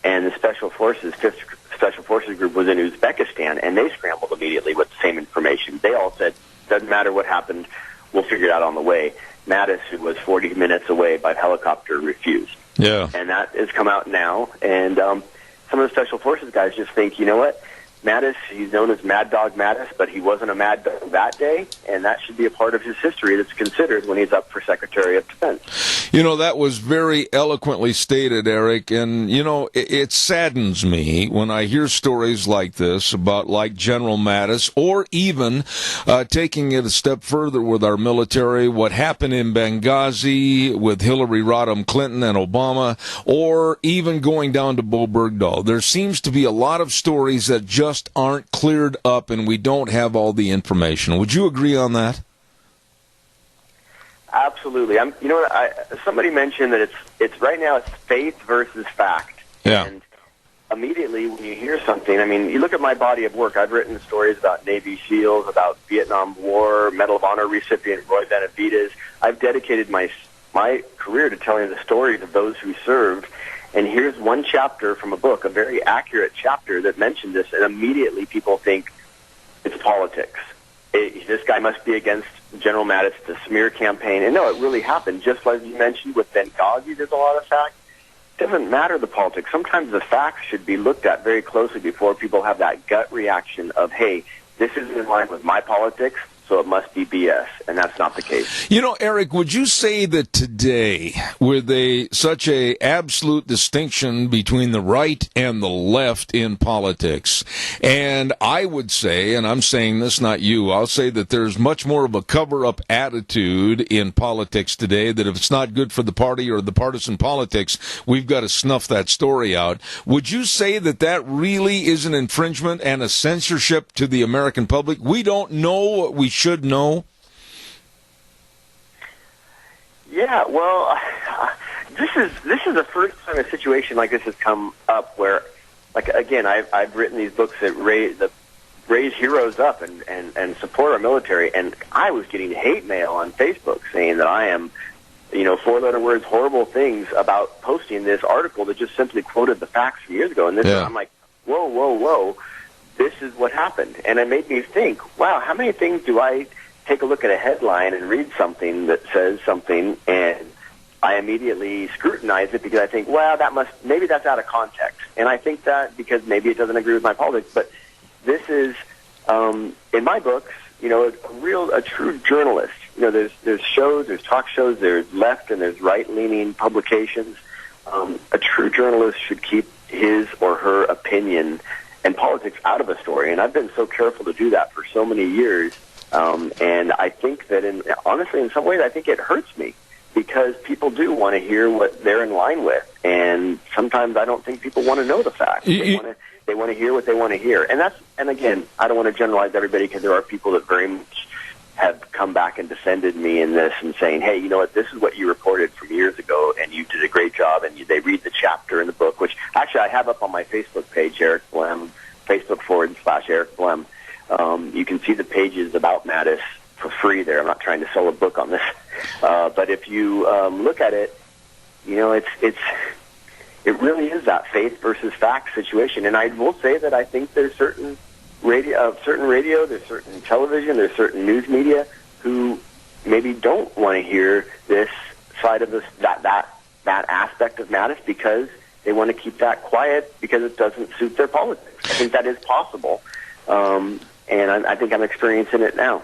and the Special Forces, 5th Special Forces Group was in Uzbekistan, and they scrambled immediately with the same information. They all said, doesn't matter what happened, we'll figure it out on the way. Mattis, who was 40 minutes away by helicopter, refused. Yeah. And that has come out now, and some of the Special Forces guys just think, you know what, Mattis, he's known as Mad Dog Mattis, but he wasn't a mad dog that day, and that should be a part of his history that's considered when he's up for Secretary of Defense. You know, that was very eloquently stated, Eric, and, you know, it saddens me when I hear stories like this about, like, General Mattis, or even taking it a step further with our military, what happened in Benghazi with Hillary Rodham Clinton and Obama, or even going down to Bo Bergdahl. There seems to be a lot of stories that just aren't cleared up, and we don't have all the information. Would you agree on that? Absolutely. You know what? Somebody mentioned that it's right now it's faith versus fact. Yeah. And immediately when you hear something, I mean, you look at my body of work. I've written stories about Navy SEALs, about Vietnam War, Medal of Honor recipient Roy Benavides. I've dedicated my career to telling the stories of those who served. And here's one chapter from a book, a very accurate chapter that mentioned this, and immediately people think it's politics. This guy must be against General Mattis, the smear campaign. And no, it really happened. Just like you mentioned with Benghazi, there's a lot of facts. It doesn't matter the politics. Sometimes the facts should be looked at very closely before people have that gut reaction of, hey, this isn't in line with my politics, so it must be BS, and that's not the case. You know, Eric, would you say that today, with such a absolute distinction between the right and the left in politics, and I would say, and I'm saying this, not you, I'll say that there's much more of a cover-up attitude in politics today, that if it's not good for the party or the partisan politics, we've got to snuff that story out. Would you say that that really is an infringement and a censorship to the American public? We don't know what we should know. Yeah, well, this is the first time a situation like this has come up where, like, again, I've written these books that raise heroes up and support our military, and I was getting hate mail on Facebook saying that I am, you know, four-letter words, horrible things about posting this article that just simply quoted the facts from years ago. And this, I'm like, whoa. This is what happened. And it made me think, wow, how many things do I take a look at a headline and read something that says something, and I immediately scrutinize it because I think, well, maybe that's out of context. And I think that because maybe it doesn't agree with my politics. But this is, in my books, you know, a true journalist. You know, there's shows, there's talk shows, there's left and there's right-leaning publications. A true journalist should keep his or her opinion and politics out of a story, and I've been so careful to do that for so many years. And I think that, honestly, in some ways, I think it hurts me because people do want to hear what they're in line with, and sometimes I don't think people want to know the facts. They want to hear what they want to hear, and again, I don't want to generalize everybody because there are people that very much have come back and defended me in this and saying, hey, you know what, this is what you reported from years ago, and you did a great job, and they read the chapter in the book, which actually I have up on my Facebook page, Eric Blem, Facebook.com/Eric Blem. You can see the pages about Mattis for free there. I'm not trying to sell a book on this. But if you look at it, you know, it really is that faith versus fact situation. And I will say that I think there's certain radio, there's certain television, there's certain news media who maybe don't want to hear this side of that aspect of Mattis because they want to keep that quiet because it doesn't suit their politics. I think that is possible, and I think I'm experiencing it now.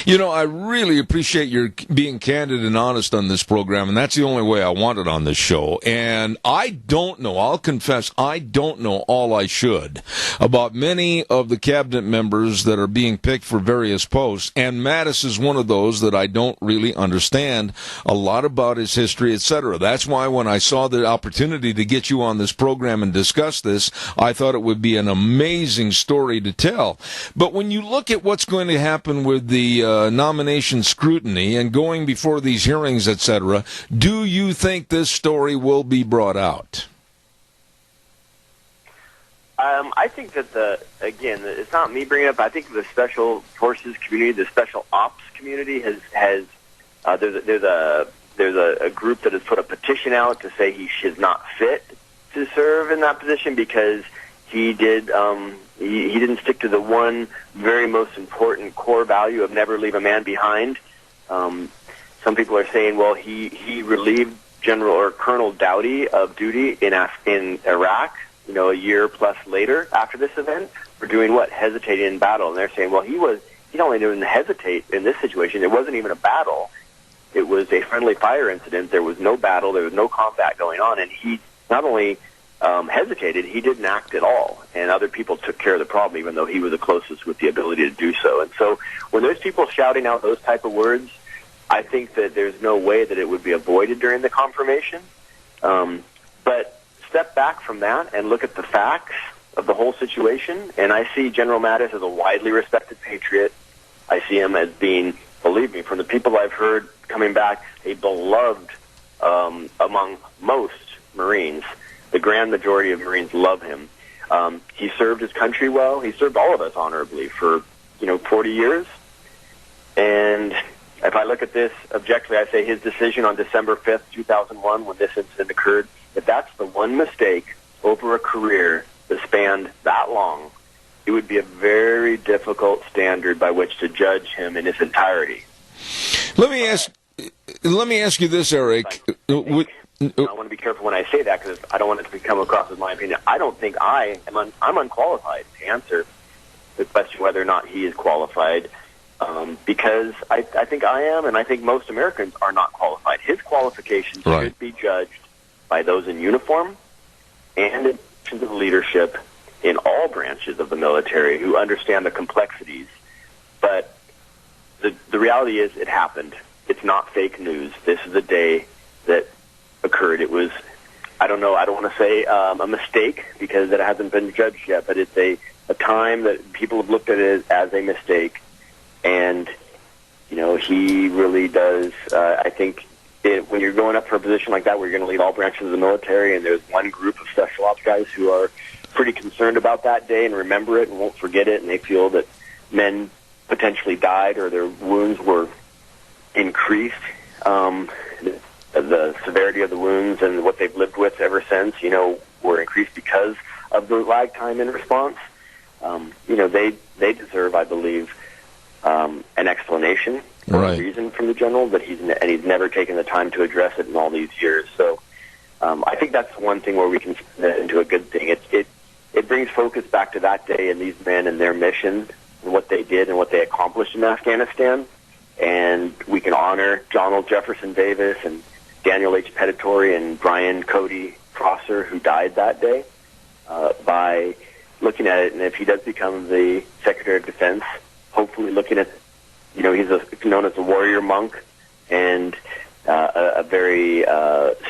You know, I really appreciate your being candid and honest on this program, and that's the only way I want it on this show. And I don't know, I'll confess, I don't know all I should about many of the cabinet members that are being picked for various posts, and Mattis is one of those that I don't really understand a lot about his history, etc. That's why when I saw the opportunity to get you on this program and discuss this, I thought it would be an amazing story to tell. But when you look at what's going to happen with the nomination scrutiny and going before these hearings, etc., do you think this story will be brought out? I think that it's not me bringing it up. I think the special forces community, the special ops community, there's a group that has put a petition out to say he should not fit to serve in that position because he did. He didn't stick to the one very most important core value of never leave a man behind. Some people are saying, well, he relieved General or Colonel Dowdy of duty in Iraq, you know, a year plus later after this event. for doing what? Hesitating in battle. And they're saying, well, he only didn't hesitate in this situation. It wasn't even a battle. It was a friendly fire incident. There was no battle. There was no combat going on. And he not only hesitated, he didn't act at all. And other people took care of the problem, even though he was the closest with the ability to do so. And so when there's people shouting out those type of words, I think that there's no way that it would be avoided during the confirmation. But step back from that and look at the facts of the whole situation. And I see General Mattis as a widely respected patriot. I see him as being, believe me, from the people I've heard coming back, a beloved among most Marines. The grand majority of Marines love him. He served his country well. He served all of us honorably for, 40 years. And if I look at this objectively, I say his decision on December 5th, 2001, when this incident occurred, if that's the one mistake over a career that spanned that long, it would be a very difficult standard by which to judge him in his entirety. Let me ask you this, Eric. I want to be careful when I say that because I don't want it to come across as my opinion. I don't think I'm unqualified to answer the question whether or not he is qualified. Because I think I am, and I think most Americans are not qualified. His qualifications should be judged by those in uniform and in positions of leadership in all branches of the military who understand the complexities. But the reality is it happened. It's not fake news. This is the day that occurred. It was, I don't want to say a mistake because it hasn't been judged yet, but it's a time that people have looked at it as a mistake. And, he really does, I think, when you're going up for a position like that where you're going to lead all branches of the military and there's one group of special ops guys who are pretty concerned about that day and remember it and won't forget it, and they feel that men potentially died or their wounds were increased, the severity of the wounds and what they've lived with ever since, were increased because of the lag time in response. They deserve, I believe, an explanation or a reason from the general, but he's never taken the time to address it in all these years. So I think that's one thing where we can spin that into a good thing. It brings focus back to that day and these men and their mission and what they did and what they accomplished in Afghanistan. And we can honor Donald Jefferson Davis and Daniel H. Pettitori and Brian Cody Prosser, who died that day, by looking at it. And if he does become the Secretary of Defense, hopefully looking at, he's known as a warrior monk and a very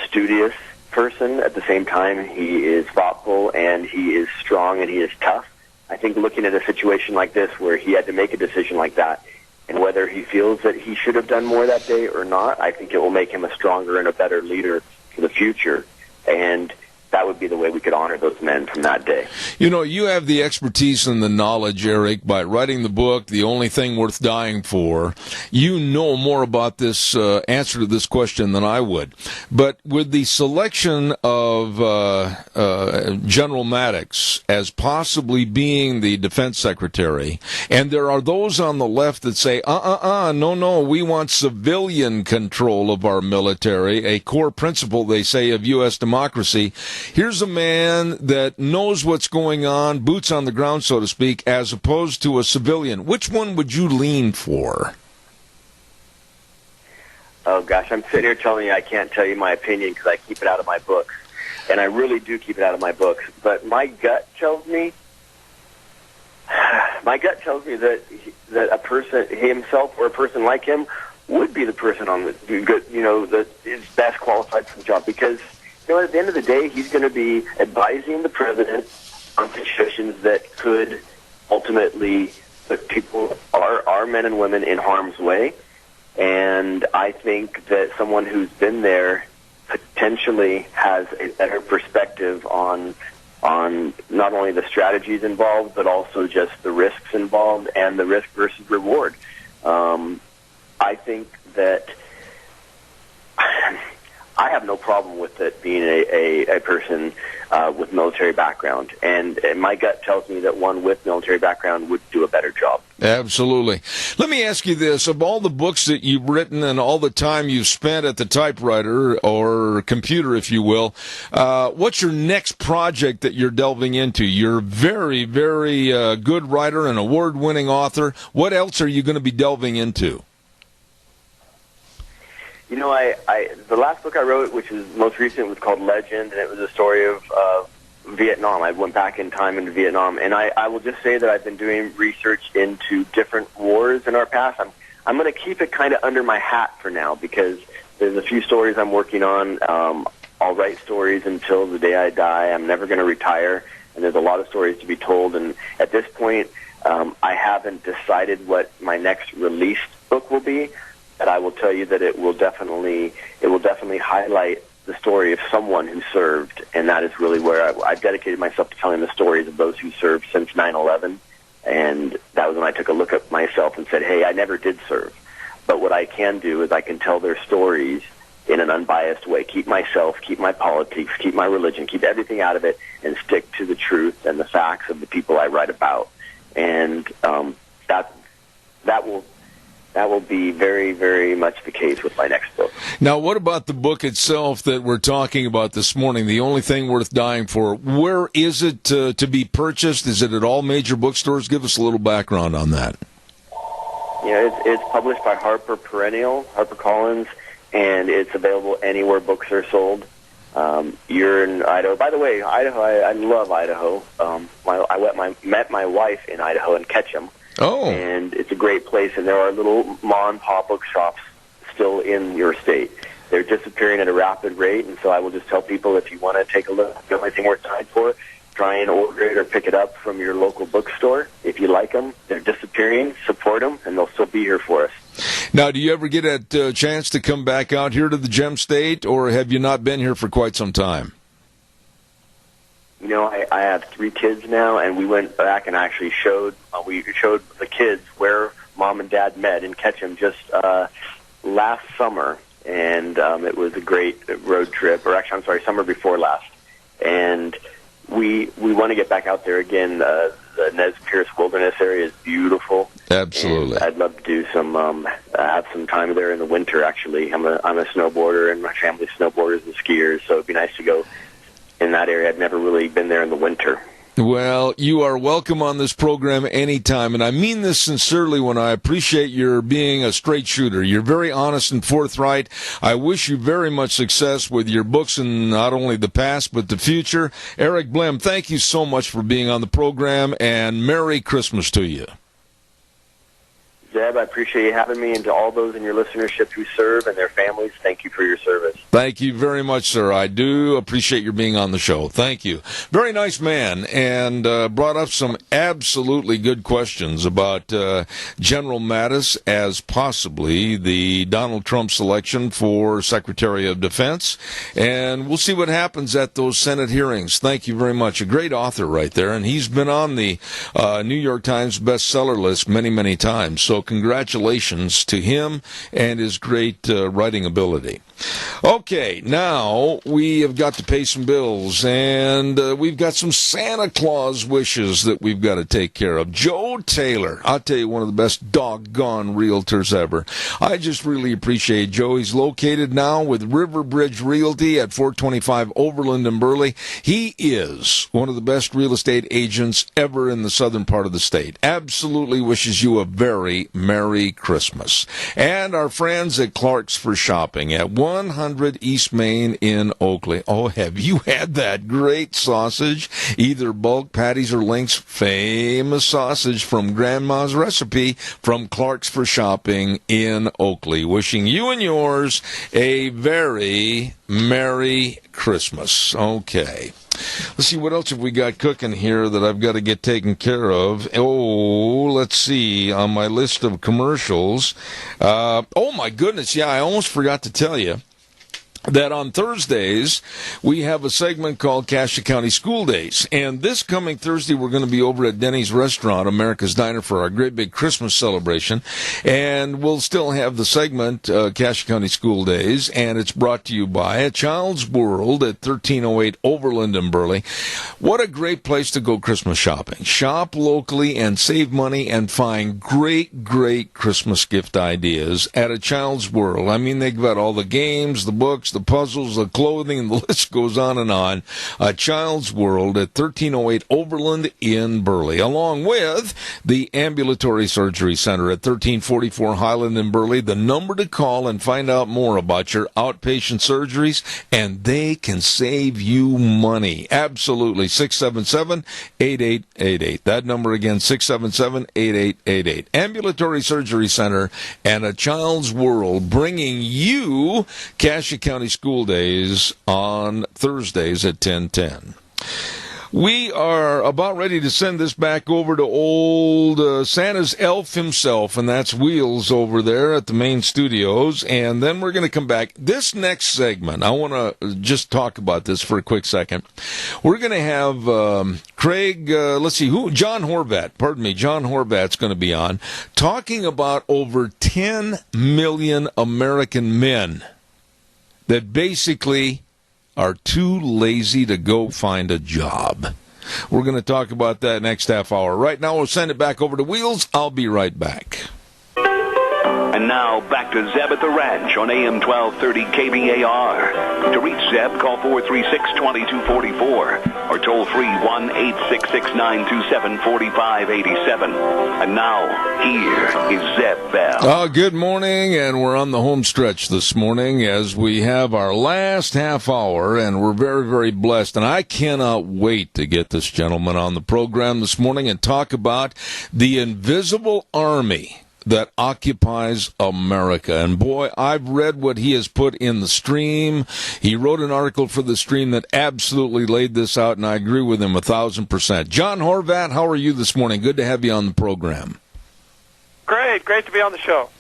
studious person. At the same time, he is thoughtful and he is strong and he is tough. I think looking at a situation like this where he had to make a decision like that, and whether he feels that he should have done more that day or not, I think it will make him a stronger and a better leader for the future. And that would be the way we could honor those men from that day. You have the expertise and the knowledge, Eric, by writing the book, The Only Thing Worth Dying For. You know more about this answer to this question than I would. But with the selection of General Mattis as possibly being the defense secretary, and there are those on the left that say, no, we want civilian control of our military, a core principle, they say, of U.S. democracy. Here's a man that knows what's going on, boots on the ground, so to speak, as opposed to a civilian. Which one would you lean for? Oh, gosh, I'm sitting here telling you I can't tell you my opinion because I keep it out of my books. And I really do keep it out of my books. But my gut tells me that a person, himself or a person like him, would be the person on that is best qualified for the job because at the end of the day, he's going to be advising the president on situations that could ultimately put people, our men and women, in harm's way. And I think that someone who's been there potentially has a better perspective on not only the strategies involved, but also just the risks involved and the risk versus reward. I think that I have no problem with it being a person with military background, and my gut tells me that one with military background would do a better job. Absolutely. Let me ask you this. Of all the books that you've written and all the time you've spent at the typewriter or computer, if you will, what's your next project that you're delving into? You're a very, very good writer and award-winning author. What else are you going to be delving into? You know, the last book I wrote, which was most recent, was called Legend, and it was a story of Vietnam. I went back in time into Vietnam, and I will just say that I've been doing research into different wars in our past. I'm going to keep it kind of under my hat for now because there's a few stories I'm working on. I'll write stories until the day I die. I'm never going to retire, and there's a lot of stories to be told. And at this point, I haven't decided what my next released book will be. But I will tell you that it will definitely highlight the story of someone who served, and that is really where I've dedicated myself to telling the stories of those who served since 9/11. And that was when I took a look at myself and said, hey, I never did serve. But what I can do is I can tell their stories in an unbiased way, keep myself, keep my politics, keep my religion, keep everything out of it, and stick to the truth and the facts of the people I write about. And that will be very, very much the case with my next book. Now, what about the book itself that we're talking about this morning, The Only Thing Worth Dying For? Where is it to be purchased? Is it at all major bookstores? Give us a little background on that. Yeah, it's published by HarperCollins, and it's available anywhere books are sold. You're in Idaho. By the way, Idaho, I love Idaho. I met my wife in Idaho in Ketchum. Oh. And it's a great place, and there are little mom-and-pop bookshops still in your state. They're disappearing at a rapid rate, and so I will just tell people if you want to take a look at The Only Thing Worth Dying For, try and order it or pick it up from your local bookstore. If you like them, they're disappearing, support them, and they'll still be here for us. Now, do you ever get a chance to come back out here to the Gem State, or have you not been here for quite some time? You know, I have 3 kids now, and we went back and actually showed the kids where Mom and Dad met in Ketchum just last summer, and it was a great road trip, or actually, I'm sorry, summer before last. And we want to get back out there again. The Nez Perce Wilderness area is beautiful. Absolutely. And I'd love to do have some time there in the winter, actually. I'm a snowboarder, and my family snowboarders and skiers, so it'd be nice to go in that area. I've never really been there in the winter. Well, you are welcome on this program anytime, and I mean this sincerely when I appreciate your being a straight shooter. You're very honest and forthright. I wish you very much success with your books in not only the past but the future. Eric Blem, thank you so much for being on the program, and Merry Christmas to you. Zeb, I appreciate you having me, and to all those in your listenership who serve and their families, thank you for your service. Thank you very much, sir. I do appreciate your being on the show. Thank you. Very nice man, and brought up some absolutely good questions about General Mattis as possibly the Donald Trump selection for Secretary of Defense, and we'll see what happens at those Senate hearings. Thank you very much. A great author right there, and he's been on the New York Times bestseller list many, many times, so congratulations to him and his great writing ability. Okay, now we have got to pay some bills, and we've got some Santa Claus wishes that we've got to take care of. Joe Taylor, I'll tell you, one of the best doggone realtors ever. I just really appreciate Joe. He's located now with Riverbridge Realty at 425 Overland in Burley. He is one of the best real estate agents ever in the southern part of the state. Absolutely wishes you a very Merry Christmas. And our friends at Clark's for Shopping at 100 East Main in Oakley. Oh, have you had that great sausage? Either bulk patties or links. Famous sausage from Grandma's recipe from Clark's for Shopping in Oakley. Wishing you and yours a very Merry Christmas. Okay. Let's see, what else have we got cooking here that I've got to get taken care of? Oh, let's see, on my list of commercials. Oh, my goodness, yeah, I almost forgot to tell you. that on Thursdays, we have a segment called Cassia County School Days. And this coming Thursday, we're going to be over at Denny's Restaurant, America's Diner, for our great big Christmas celebration. And we'll still have the segment, Cassia County School Days, and it's brought to you by A Child's World at 1308 Overland in Burley. What a great place to go Christmas shopping. Shop locally and save money and find great, great Christmas gift ideas at A Child's World. I mean, they've got all the games, the books, the puzzles, the clothing, the list goes on and on. A Child's World at 1308 Overland in Burley, along with the Ambulatory Surgery Center at 1344 Highland in Burley. The number to call and find out more about your outpatient surgeries, and they can save you money. Absolutely. 677-8888. That number again, 677-8888. Ambulatory Surgery Center and A Child's World, bringing you Cassia County School Days on Thursdays at 10:10. We are about ready to send this back over to old Santa's elf himself, and that's Wheels over there at the main studios. And then we're going to come back. This next segment, I want to just talk about this for a quick second. We're going to have Craig, John Horvat's going to be on, talking about over 10 million American men that basically are too lazy to go find a job. We're going to talk about that next half hour. Right now, we'll send it back over to Wheels. I'll be right back. And now, back to Zeb at the Ranch on AM 1230 KBAR. To reach Zeb, call 436-2244 or toll free 1-866-927-4587. And now, here is Zeb Bell. Good morning, and we're on the home stretch this morning as we have our last half hour, and we're very, very blessed. And I cannot wait to get this gentleman on the program this morning and talk about the invisible army that occupies America. And boy, I've read what he has put in the Stream. He wrote an article for the Stream that absolutely laid this out, and I agree with him 1,000%. John Horvat, how are you this morning? Good to have you on the program. Great to be on the show.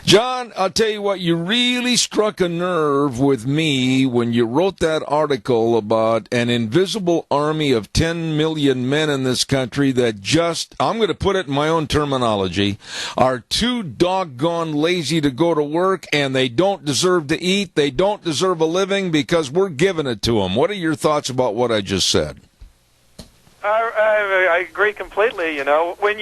John, I'll tell you what, you really struck a nerve with me when you wrote that article about an invisible army of 10 million men in this country that just, I'm going to put it in my own terminology, are too doggone lazy to go to work, and they don't deserve to eat, they don't deserve a living because we're giving it to them. What are your thoughts about what I just said? I agree completely. You know, when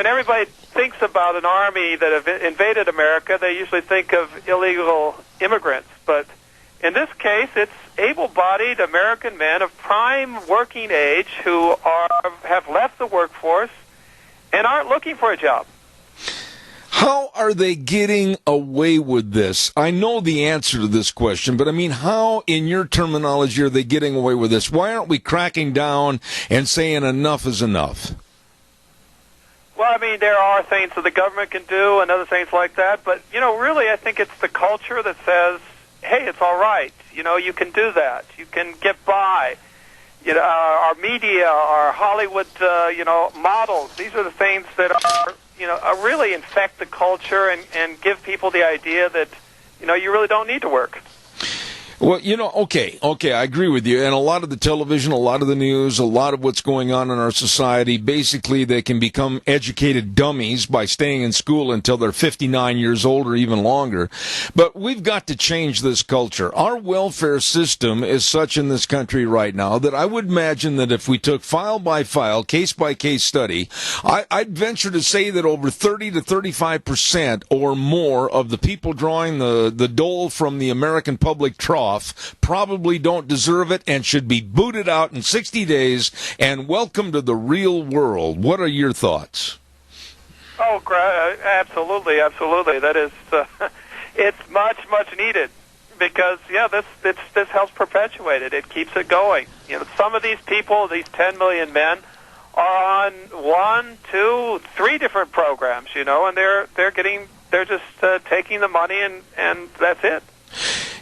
everybody thinks about an army that have invaded America, they usually think of illegal immigrants. But in this case, it's able-bodied American men of prime working age who have left the workforce and aren't looking for a job. How are they getting away with this? I know the answer to this question, but I mean, how, in your terminology, are they getting away with this? Why aren't we cracking down and saying enough is enough? Well, I mean, there are things that the government can do and other things like that, but, you know, really I think it's the culture that says, hey, it's all right. You know, you can do that. You can get by. You know, our media, our Hollywood, models, these are the things that are, really infect the culture and give people the idea that, you really don't need to work. Well, okay, I agree with you. And a lot of the television, a lot of the news, a lot of what's going on in our society, basically they can become educated dummies by staying in school until they're 59 years old or even longer. But we've got to change this culture. Our welfare system is such in this country right now that I would imagine that if we took file by file, case by case study, I'd venture to say that over 30 to 35% or more of the people drawing the dole from the American public trough probably don't deserve it and should be booted out in 60 days and welcome to the real world. What are your thoughts? Oh, absolutely. That is, it's much needed because, this helps perpetuate it. It keeps it going. Some of these people, these 10 million men, are on 1, 2, 3 different programs, and they're just taking the money and that's it.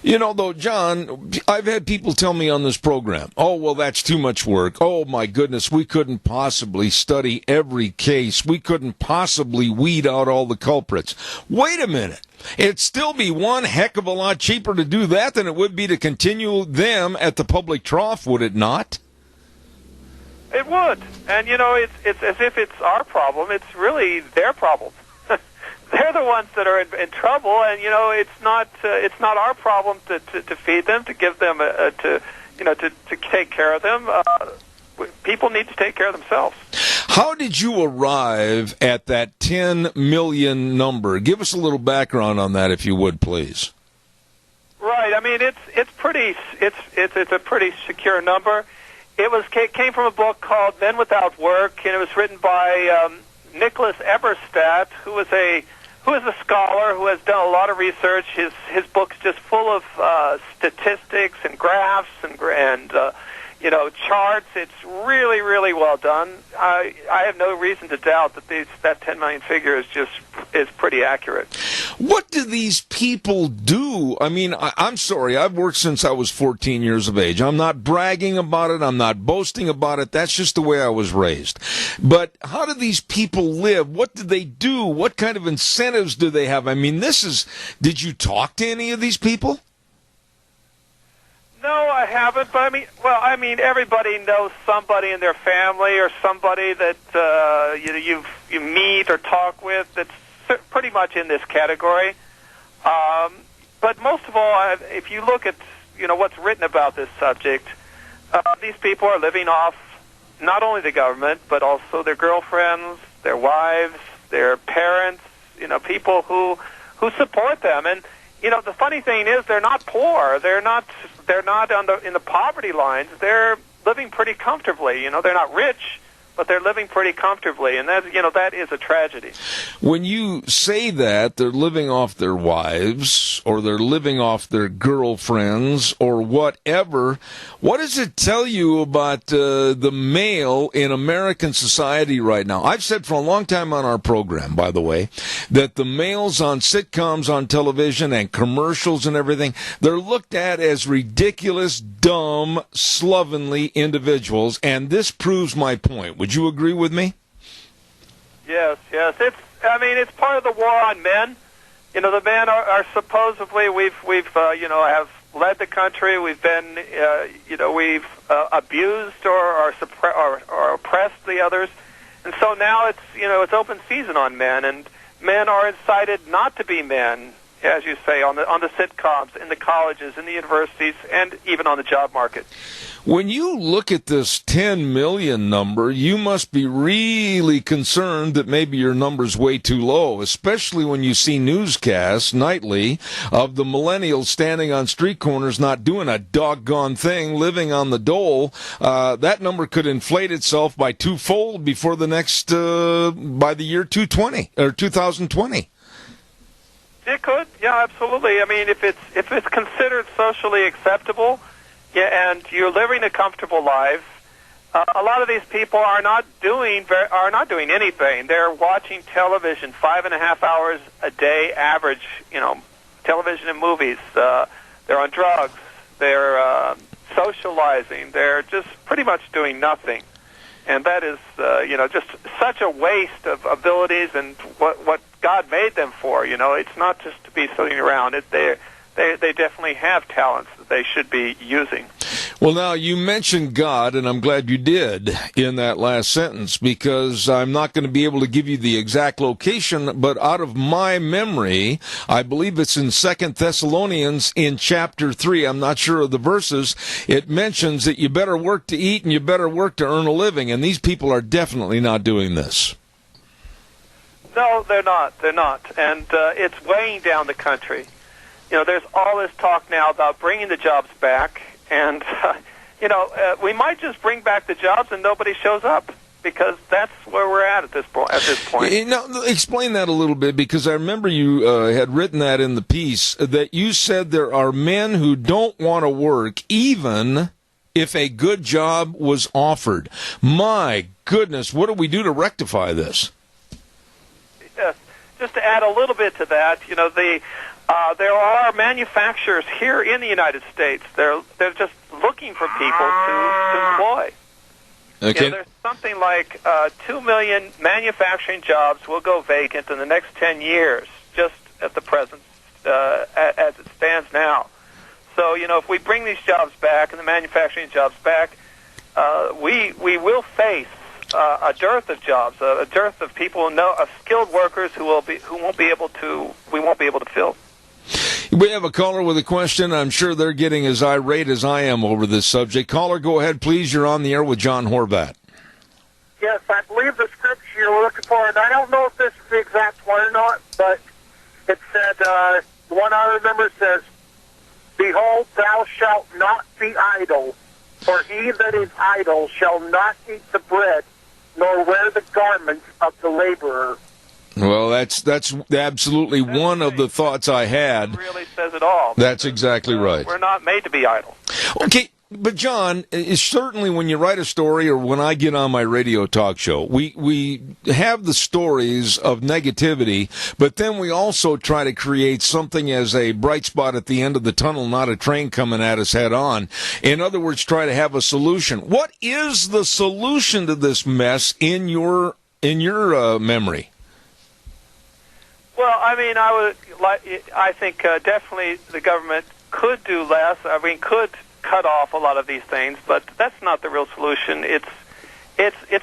You know, though, John, I've had people tell me on this program, oh, well, that's too much work. Oh, my goodness, we couldn't possibly study every case. We couldn't possibly weed out all the culprits. Wait a minute. It'd still be one heck of a lot cheaper to do that than it would be to continue them at the public trough, would it not? It would. And, you know, it's as if it's our problem. It's really their problem. They're the ones that are in trouble, and you know it's not our problem to feed them, to give them to take care of them. People need to take care of themselves. How did you arrive at that 10 million number? Give us a little background on that, if you would, please. Right. I mean, it's a pretty secure number. It came from a book called Men Without Work, and it was written by Nicholas Eberstadt, who is a scholar who has done a lot of research. His book's just full of statistics and graphs and charts. It's really, really well done. I have no reason to doubt that 10 million figure is pretty accurate. What do these people do? I mean, I'm sorry, I've worked since I was 14 years of age. I'm not bragging about it. I'm not boasting about it. That's just the way I was raised. But how do these people live? What do they do? What kind of incentives do they have? I mean, did you talk to any of these people? No, I haven't. But I mean, everybody knows somebody in their family or somebody that you meet or talk with that's pretty much in this category. But most of all, if you look at what's written about this subject, these people are living off not only the government but also their girlfriends, their wives, their parents. People who support them. And the funny thing is, they're not poor. They're not in the poverty lines. They're living pretty comfortably. They're not rich, but they're living pretty comfortably, and that is a tragedy. When you say that they're living off their wives or they're living off their girlfriends or whatever, what does it tell you about the male in American society right now? I've said for a long time on our program, by the way, that the males on sitcoms on television and commercials and everything, they're looked at as ridiculous, dumb, slovenly individuals, and this proves my point. Would you agree with me? Yes. It's part of the war on men. The men are supposedly we've have led the country. We've been we've abused or oppressed the others, and so now it's open season on men, and men are incited not to be men, as you say, on the sitcoms, in the colleges, in the universities, and even on the job market. When you look at this 10 million number, you must be really concerned that maybe your number's way too low, especially when you see newscasts nightly of the millennials standing on street corners not doing a doggone thing, living on the dole. That number could inflate itself by twofold before the next, by the year 2020. It could, yeah, absolutely. I mean, if it's considered socially acceptable, yeah, and you're living a comfortable life, a lot of these people are not doing anything. They're watching television 5.5 hours a day, average. Television and movies. They're on drugs. They're socializing. They're just pretty much doing nothing, and that is just such a waste of abilities and what God made them for. It's not just to be sitting around. They definitely have talents that they should be using. Well, now, you mentioned God, and I'm glad you did in that last sentence, because I'm not going to be able to give you the exact location, but out of my memory, I believe it's in 2 Thessalonians in chapter 3. I'm not sure of the verses. It mentions that you better work to eat and you better work to earn a living, and these people are definitely not doing this. No, they're not. And it's weighing down the country. There's all this talk now about bringing the jobs back, and we might just bring back the jobs and nobody shows up, because that's where we're at this point. Now, explain that a little bit, because I remember you had written that in the piece, that you said there are men who don't want to work even if a good job was offered. My goodness, what do we do to rectify this? Yes, just to add a little bit to that, There are manufacturers here in the United States. They're just looking for people to employ. Okay. There's something like 2 million manufacturing jobs will go vacant in the next 10 years, just at the present, as it stands now. So, if we bring these jobs back and the manufacturing jobs back, we will face a dearth of jobs, a dearth of people of skilled workers we won't be able to fill. We have a caller with a question. I'm sure they're getting as irate as I am over this subject. Caller, go ahead, please. You're on the air with John Horvat. Yes, I believe the scripture you're looking for, and I don't know if this is the exact one or not, but it said, the one I remember says, "Behold, thou shalt not be idle, for he that is idle shall not eat the bread, nor wear the garments of the laborer." Well, that's absolutely one of the thoughts I had. It really says it all. That's exactly right. We're not made to be idle. Okay, but John, certainly when you write a story or when I get on my radio talk show, we have the stories of negativity, but then we also try to create something as a bright spot at the end of the tunnel, not a train coming at us head on. In other words, try to have a solution. What is the solution to this mess in your memory? Well, I think definitely the government could do less. Could cut off a lot of these things, but that's not the real solution. It's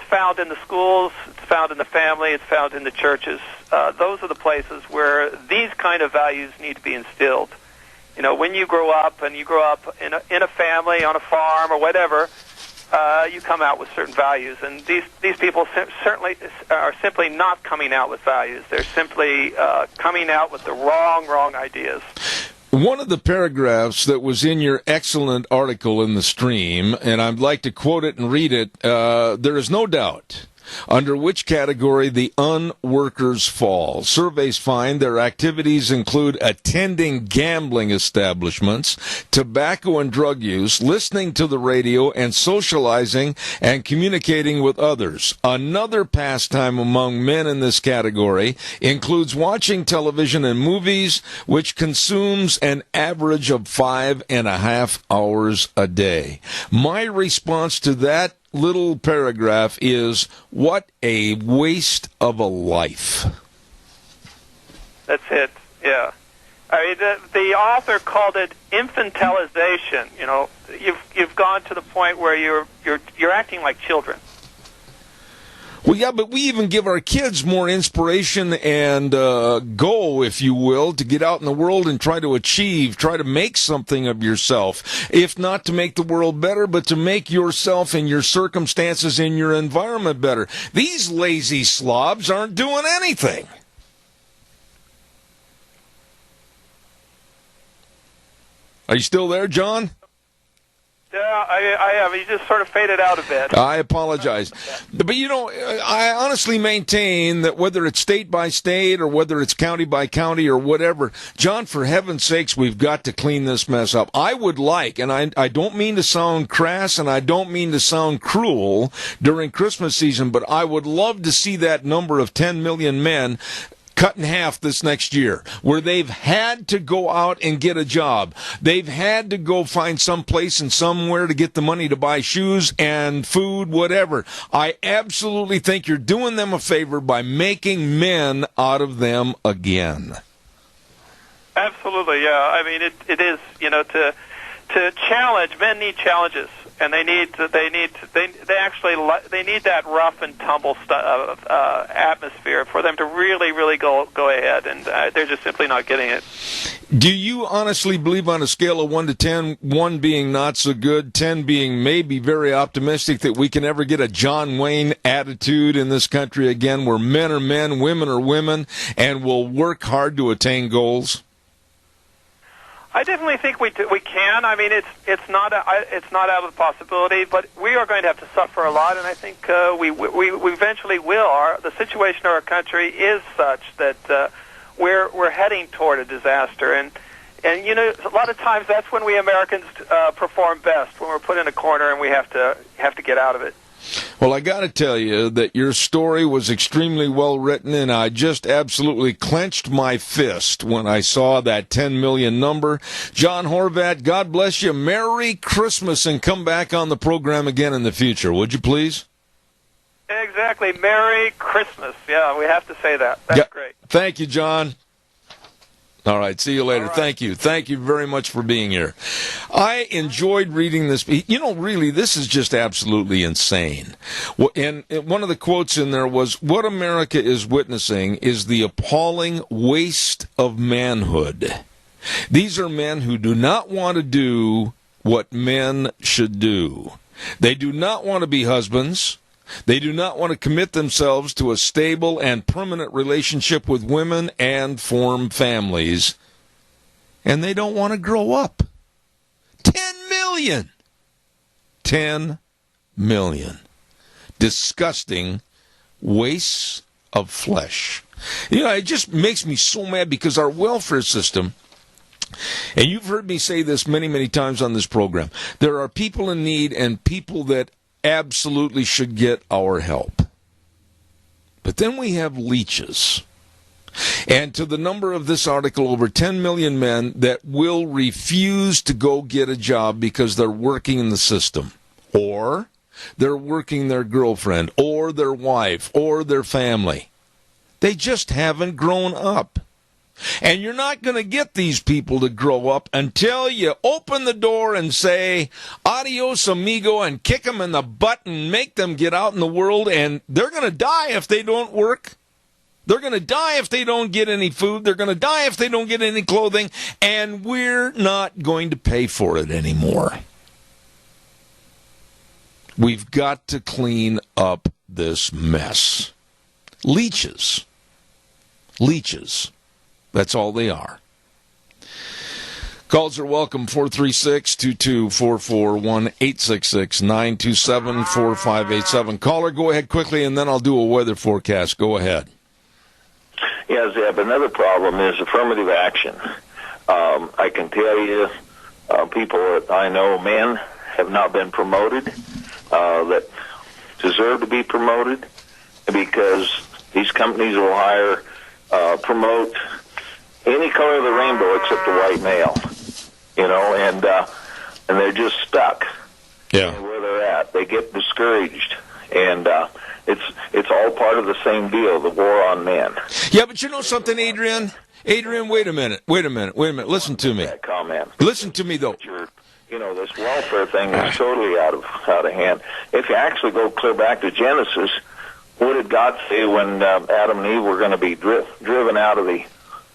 found in the schools, it's found in the family, it's found in the churches. Those are the places where these kind of values need to be instilled. When you grow up in a family, on a farm, or whatever, you come out with certain values, and these people certainly are simply not coming out with values. They're simply coming out with the wrong ideas. One of the paragraphs that was in your excellent article in the Stream, and I'd like to quote it and read it, there is no doubt under which category the unworkers fall. Surveys find their activities include attending gambling establishments, tobacco and drug use, listening to the radio, and socializing and communicating with others. Another pastime among men in this category includes watching television and movies, which consumes an average of 5.5 hours a day. My response to that little paragraph is, what a waste of a life. That's it. Yeah. The author called it infantilization. You've gone to the point where you're acting like children. Well, yeah, but we even give our kids more inspiration and go, if you will, to get out in the world and try to achieve, try to make something of yourself. If not to make the world better, but to make yourself and your circumstances and your environment better. These lazy slobs aren't doing anything. Are you still there, John? Yeah, I am. You just sort of faded out a bit. I apologize. But, I honestly maintain that whether it's state by state or whether it's county by county or whatever, John, for heaven's sakes, we've got to clean this mess up. I would like, and I don't mean to sound crass and I don't mean to sound cruel during Christmas season, but I would love to see that number of 10 million men cut in half this next year, where they've had to go out and get a job. They've had to go find some place and somewhere to get the money to buy shoes and food, whatever. I absolutely think you're doing them a favor by making men out of them again. Absolutely, yeah. It is, to challenge. Men need challenges, and they need that rough and tumble atmosphere for them to really go ahead, and they're just simply not getting it. Do you honestly believe, on a scale of 1 to 10, 1 being not so good, 10 being maybe very optimistic, that we can ever get a John Wayne attitude in this country again, where men are men, women are women, and will work hard to attain goals? I definitely think we can. It's not out of the possibility, but we are going to have to suffer a lot, and I think we eventually will. The situation in our country is such that we're heading toward a disaster, and a lot of times that's when we Americans perform best, when we're put in a corner and we have to get out of it. Well, I got to tell you that your story was extremely well written, and I just absolutely clenched my fist when I saw that 10 million number. John Horvat, God bless you. Merry Christmas, and come back on the program again in the future, would you please? Exactly. Merry Christmas. Yeah, we have to say that. That's great. Thank you, John. All right, see you later. Right. Thank you. Thank you very much for being here. I enjoyed reading this. You know, really, this is just absolutely insane. And one of the quotes in there was, what America is witnessing is the appalling waste of manhood. These are men who do not want to do what men should do. They do not want to be husbands. They do not want to commit themselves to a stable and permanent relationship with women and form families. And they don't want to grow up. 10 million! 10 million. Disgusting wastes of flesh. You know, it just makes me so mad because our welfare system, and you've heard me say this many, many times on this program, there are people in need and people that absolutely should get our help. But then we have leeches. And to the number of this article, over 10 million men that will refuse to go get a job because they're working in the system. Or they're working their girlfriend, or their wife, or their family. They just haven't grown up. And you're not going to get these people to grow up until you open the door and say, adios, amigo, and kick them in the butt and make them get out in the world. And they're going to die if they don't work. They're going to die if they don't get any food. They're going to die if they don't get any clothing. And we're not going to pay for it anymore. We've got to clean up this mess. Leeches. Leeches. That's all they are. Calls are welcome, 436-2244, 1-866-927-4587. Caller, go ahead quickly, and then I'll do a weather forecast. Go ahead. Yeah, Zeb, another problem is affirmative action. I can tell you people that I know, men, have not been promoted that deserve to be promoted because these companies will hire, promote any color of the rainbow except the white male, you know, and they're just stuck. Yeah. Where they're at, they get discouraged, and it's all part of the same deal, the war on men. Yeah, but you know something, Adrian? Adrian, wait a minute. Listen to me. That comment. Listen to me, though. You know, this welfare thing is totally out of hand. If you actually go clear back to Genesis, what did God say when Adam and Eve were going to be driven out of the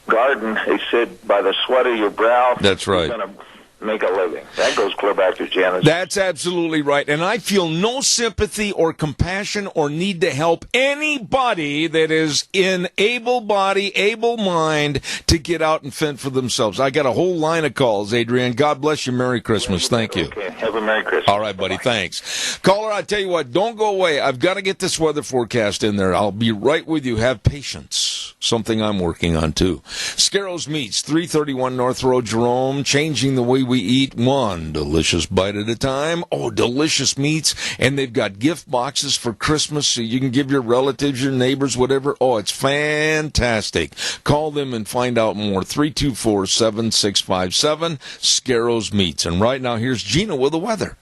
garden? He said, by the sweat of your brow, that's right, you're going to make a living. That goes clear back to Genesis. That's absolutely right. And I feel no sympathy or compassion or need to help anybody that is in able body, able mind to get out and fend for themselves. I got a whole line of calls, Adrian. God bless you. Merry Christmas. Thank you. Okay. Have a Merry Christmas. All right, buddy. Bye-bye. Thanks. Caller, I tell you what, don't go away. I've got to get this weather forecast in there. I'll be right with you. Have patience. Something I'm working on, too. Scarrows Meats, 331 North Road, Jerome, changing the way we eat one delicious bite at a time. Oh, delicious meats. And they've got gift boxes for Christmas so you can give your relatives, your neighbors, whatever. Oh, it's fantastic. Call them and find out more. 324-7657, Scarrows Meats. And right now, here's Gina with the weather.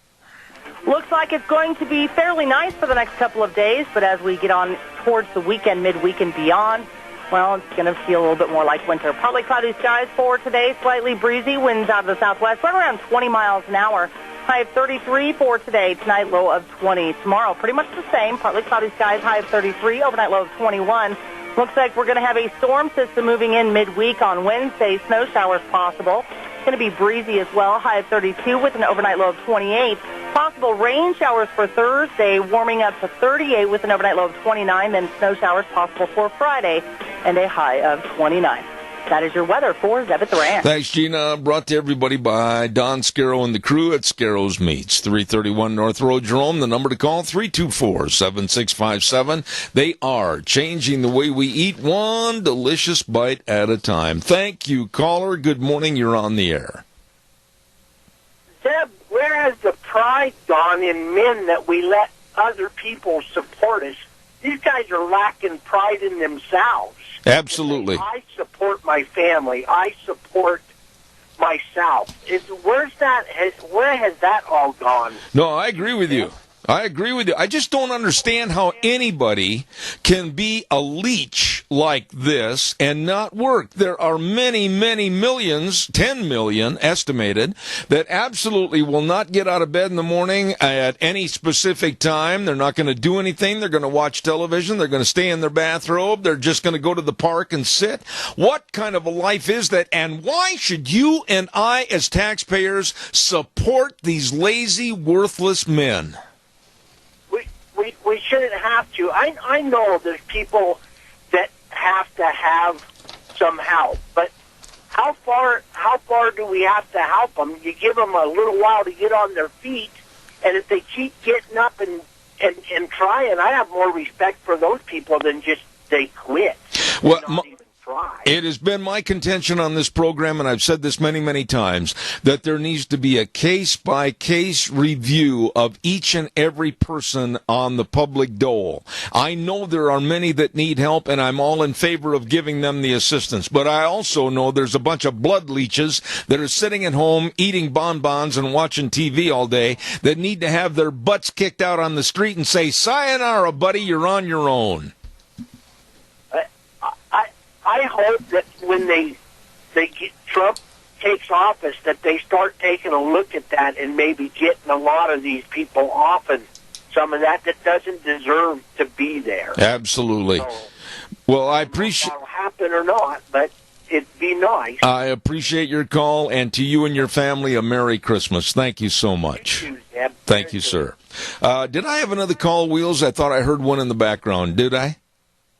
Looks like it's going to be fairly nice for the next couple of days, but as we get on towards the weekend, midweek, and beyond, well, it's going to feel a little bit more like winter. Partly cloudy skies for today, slightly breezy, winds out of the southwest, right around 20 miles an hour. High of 33 for today, tonight low of 20. Tomorrow, pretty much the same, partly cloudy skies, high of 33, overnight low of 21. Looks like we're going to have a storm system moving in midweek on Wednesday, snow showers possible. It's going to be breezy as well, high of 32 with an overnight low of 28. Possible rain showers for Thursday, warming up to 38 with an overnight low of 29, then snow showers possible for Friday, and a high of 29. That is your weather for Zeb at the Ranch. Thanks, Gina. Brought to everybody by Don Scarrow and the crew at Scarrows Meats, 331 North Road, Jerome. The number to call, 324-7657. They are changing the way we eat one delicious bite at a time. Thank you, caller. Good morning. You're on the air. Zeb, where has the pride gone in men that we let other people support us. These guys are lacking pride in themselves. Absolutely. I support my family. I support myself. Where has that all gone? No, I agree with you. I just don't understand how anybody can be a leech like this and not work. There are many, many millions, 10 million estimated, that absolutely will not get out of bed in the morning at any specific time. They're not going to do anything. They're going to watch television. They're going to stay in their bathrobe. They're just going to go to the park and sit. What kind of a life is that? And why should you and I, as taxpayers, support these lazy, worthless men? We shouldn't have to. I know there's people that have to have some help, but how far do we have to help them? You give them a little while to get on their feet, and if they keep getting up and trying, I have more respect for those people than just they quit. Well, it has been my contention on this program, and I've said this many, many times, that there needs to be a case-by-case review of each and every person on the public dole. I know there are many that need help, and I'm all in favor of giving them the assistance. But I also know there's a bunch of blood leeches that are sitting at home eating bonbons and watching TV all day that need to have their butts kicked out on the street and say, "Sayonara, buddy, you're on your own." I hope that when Trump takes office, that they start taking a look at that and maybe getting a lot of these people off and some of that doesn't deserve to be there. Absolutely. So, well, I appreciate. That'll happen or not, but it'd be nice. I appreciate your call, and to you and your family, a Merry Christmas. Thank you so much. Thank you, Zeb. Thank you, sir. Did I have another call, Wheels? I thought I heard one in the background. Did I?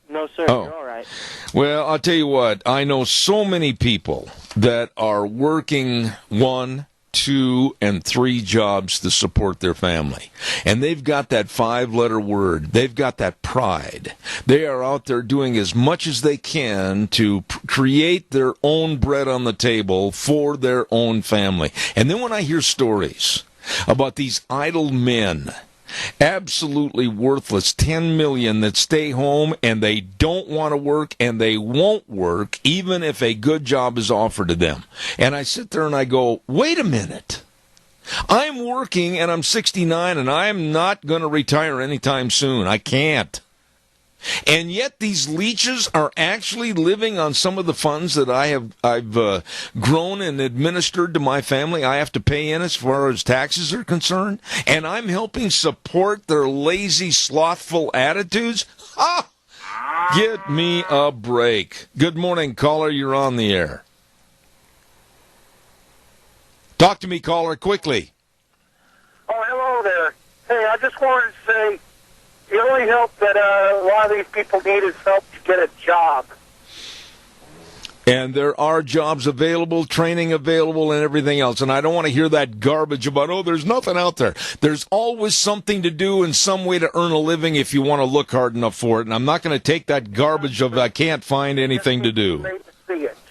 No, sir. Oh. You're all right. Well, I'll tell you what. I know so many people that are working 1, 2, and 3 jobs to support their family. And they've got that 5-letter word. They've got that pride. They are out there doing as much as they can to create their own bread on the table for their own family. And then when I hear stories about these idle men, absolutely worthless, 10 million that stay home and they don't want to work and they won't work even if a good job is offered to them. And I sit there and I go, wait a minute. I'm working and I'm 69 and I'm not going to retire anytime soon. I can't. And yet these leeches are actually living on some of the funds that I've grown and administered to my family. I have to pay in as far as taxes are concerned, and I'm helping support their lazy, slothful attitudes. Get me a break. Good morning, caller. You're on the air. Talk to me, caller, quickly. Oh, hello there. Hey, I just wanted to say, the only help that a lot of these people need is help to get a job. And there are jobs available, training available, and everything else. And I don't want to hear that garbage about, oh, there's nothing out there. There's always something to do and some way to earn a living if you want to look hard enough for it. And I'm not going to take that garbage of I can't find anything to do.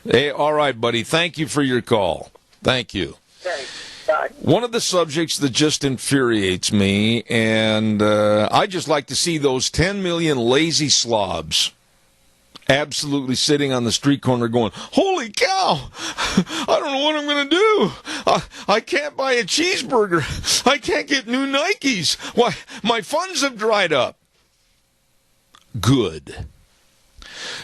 Hey, all right, buddy. Thank you for your call. Thank you. Okay. Bye. One of the subjects that just infuriates me, and I just like to see those 10 million lazy slobs absolutely sitting on the street corner going, holy cow, I don't know what I'm going to do. I can't buy a cheeseburger. I can't get new Nikes. Why, my funds have dried up. Good.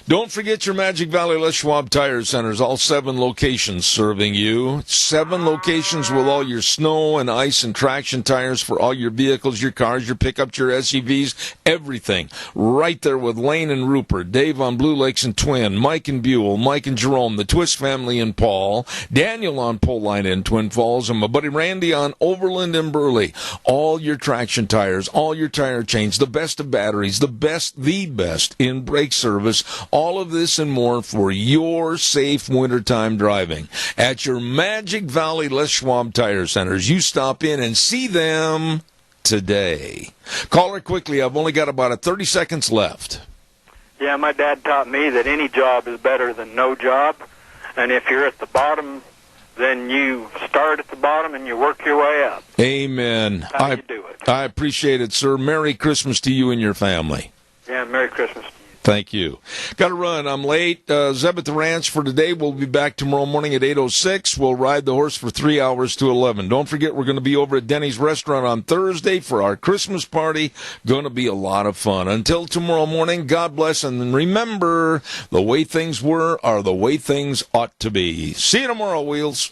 Don't forget your Magic Valley Les Schwab Tire Centers, all 7 locations serving you. 7 locations with all your snow and ice and traction tires for all your vehicles, your cars, your pickups, your SUVs, everything. Right there with Lane and Rupert, Dave on Blue Lakes and Twin, Mike and Buell, Mike and Jerome, the Twist family and Paul, Daniel on Pole Line in Twin Falls, and my buddy Randy on Overland and Burley. All your traction tires, all your tire chains, the best of batteries, the best in brake service. All of this and more for your safe wintertime driving. At your Magic Valley Les Schwab Tire Centers, you stop in and see them today. Caller, quickly. I've only got about 30 seconds left. Yeah, my dad taught me that any job is better than no job. And if you're at the bottom then you start at the bottom and you work your way up. Amen. How you do it. I appreciate it, sir. Merry Christmas to you and your family. Yeah, Merry Christmas. Thank you. Got to run. I'm late. Zeb at the Ranch for today. We'll be back tomorrow morning at 8:06. We'll ride the horse for 3 hours to 11. Don't forget, we're going to be over at Denny's Restaurant on Thursday for our Christmas party. Going to be a lot of fun. Until tomorrow morning, God bless. And remember, the way things were are the way things ought to be. See you tomorrow, Wheels.